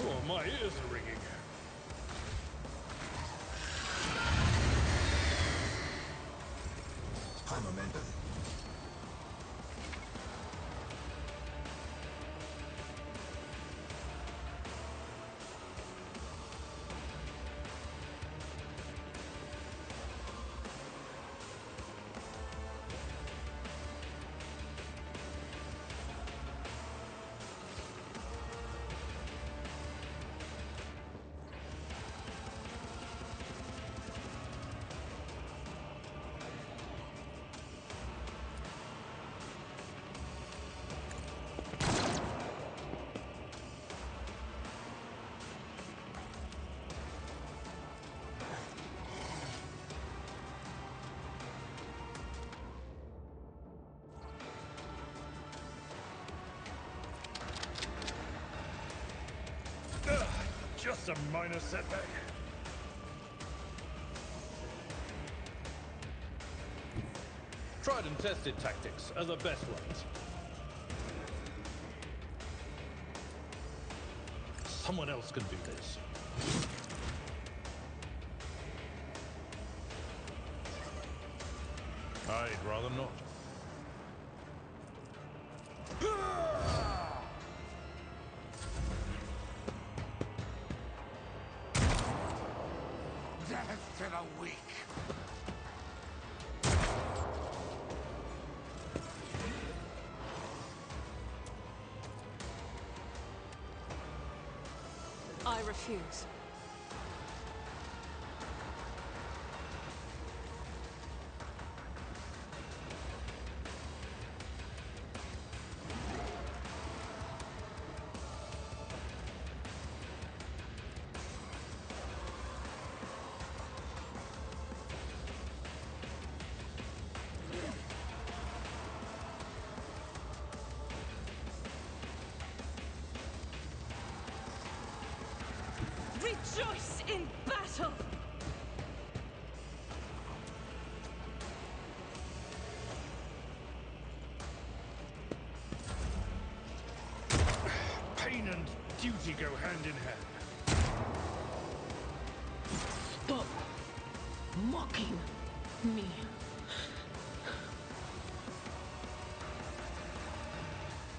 G: Oh, my ears are ringing.
F: High momentum.
G: Just a minor setback. Tried and tested tactics are the best ones. Someone else can do this. I'd rather not.
N: Death to the weak!
Q: I refuse. Rejoice in battle!
G: Pain and duty go hand in hand.
O: Stop mocking me.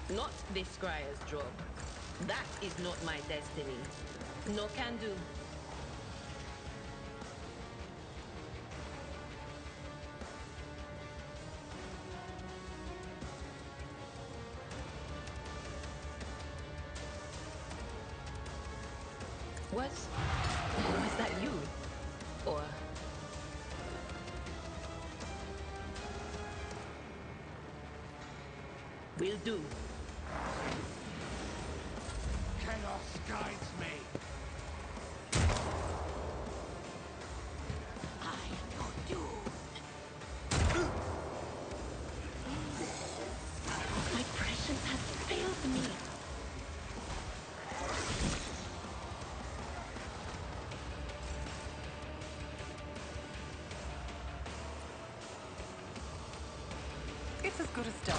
O: Not this Scryer's job. That is not my destiny. No can do. Was that you? Or... Will do.
N: Chaos guides me!
M: I am your doom.
E: That's as good as done.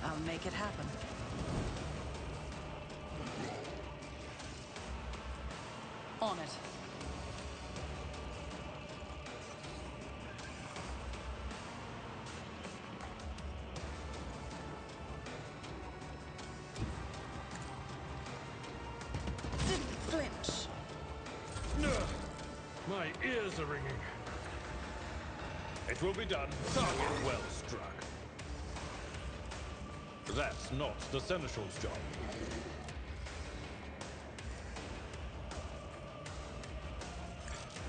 E: I'll make it happen.
J: On it.
E: Didn't flinch.
G: No! My ears are ringing. It will be done. Well struck. That's not the Seneschal's job.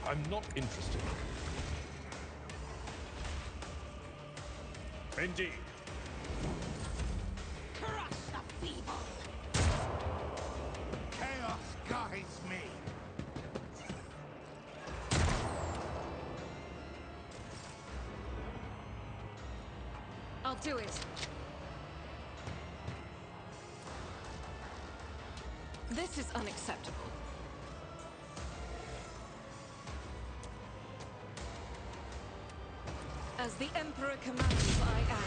G: I'm not interested. Indeed.
L: Crush the feeble!
N: Chaos guides me.
Q: I'll do it. This is unacceptable. As the Emperor commands, I act.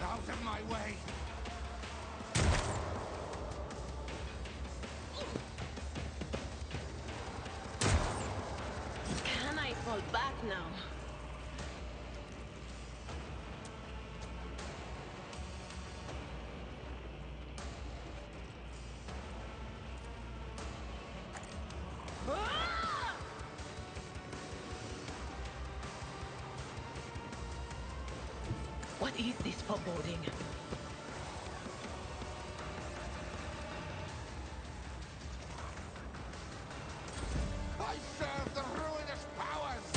N: Out of my way.
O: Can I fall back now? What is this foreboding?
N: I serve the ruinous powers!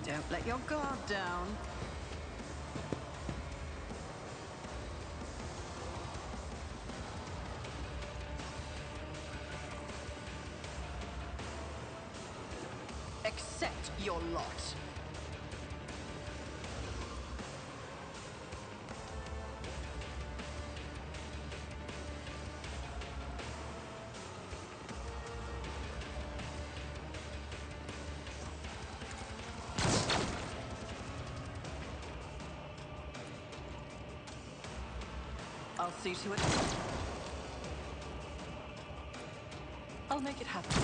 E: Don't let your guard down. Accept your lot. I'll see to it. I'll make it happen.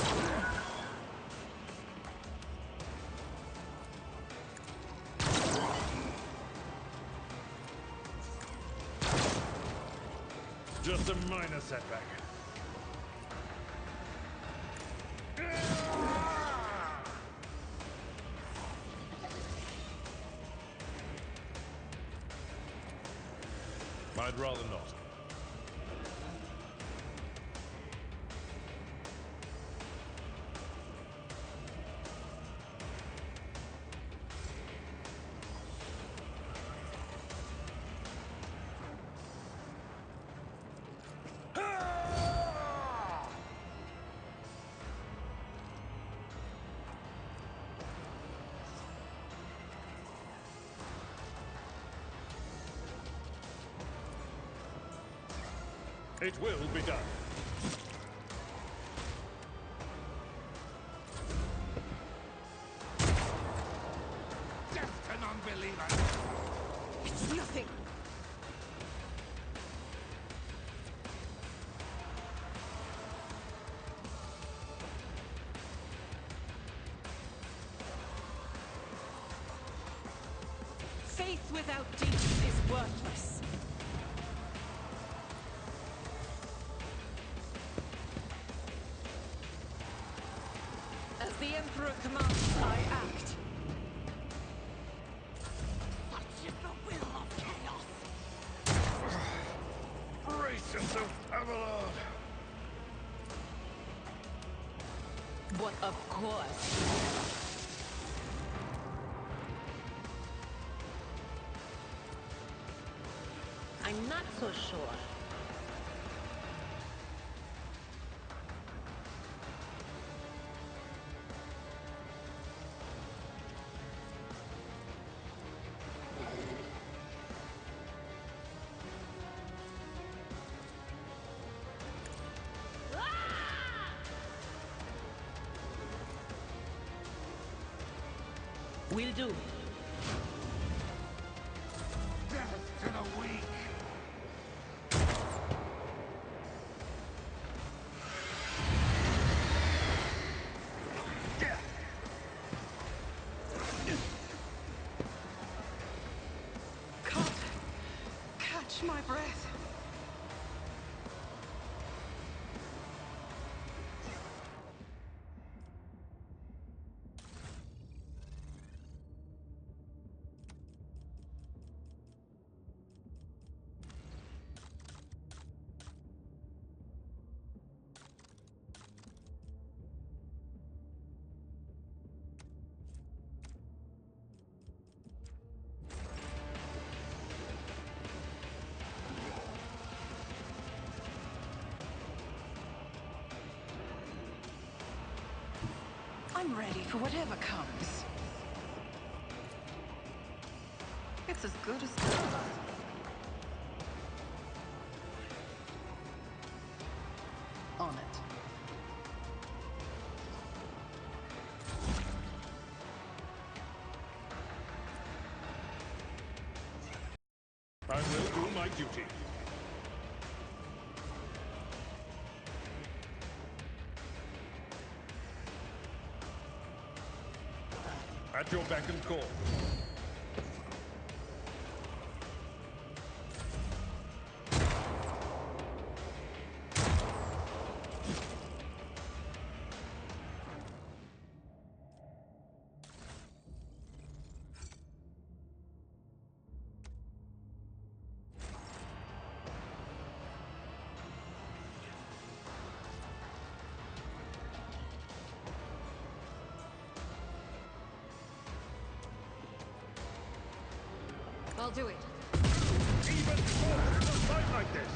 G: Just a minor setback. I'd rather not. It will be done.
N: Death to non-believers!
E: It's nothing.
Q: Faith without deeds is worthless. As the Emperor commands, I act.
L: Such is the will of chaos.
D: Brace yourself, Abelard.
O: But of course. I'm not so sure. Will do.
N: Death to the weak!
Q: Can't catch my breath.
E: I'm ready for whatever comes. It's as good as done. On it.
D: I will do my duty. At your beck and call.
Q: I'll do it.
D: Even more in a fight like this!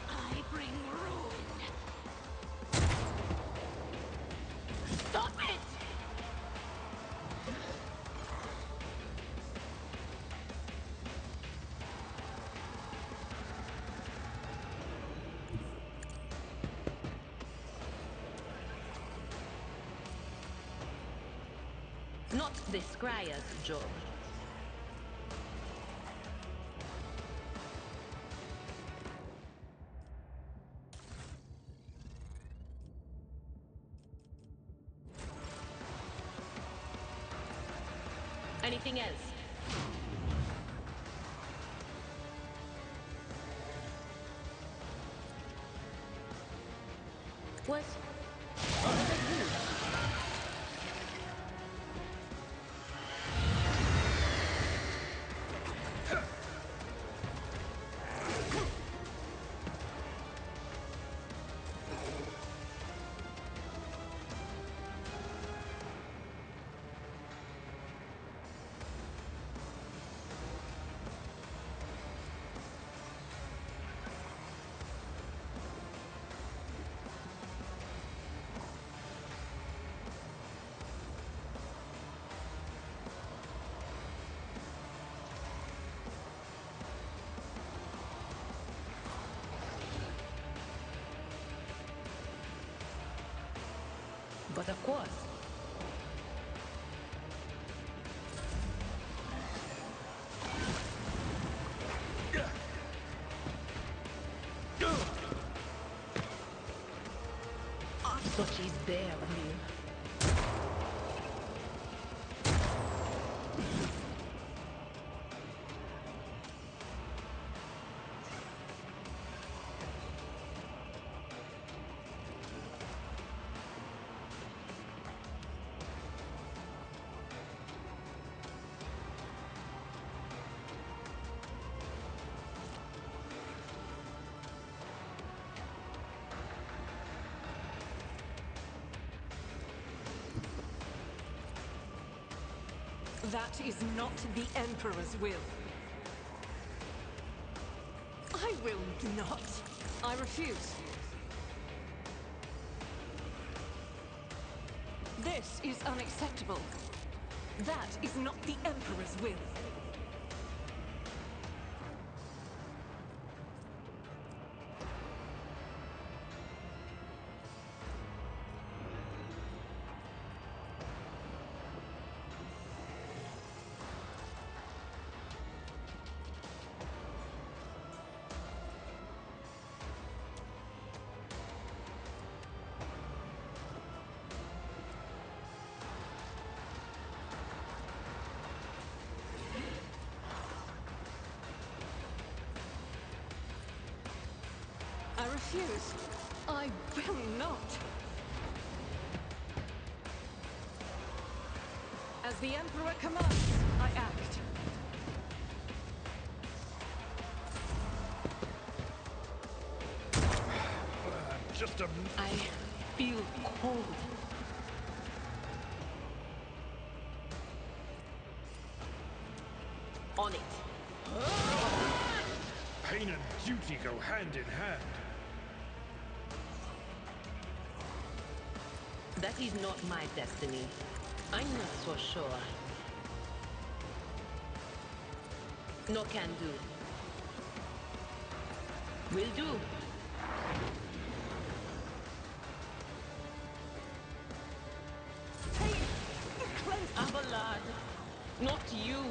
L: I bring ruin. Stop it!
O: Not the scryer's job. Anything else? What? But of course. Such is their will.
Q: That is not the Emperor's will. I will not. I refuse. This is unacceptable. That is not the Emperor's will. I refuse. I will not. As the Emperor commands, I act.
G: Just a...
O: I feel cold. On it.
G: Pain and duty go hand in hand.
O: That is not my destiny. I'm not so sure. No can do. Will do. Abelard, not you.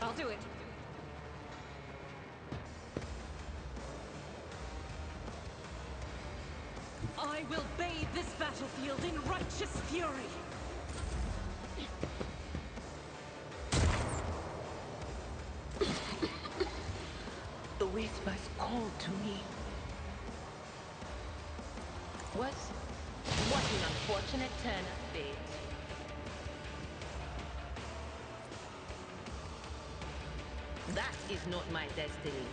Q: I'll do it. I will bathe this battlefield in righteous fury.
O: The whispers called to me. What an unfortunate turn of fate. That is not my destiny.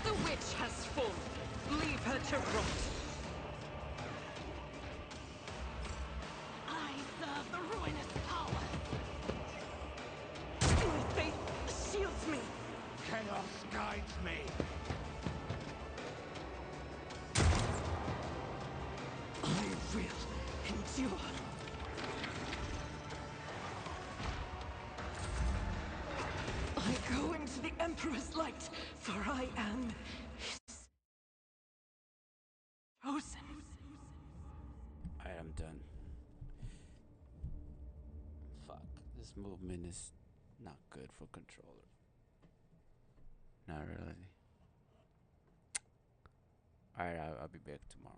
Q: The witch has fallen. Leave her to rot. I serve the ruinous power. My faith shields me.
N: Chaos guides me.
Q: I will endure. I go into the Emperor's light, for I am his chosen.
A: I am done. Fuck, this movement is not good for controller. Not really. Alright, I'll be back tomorrow.